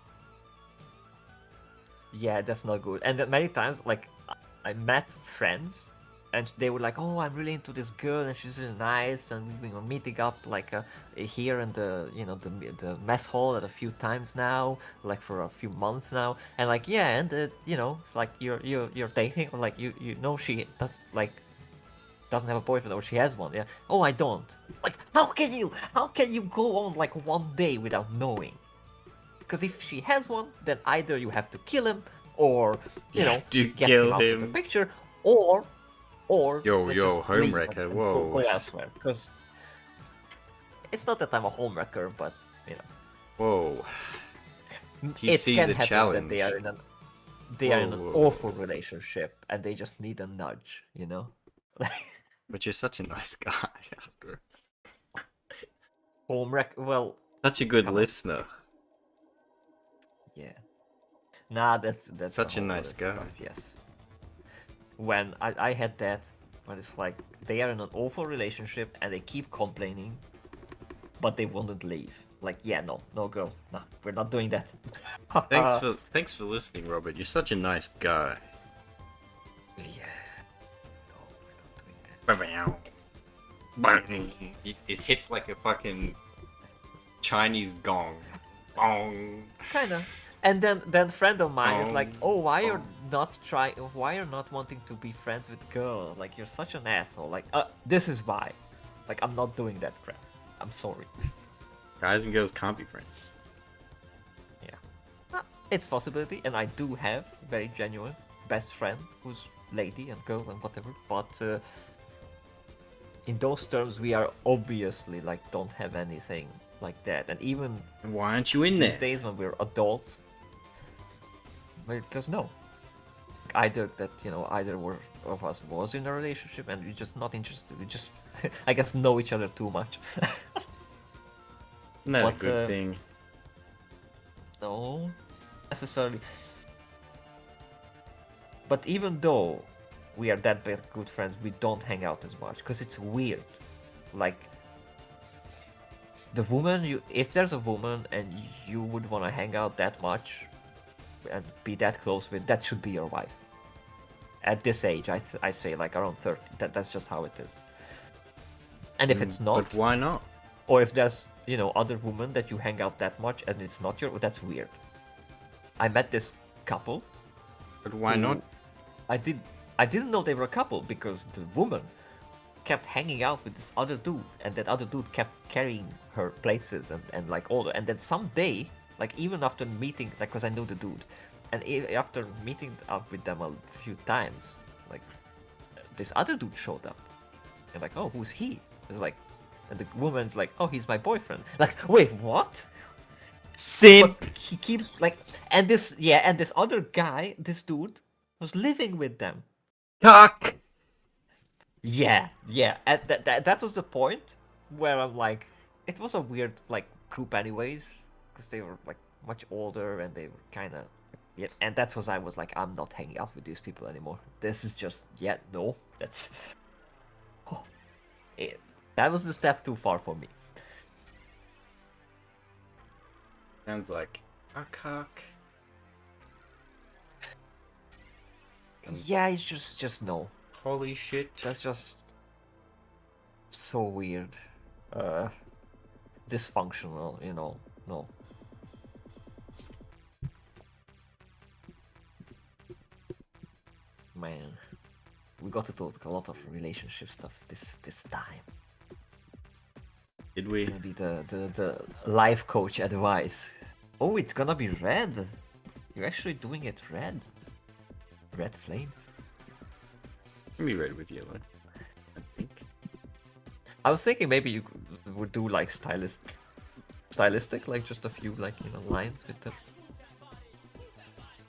Yeah, that's not good. And then many times, like, I met friends, and they were like, "Oh, I'm really into this girl, and she's really nice, and we've been meeting up like here in the, you know, the mess hall at a few times now, like for a few months now." And like, yeah, and you know, like you're dating, or like you know she doesn't have a boyfriend, or she has one. Yeah. Oh, I don't. Like, how can you go on like one day without knowing? Because if she has one, then either you have to kill him, or you know, to get kill him out of the him. picture, or Yo, they yo, just leave homewrecker, and whoa. go elsewhere. Because it's not that I'm a homewrecker, but you know, Whoa. He it sees can a happen challenge. that they are in an Whoa. awful relationship, and they just need a nudge, you know. But you're such a nice guy. Homewreck. Well, Such a good come on. listener. Yeah. Nah, that's Such a whole nice other guy. stuff, yes. When I had that, when it's like they are in an awful relationship and they keep complaining, but they wouldn't leave. Like, yeah, no, girl, no, we're not doing that. Thanks for listening, Robert. You're such a nice guy. Yeah. No, we're not doing that. It hits like a fucking Chinese gong. Bong. Kinda. And then friend of mine is like, oh, why you're Oh. not wanting to be friends with girl? Like, you're such an asshole. Like, this is why. Like, I'm not doing that crap. I'm sorry. Guys and girls can't be friends. Yeah. It's a possibility, and I do have very genuine best friend who's lady and girl and whatever, but in those terms we are obviously like don't have anything like that. And even Why aren't you in these there? days when we're adults, because no, either that, you know, either one of us was in a relationship and we're just not interested. We just I guess know each other too much. Isn't that a But, good thing? No, necessarily. But even though we are that good friends, we don't hang out as much because it's weird. Like, the woman, if there's a woman and you would want to hang out that much and be that close with, that should be your wife. At this age, I say like around 30. That's just how it is. And if it's not, But why not? or if there's, other women that you hang out that much and it's not that's weird. I met this couple. But why who- not? I didn't know they were a couple because the woman kept hanging out with this other dude, and that other dude kept carrying her places and like all and then someday, like even after meeting, like, because I knew the dude, and after meeting up with them a few times, like this other dude showed up, and like, oh, who's he? It's like, and the woman's like, oh, he's my boyfriend. Like, wait, what? Simp. But he keeps like, and this other guy, this dude, was living with them. Cock. Yeah, and that was the point where I'm like, it was a weird like group anyways, because they were like much older and they were kind of, yeah, and that was I was like, I'm not hanging out with these people anymore. This is just, no, that's, that was the step too far for me. Sounds like a cock. Yeah, it's just no. Holy shit. That's just so weird. Dysfunctional, no. Man, we got to talk a lot of relationship stuff this time. Did we? Maybe the life coach advice. Oh, it's gonna be red. You're actually doing it red. Red flames. Let me read with yellow. I think. I was thinking maybe you would do like stylistic, like just a few like lines with the.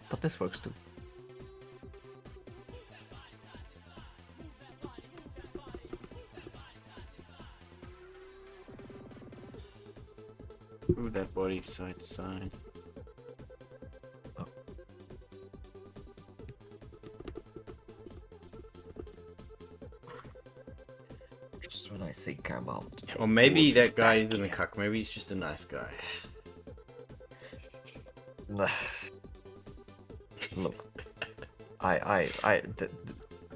But this works too. Move that body side to side. Oh. Just when I think I'm out. Or maybe that guy isn't a cuck. Maybe he's just a nice guy. Look,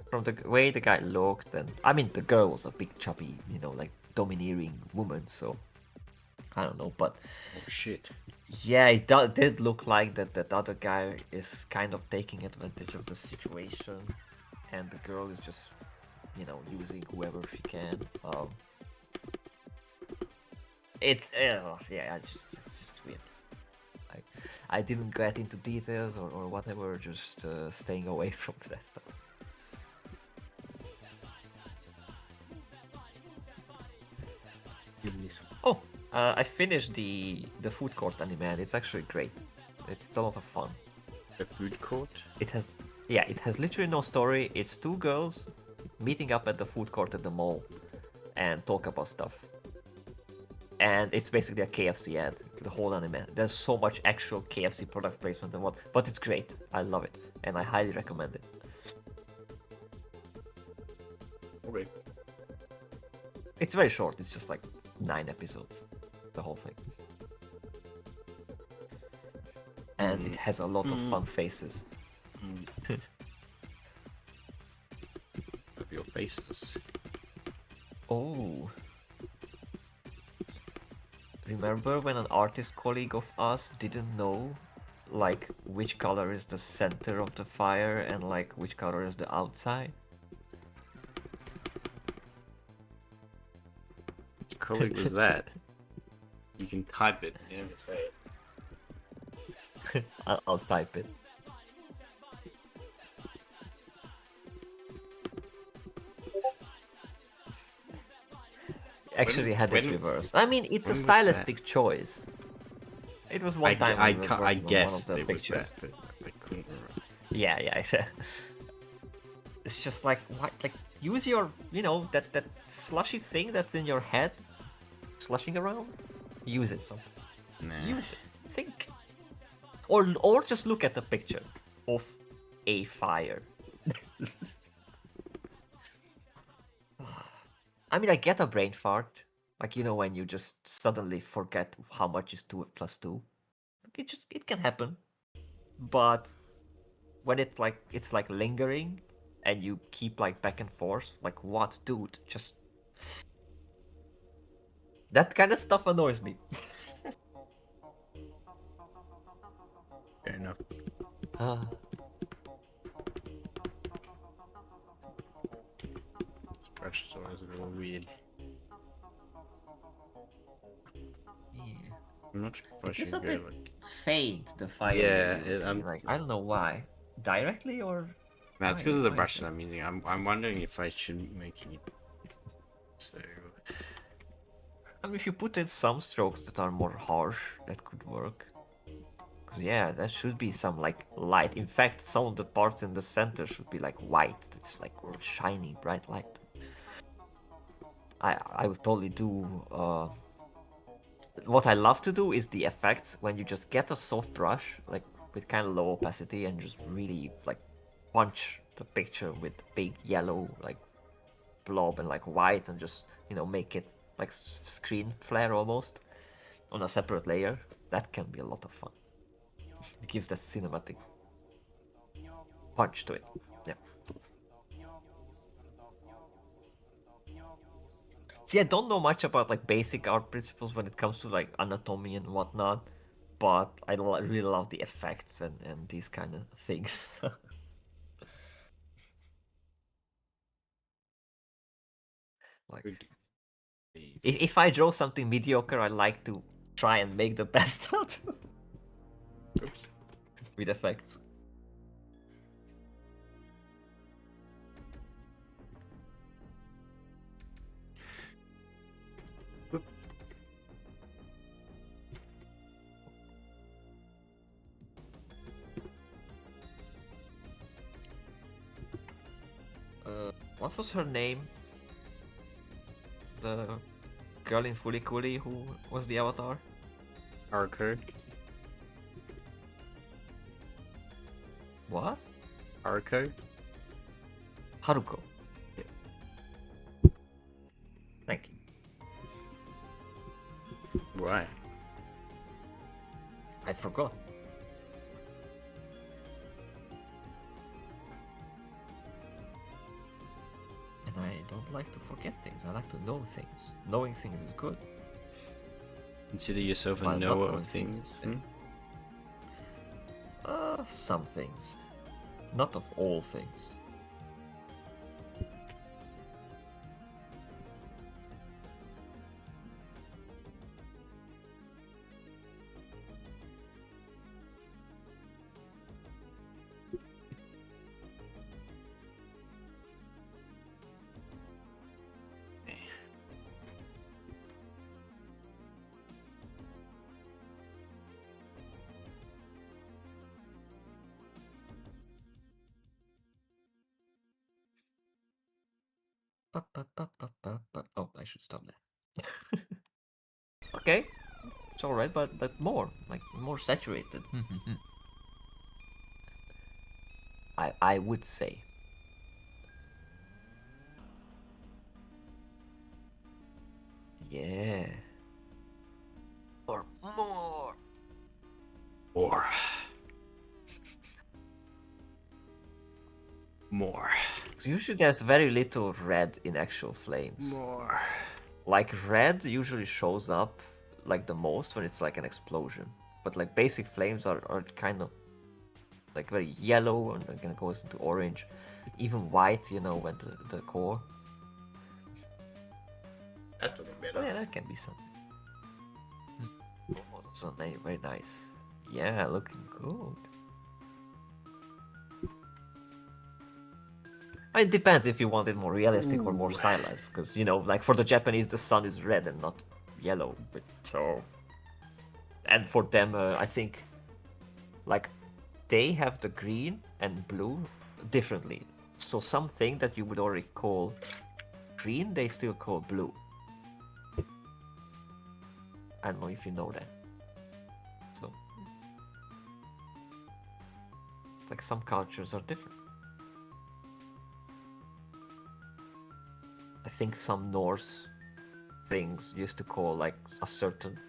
from the way the guy looked, and I mean the girl was a big chubby, like domineering woman. So I don't know, but Oh shit. yeah, it did look like that other guy is kind of taking advantage of the situation, and the girl is just, using whoever she can. It's just weird. I didn't get into details or whatever, just staying away from that stuff. Oh, I finished the food court anime, and it's actually great. It's a lot of fun. The food court? It has literally no story. It's two girls meeting up at the food court at the mall and talk about stuff. And it's basically a KFC ad, the whole anime. There's so much actual KFC product placement and but it's great. I love it, and I highly recommend it. Okay. It's very short. It's just like 9 episodes, the whole thing. And it has a lot of fun faces. Of your faces. Oh. Remember when an artist colleague of us didn't know like which color is the center of the fire and like which color is the outside? Which colleague was that? You can type it, you never say it. I'll type it. Actually had it reversed. I mean, it's a stylistic choice. It was one time I guessed one of the it pictures. was that, but I couldn't remember. Yeah. It's just like, what? Like, use your, that slushy thing that's in your head, slushing around. Use it, so. Nah. Use it. Think. Or just look at the picture of a fire. I mean, I get a brain fart. Like, when you just suddenly forget how much is 2 plus 2. It can happen. But when it's like lingering and you keep like back and forth, like, what, dude? Just That kind of stuff annoys me. Fair enough. Ah, This brush is always a little weird. yeah. I'm not sure if I It is a should go bit like. faint, the fire Yeah, you're using. Like, I don't know why. Directly or no, it's why? because of the Why is brush that? that I'm using. I'm wondering if I should make it so. I mean, if you put in some strokes that are more harsh, that could work. 'Cause yeah, that should be some like light. In fact, some of the parts in the center should be like white. That's like or shiny, bright light. I would probably do. What I love to do is the effects when you just get a soft brush, like with kind of low opacity, and just really like punch the picture with big yellow like blob and like white, and just make it like screen flare almost on a separate layer. That can be a lot of fun. It gives that cinematic punch to it. Yeah. See, I don't know much about like basic art principles when it comes to like anatomy and whatnot, but I really love the effects and these kind of things. Like, Good. Please. if I draw something mediocre, I like to try and make the best out of it Oops. with effects. What was her name? The girl in Fooly Cooly who was the avatar? Haruko. What? Haruko. Haruko. Yeah. Thank you. Why? I forgot. And I don't like to forget things. I like to know things. Knowing things is good. Consider yourself a While not knower knowing of things things. is fair. Some things. Not of all things. Oh, I should stop that. Okay, it's alright, but more, like more saturated. I would say. Yeah. Or more. More. More. Usually there's very little red in actual flames. More. Like red usually shows up like the most when it's like an explosion. But like basic flames are kind of like very yellow and then it goes into orange. Even white, when the core. That's a little Oh better. yeah, that can be something. Oh, those are very nice. Yeah, looking good. It depends if you want it more realistic or more Ooh. stylized, because like for the Japanese, the sun is red and not yellow. But so, and for them, I think, like they have the green and blue differently. So something that you would already call green, they still call blue. I don't know if you know that. So it's like some cultures are different. I think some Norse things used to call like a certain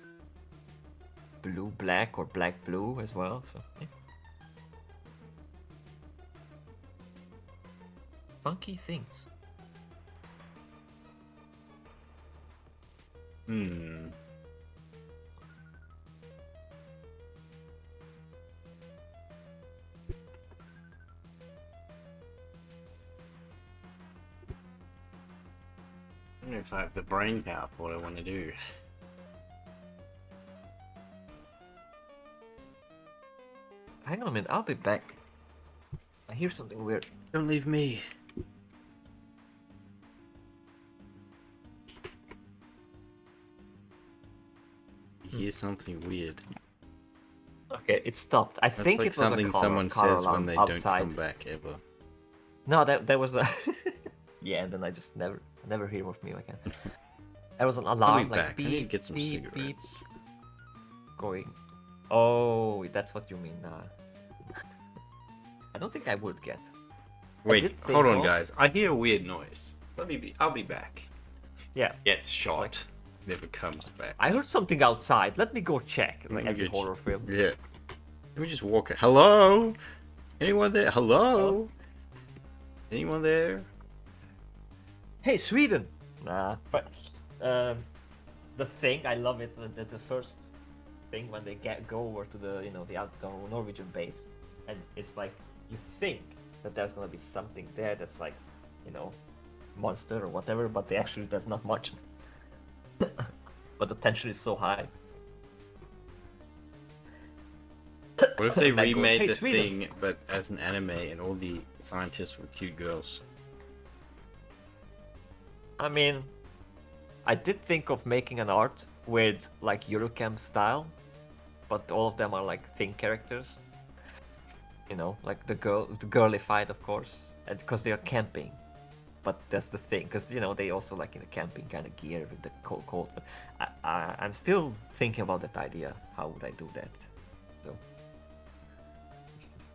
blue black or black blue as well. So yeah. Funky things. Hmm. I don't know if I have the brain power for what I want to do. Hang on a minute, I'll be back. I hear something weird. Don't leave me. You hear something weird. Okay, it stopped. I That's think like it was a something car, someone car says when alarm they outside. don't come back ever. No, that was a yeah, and then I just never hear of me again. There was an I'll alarm be like back. I need to beep get some beep beep cigarettes. going. Oh, that's what you mean. I don't think I would get. Wait, did hold think on, of- guys. I hear a weird noise. I'll be back. Yeah, Gets shot. like- Never comes back. I heard something outside. Let me go check. Like Let me every go horror film. Yeah. Let me just walk it. Hello? Anyone there? Hello? Anyone there? Hey, Sweden. Nah, but the thing I love it. The first thing when they go over to the the Norwegian base, and it's like you think that there's gonna be something there that's like monster or whatever, but actually there's not much. But the tension is so high. What if they And that goes, remade "Hey, the Sweden." thing, but as an anime, and all the scientists were cute girls? I mean, I did think of making an art with like Eurocamp style, but all of them are like thin characters. Like the girlified, of course, and because they are camping. But that's the thing, because they also like in a camping kind of gear with the cold. But I'm still thinking about that idea. How would I do that? So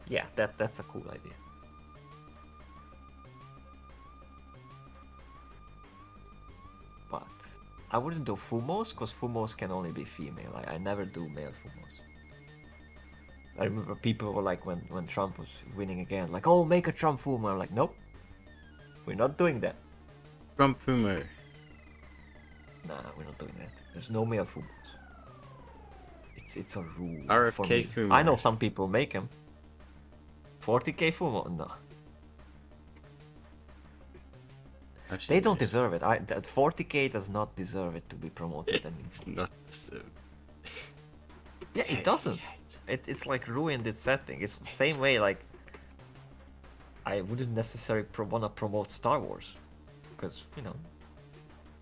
yeah, that's a cool idea. But I wouldn't do Fumos, because Fumos can only be female. I never do male Fumos. I remember people were like, when Trump was winning again, like, oh, make a Trump Fumo. I'm like, nope, we're not doing that. Trump Fumo. Nah, we're not doing that. There's no male Fumos. It's a rule for RFK me. Fumo. I know some people make them. 40k Fumo? No. I've seen They don't this. deserve it. That 40k does not deserve it to be promoted anymore. It's not so. Yeah, it doesn't. It's like ruined its setting. It's the same way like I wouldn't necessarily want to promote Star Wars because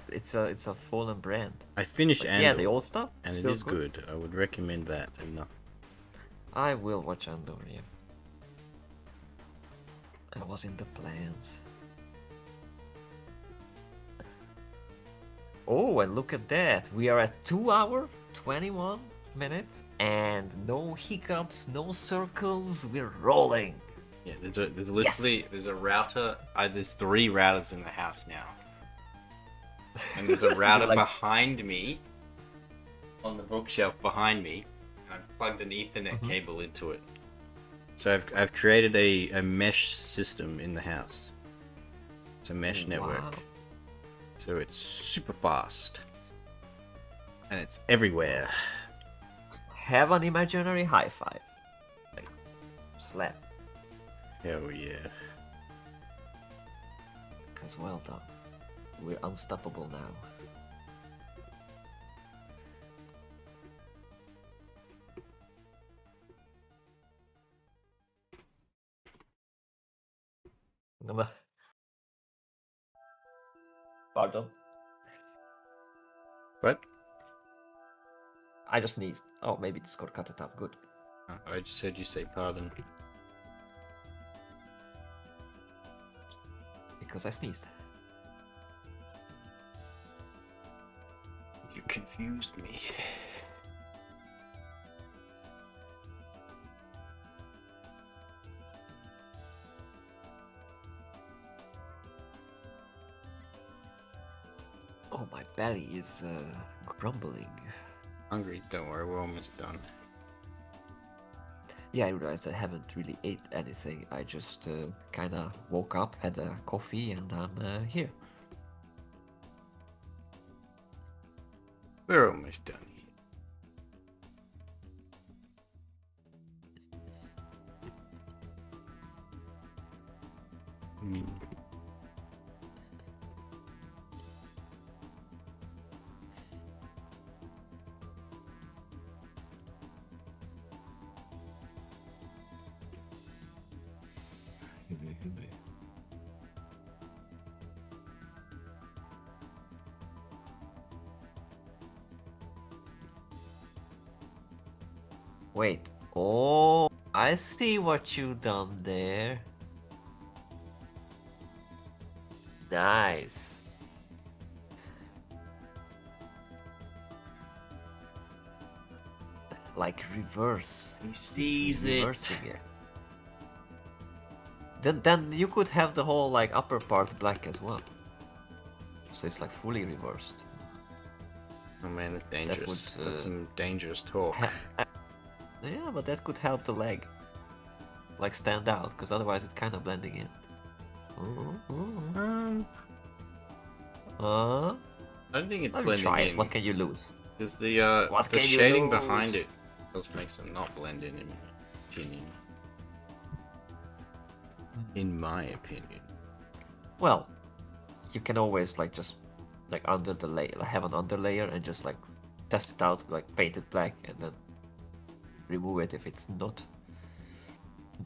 it's a fallen brand. I finished Like, Andor, yeah, the old stuff and it still is good. I would recommend that enough. I will watch Andor. Yeah, it was in the plans. Oh, and look at that! We are at 2 hours 21 minutes, and no hiccups, no circles. We're rolling. Yeah, there's literally there's a router. There's 3 routers in the house now, and there's a router Like- behind me, on the bookshelf behind me, and I've plugged an Ethernet Mhm. cable into it. So I've created a mesh system in the house. It's a mesh network, Wow. so it's super fast, and it's everywhere. Have an imaginary high five. Like, slap. Hell yeah! Because well done. We're unstoppable now. Pardon? What? I just sneezed. Oh, maybe Discord cut it out. Good. I just heard you say pardon. Because I sneezed. You confused me. Oh, my belly is grumbling. Hungry? Don't worry, we're almost done. Yeah, I realized I haven't really ate anything. I just kind of woke up, had a coffee, and I'm here. We're almost done here. Wait. Oh, I see what you done there. Nice. Like reverse. He sees Reversing it. Then you could have the whole like upper part black as well. So it's like fully reversed. Oh man, that's dangerous. would, That's some dangerous talk. Yeah, but that could help the leg like stand out, because otherwise it's kind of blending in. I don't think it's Let me blending try in. it. What can you lose? Because the What the can you shading lose? behind it does makes them not blend in my opinion. In my opinion. Well, you can always like just like under the layer, like, have an underlayer and just like test it out, like paint it black and then remove it if it's not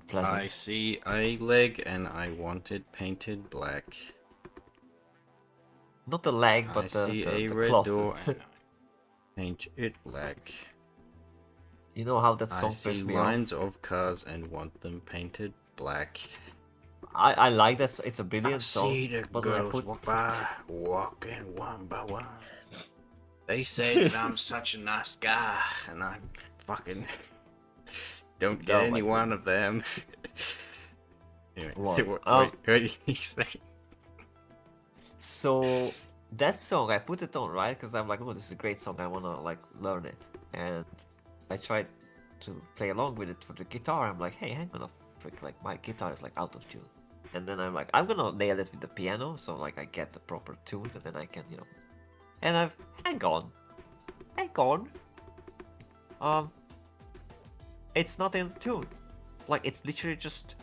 pleasant. I see a leg and I want it painted black. Not the leg, but I the, see the, a the red cloth. door and I paint it black. You know how that I song see pissed me lines off? of cars and want them painted black. I like that. It's a I brilliant song. see the but when I girls put walk by, walking one by one. They say that I'm such a nice guy, and I fucking don't get Oh my any one of them. Anyway, What? so what do you say? So that song, I put it on, right? Because I'm like, oh, this is a great song. I wanna like learn it, and I tried to play along with it for the guitar. I'm like, hey, hang on a frick, like my guitar is like out of tune. And then I'm like, I'm gonna nail it with the piano, so like I get the proper tune, and then I can, And I've hang on. It's not in tune. Like it's literally just.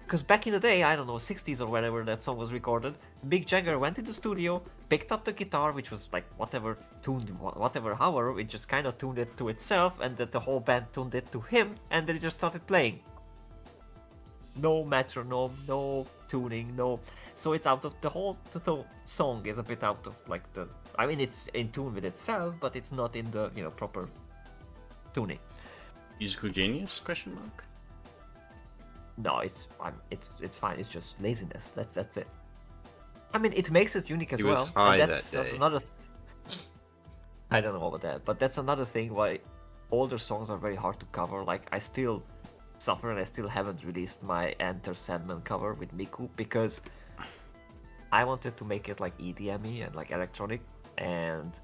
Because back in the day, I don't know, 60s or whenever that song was recorded, Mick Jagger went into the studio, picked up the guitar, which was like whatever tuned, however, it just kind of tuned it to itself, and that the whole band tuned it to him, and then it just started playing. No metronome, no tuning, no. So it's out of the whole song is a bit out of like the. I mean, it's in tune with itself, but it's not in the proper tuning. Musical genius? Question mark. No, it's fine. It's just laziness. That's it. I mean, it makes it unique as He was well. high And that's that day. another. I don't know about that, but that's another thing why older songs are very hard to cover. Like I still suffer, and I still haven't released my Enter Sandman cover with Miku because I wanted to make it like EDM-y and like electronic, and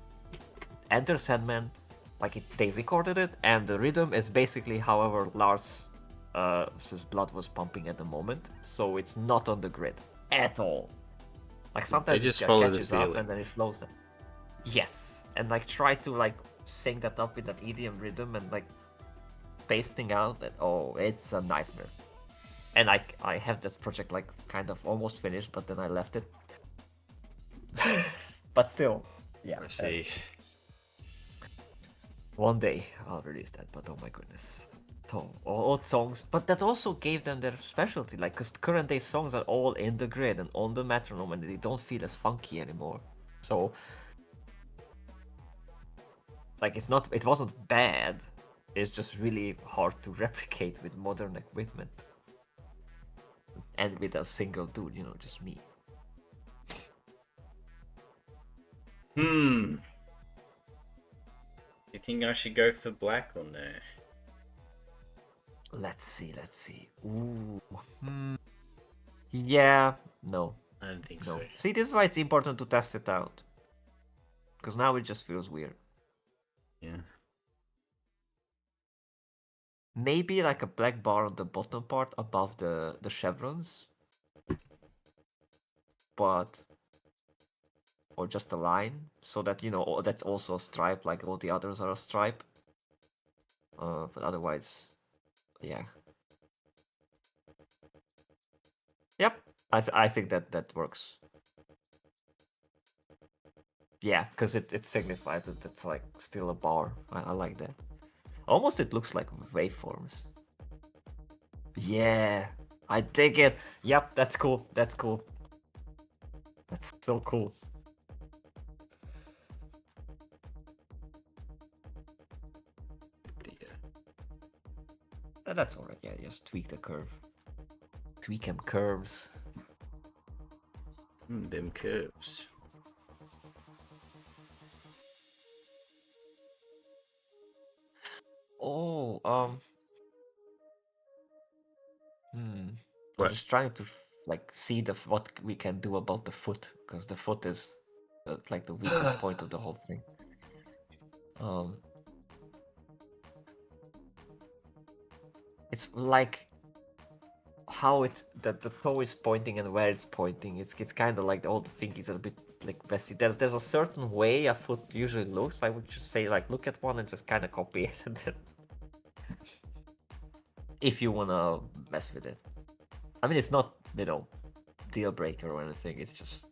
Enter Sandman, like they recorded it, and the rhythm is basically however Lars. His blood was pumping at the moment, so it's not on the grid at all. Like sometimes They just it follow the catches up feeling. and then it slows down. Yes, and like try to like sync that up with that EDM rhythm and like pasting out that it's a nightmare. And I have that project like kind of almost finished, but then I left it. But still, yeah. I see. One day I'll release that, but oh my goodness. Old songs, but that also gave them their specialty, like because current day songs are all in the grid and on the metronome, and they don't feel as funky anymore. So, like it wasn't bad. It's just really hard to replicate with modern equipment and with a single dude, just me. You think I should go for black or no? Let's see. Ooh. Yeah. No. I don't think No. so. See, this is why it's important to test it out. Because now it just feels weird. Yeah. Maybe like a black bar on the bottom part above the chevrons. But or just a line, so that that's also a stripe, like all the others are a stripe. But otherwise, yeah. Yep, I think that works. Yeah, because it signifies that it's like still a bar. I like that. Almost it looks like waveforms. Yeah, I dig it. Yep, that's cool. That's cool. That's so cool. That's alright. Yeah, just tweak the curve. Tweak them curves. Them curves. Oh, I'm What? just trying to like see what we can do about the foot, because the foot is like the weakest point of the whole thing. It's like how the toe is pointing and where it's pointing. It's kind of like all the fingers are a bit like messy. There's a certain way a foot usually looks. I would just say like look at one and just kind of copy it, and then if you wanna mess with it. I mean, it's not deal breaker or anything. It's just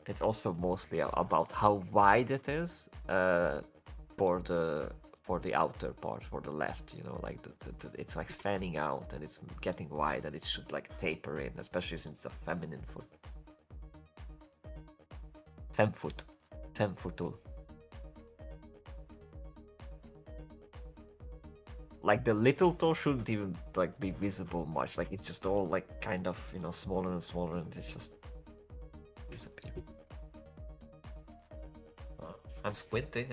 it's also mostly about how wide it is for the outer part, for the left. Like it's like fanning out and it's getting wide, and it should like taper in, especially since it's a feminine foot. Femme foot tool. Like the little toe shouldn't even like be visible much. Like it's just all like kind of smaller and smaller, and it's just disappear. I'm squinting.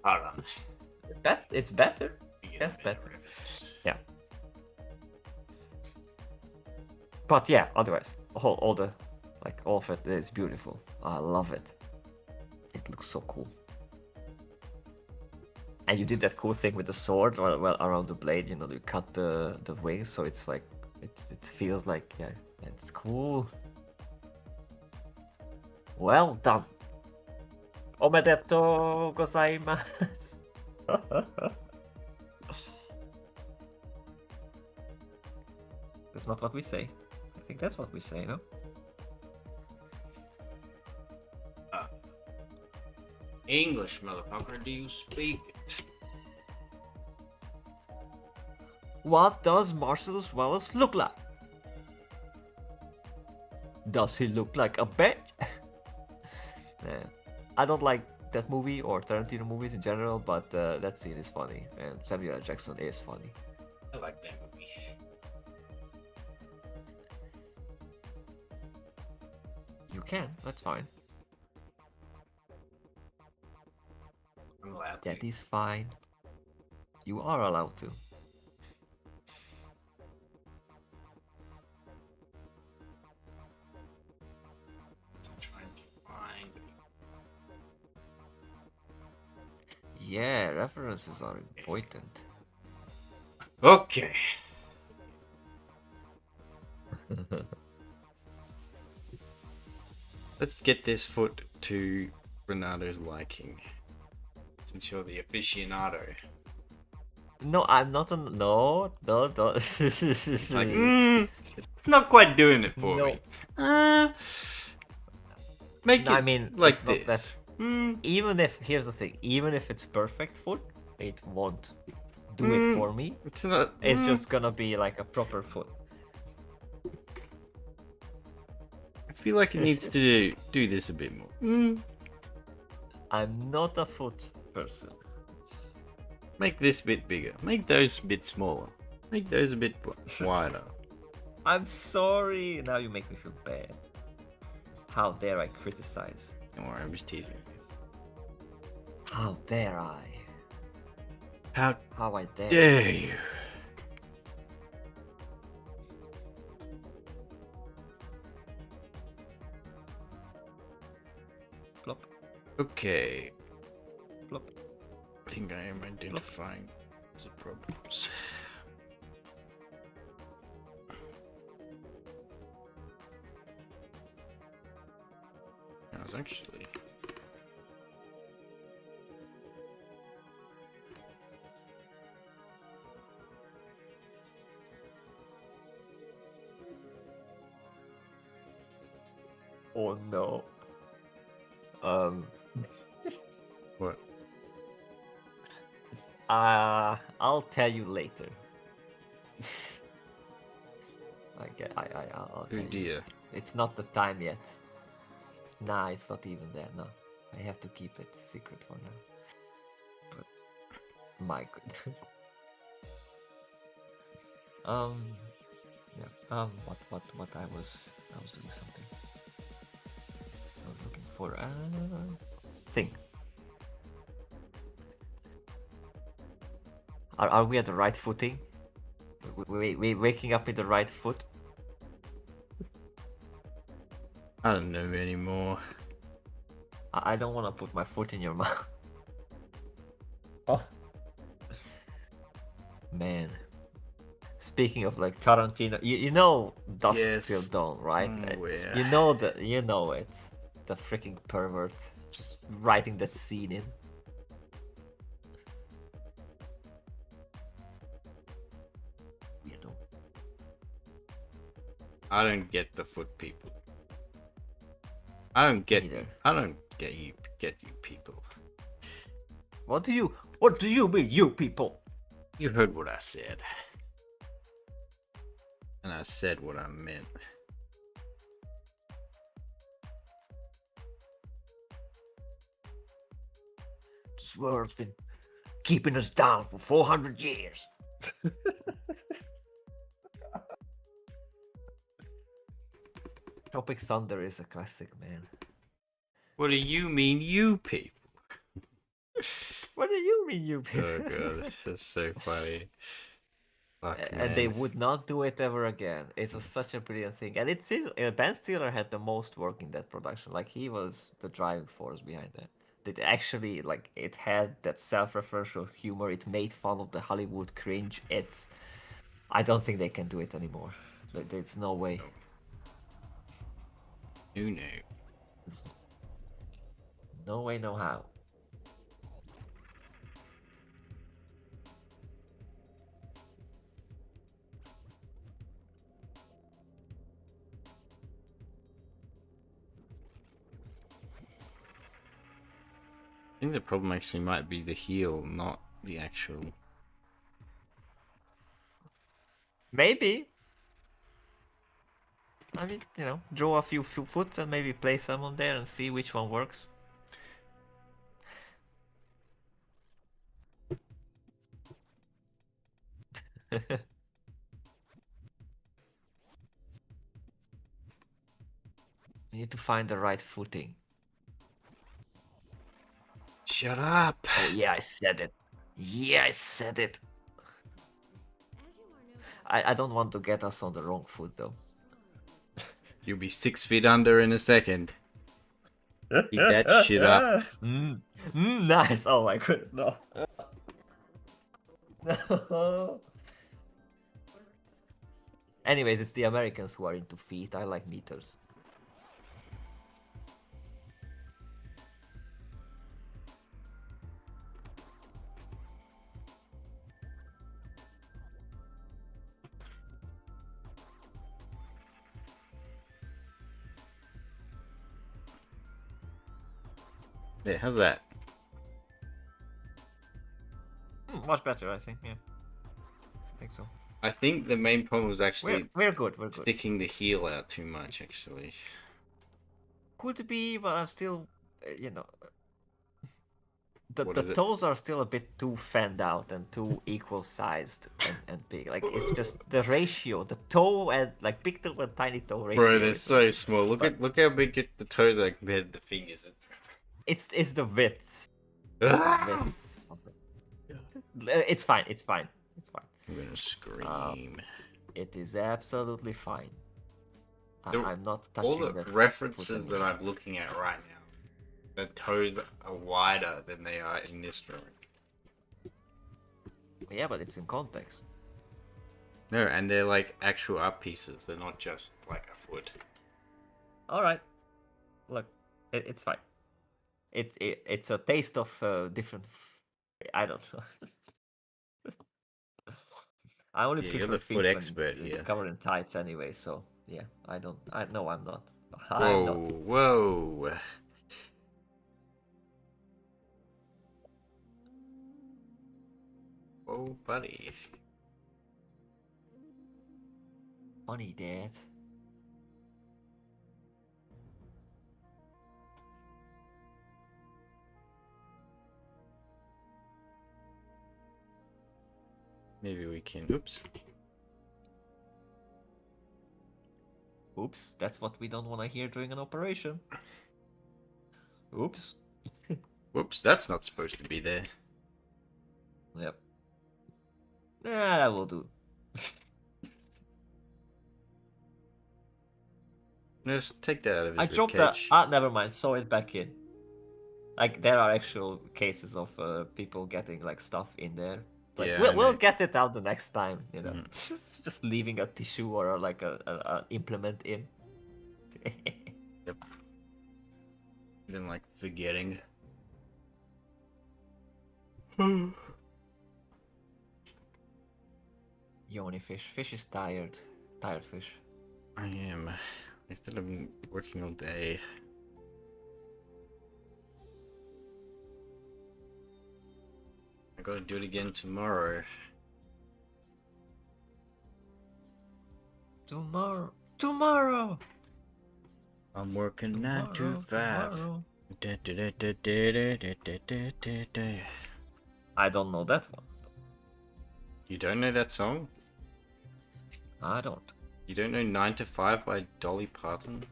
Hold on. It's better. That's better. Yeah. But yeah, otherwise, all of it is beautiful. I love it. It looks so cool. And you did that cool thing with the sword, well around the blade. You cut the wings, so it's like it feels like it's cool. Well done. Omedetou gozaimasu. That's not what we say. I think that's what we say, no? English, motherfucker, do you speak it? What does Marcellus Wallace look like? Does he look like a bitch? I don't like that movie or Tarantino movies in general, but that scene is funny, and Samuel L. Jackson is funny. I like that movie. You can, that's fine. I'm allowed to. That is fine. You are allowed to. I'm trying to find. Yeah, references are important. Okay. Let's get this foot to Renato's liking. Since you're the aficionado. No, I'm not on. No. It's like, it's not quite doing it for me. Make No, it I mean, like it's not this. Even if, here's the thing, even if it's perfect foot, it won't do it for me. It's not. It's just gonna be like a proper foot. I feel like it needs to do this a bit more. I'm not a foot person. Make this bit bigger. Make those a bit smaller. Make those a bit wider. I'm sorry. Now you make me feel bad. How dare I criticize? Don't worry, I'm just teasing. How dare I? How I dare. dare you? Plop. Okay. Plop. think I am identifying the problems. I was actually... Oh no. What? I'll tell you later. I'll Oh tell you. dear. It's not the time yet. Nah, it's not even there. No, I have to keep it secret for now. But my goodness. Yeah. What I was doing something. I was looking for a thing. Are we at the right footing? We waking up in the right foot? I don't know anymore. I don't want to put my foot in your mouth. Oh. Man. Speaking of like Tarantino, you know Dusk Yes. Till Dawn, right? I'm aware. You know it. The freaking pervert just writing that scene in. You know. I don't get the foot people. I don't get you people. What do you mean, you people? You heard what I said. And I said what I meant. This world's been keeping us down for 400 years. Tropic Thunder is a classic, man. What do you mean, you people? What do you mean, you people? Oh god, that's so funny. Fuck, And they man. would not do it ever again. It was such a brilliant thing, and it's Ben Stiller had the most work in that production. Like he was the driving force behind that. It actually like it had that self-referential humor. It made fun of the Hollywood cringe. I don't think they can do it anymore. There's no way. Who knew? It's no way, no how. I think the problem actually might be the heel, not the actual. Maybe. I mean, draw a few foots and maybe play some on there and see which one works. You need to find the right footing. Shut up! Oh yeah, I said it. Yeah, I said it. I don't want to get us on the wrong foot though. You'll be 6 feet under in a second. Keep that shit up. Nice. Oh my goodness, no. No. Anyways, it's the Americans who are into feet. I like meters. Yeah, how's that? Much better, I think. Yeah, I think so. I think the main problem was actually We're good. We're good. sticking the heel out too much, actually. Could be, but I'm still, the What is it? toes are still a bit too fanned out and too equal sized and big. Like it's just the ratio, the toe and like big toe and tiny toe ratio. Bro, they're so small. Look how big the toes are compared to the fingers. It's the width. Ah! It's fine. It's fine. It's fine. I'm gonna scream. It is absolutely fine. I'm not All touching the that references foot that I'm looking at right now, the toes are wider than they are in this drawing. Yeah, but it's in context. No, and they're like actual art pieces. They're not just like a foot. All right. Look, it's fine. It's a taste of different. I don't know. I only Yeah, you're prefer the foot feet when expert it's here. covered in tights anyway. So yeah, I don't. I no, I'm not. I'm Whoa, not. whoa. Whoa, buddy. Funny, Dad. Maybe we can. Oops. Oops, that's what we don't want to hear during an operation. Oops. Whoops, that's not supposed to be there. Yep. Nah, that will do. Just take that out of I his dropped the. ribcage. Ah, never mind. Sew it back in. Like there are actual cases of people getting like stuff in there. It's like Yeah, I we'll know. get it out the next time, you know. Mhm. Just leaving a tissue or like a implement in. Yep. Then like forgetting. Yoni fish. Fish is tired. Tired fish. I am. Instead of working all day. I gotta do it again tomorrow. Tomorrow. Tomorrow. I'm working 9 to Tomorrow. 5. Tomorrow. Da, da, da, da, da, da, da, da, da. I don't know that one. You don't know that song? I don't. You don't know 9 to 5 by Dolly Parton?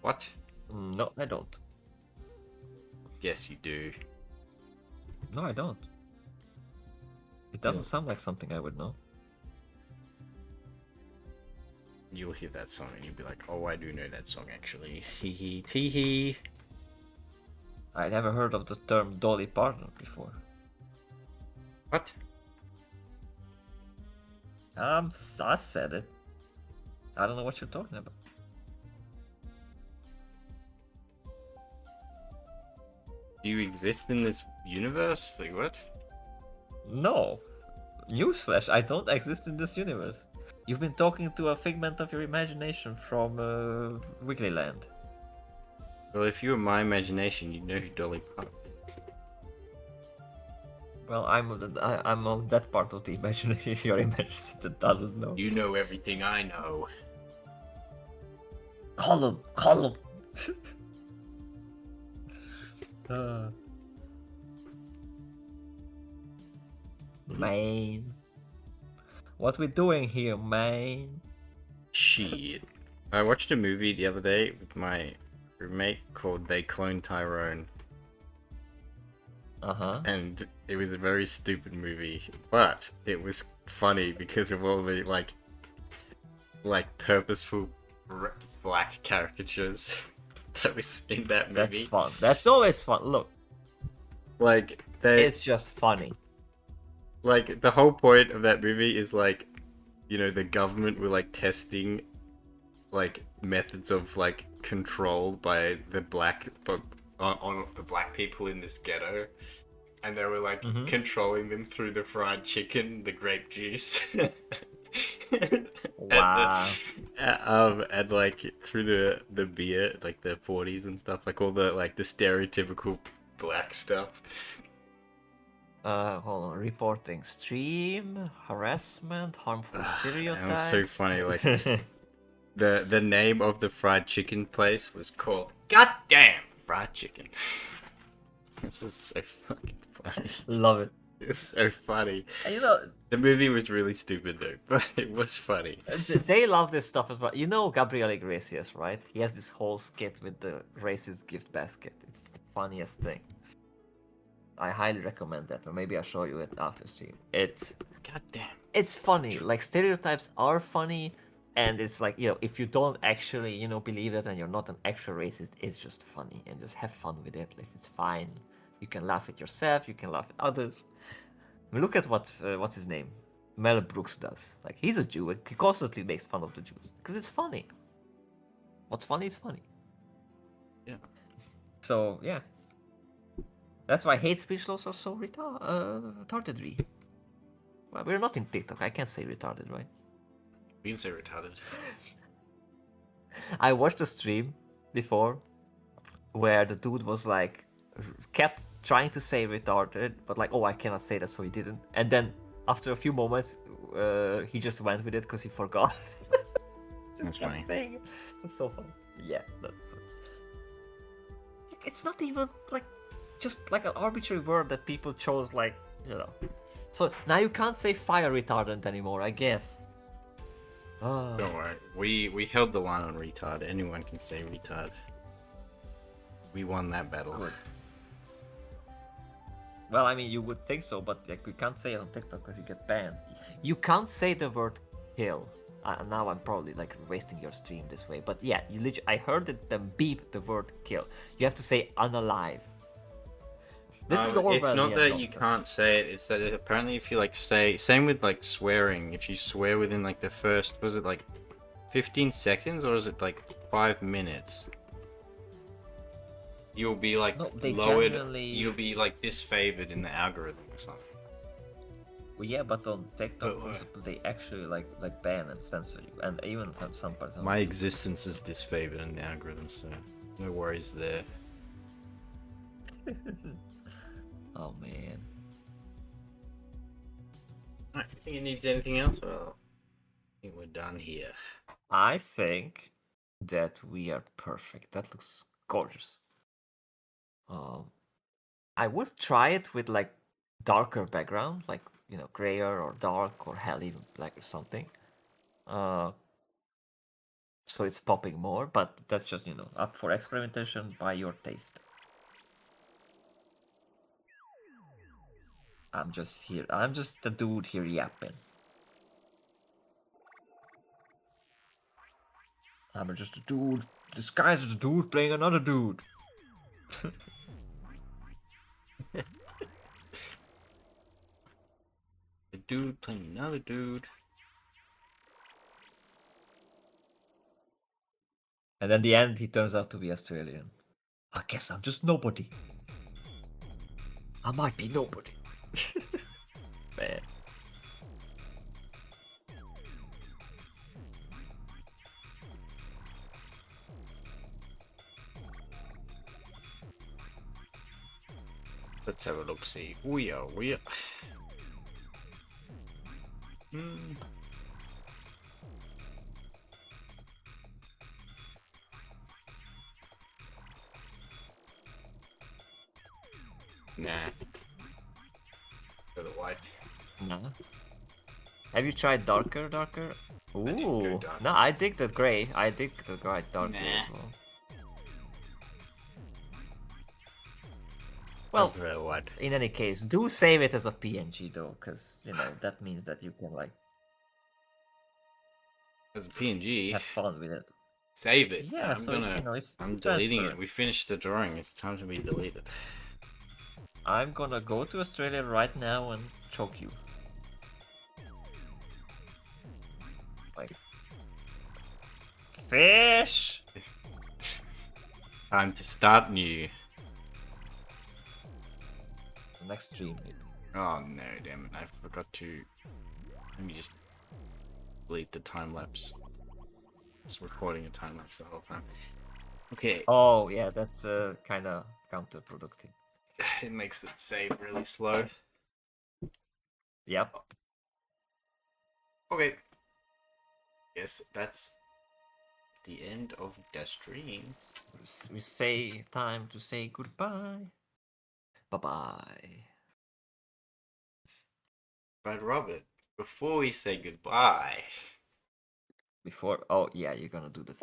What? No, I don't. Yes, you do. No, I don't. It doesn't sound like something I would know. You'll hear that song and you'll be like, oh, I do know that song actually. Hee hee tee hee. I never heard of the term Dolly Parton before. What? I said it. I don't know what you're talking about. Do you exist in this universe? Like, what? No. Newsflash, I don't exist in this universe. You've been talking to a figment of your imagination from Wigglyland. Well, if you were my imagination, you'd know who Dolly Parton is. Well, I'm on that part of the imagination, your imagination that doesn't know. You know everything I know. Column. Man. What we doing here, man? Shit. I watched a movie the other day with my roommate called They Clone Tyrone. Uh-huh. And it was a very stupid movie, but it was funny because of all the like purposeful black caricatures that was in that movie. That's fun. That's always fun. Look, Like they, it's just funny. like the whole point of that movie is like, you know, the government were like testing, like methods of like control by the black, but on the black people in this ghetto, and they were like controlling them through the fried chicken, the grape juice. Wow. And like through the beer, like the 40s and stuff, like all the like the stereotypical black stuff. Hold on. Reporting stream, harassment, harmful And stereotypes. it was so funny, like the name of the fried chicken place was called Goddamn Fried Chicken. It was so fucking funny. Love it. It's so funny. And, you know, The movie was really stupid though, but it was funny. they love this stuff as well. You know Gabriel Iglesias, right? He has this whole skit with the racist gift basket. It's the funniest thing. I highly recommend that, or maybe I'll show you it after stream. Goddamn. It's funny. Like stereotypes are funny, and it's like, you know, if you don't actually, you know, believe it and you're not an actual racist, it's just funny and just have fun with it. Like it's fine. You can laugh at yourself, you can laugh at others. I mean, look at what's his name, Mel Brooks does. Like he's a Jew and he constantly makes fun of the Jews because it's funny. What's funny is funny. Yeah. So yeah, that's why hate speech laws are so retarded. Well, we're not in TikTok. I can't say retarded, right? We can say retarded. I watched a stream before where the dude was like kept trying to say retarded, but like, oh, I cannot say that, so he didn't. And then after a few moments, he just went with it because he forgot. That's funny. Saying it. It's so funny. Yeah, that's. It's not even like just like an arbitrary word that people chose, like, you know. So now you can't say fire retardant anymore, I guess. Oh. Don't worry. We held the line on retard. Anyone can say retard. We won that battle. Good. Well, I mean, you would think so, but like, you can't say it on TikTok because you get banned. You can't say the word kill. Now I'm probably like wasting your stream this way, but yeah, I heard them beep the word kill. You have to say unalive. This is Orwellian It's not that nonsense. you can't say it. It's that apparently if you like say same with like swearing. If you swear within like the first, was it like 15 seconds or is it like 5 minutes? You'll be like No, they lowered. genuinely- You'll be like disfavored in the algorithm or something. Well, yeah, but on TikTok, Oh, for example, they actually like ban and censor you, and even some parts. My existence is disfavored in the algorithm, so no worries there. Oh man. Alright, you think it needs anything else? Well, I think we're done here. I think that we are perfect. That looks gorgeous. I would try it with like darker background, like, you know, grayer or dark or hell even black or something. So it's popping more, but that's just, you know, up for experimentation by your taste. I'm just here. I'm just the dude here yapping. I'm just a dude disguised as a dude playing another dude. The dude playing another dude. And then the end, he turns out to be Australian. I guess I'm just nobody. I might be nobody. Man. Let's have a look. See, we are. Nah. Go the white. No. Have you tried darker? didn't go Ooh. dark. No, I dig the gray. I dig the gray darker as Nah. well. Well, Go the white. in any case, do save it as a PNG though, because, you know, that means that you can like As a PNG, have fun with it. save it. Yeah, I'm so gonna. you know, it's I'm deleting transfer. it. We finished the drawing. It's time to be deleted. I'm gonna go to Australia right now and choke you. Like fish. Time to start new. The next stream, maybe. Oh no, damn it! I forgot to. Let me just delete the time lapse. It's recording a time lapse the whole time. Okay. Oh yeah, that's kind of counterproductive. It makes it save really slow. Yep. Okay. Yes, that's the end of the stream. We say time to say goodbye. Bye bye. But Robert, before we say goodbye, Before, oh yeah, you're gonna do this.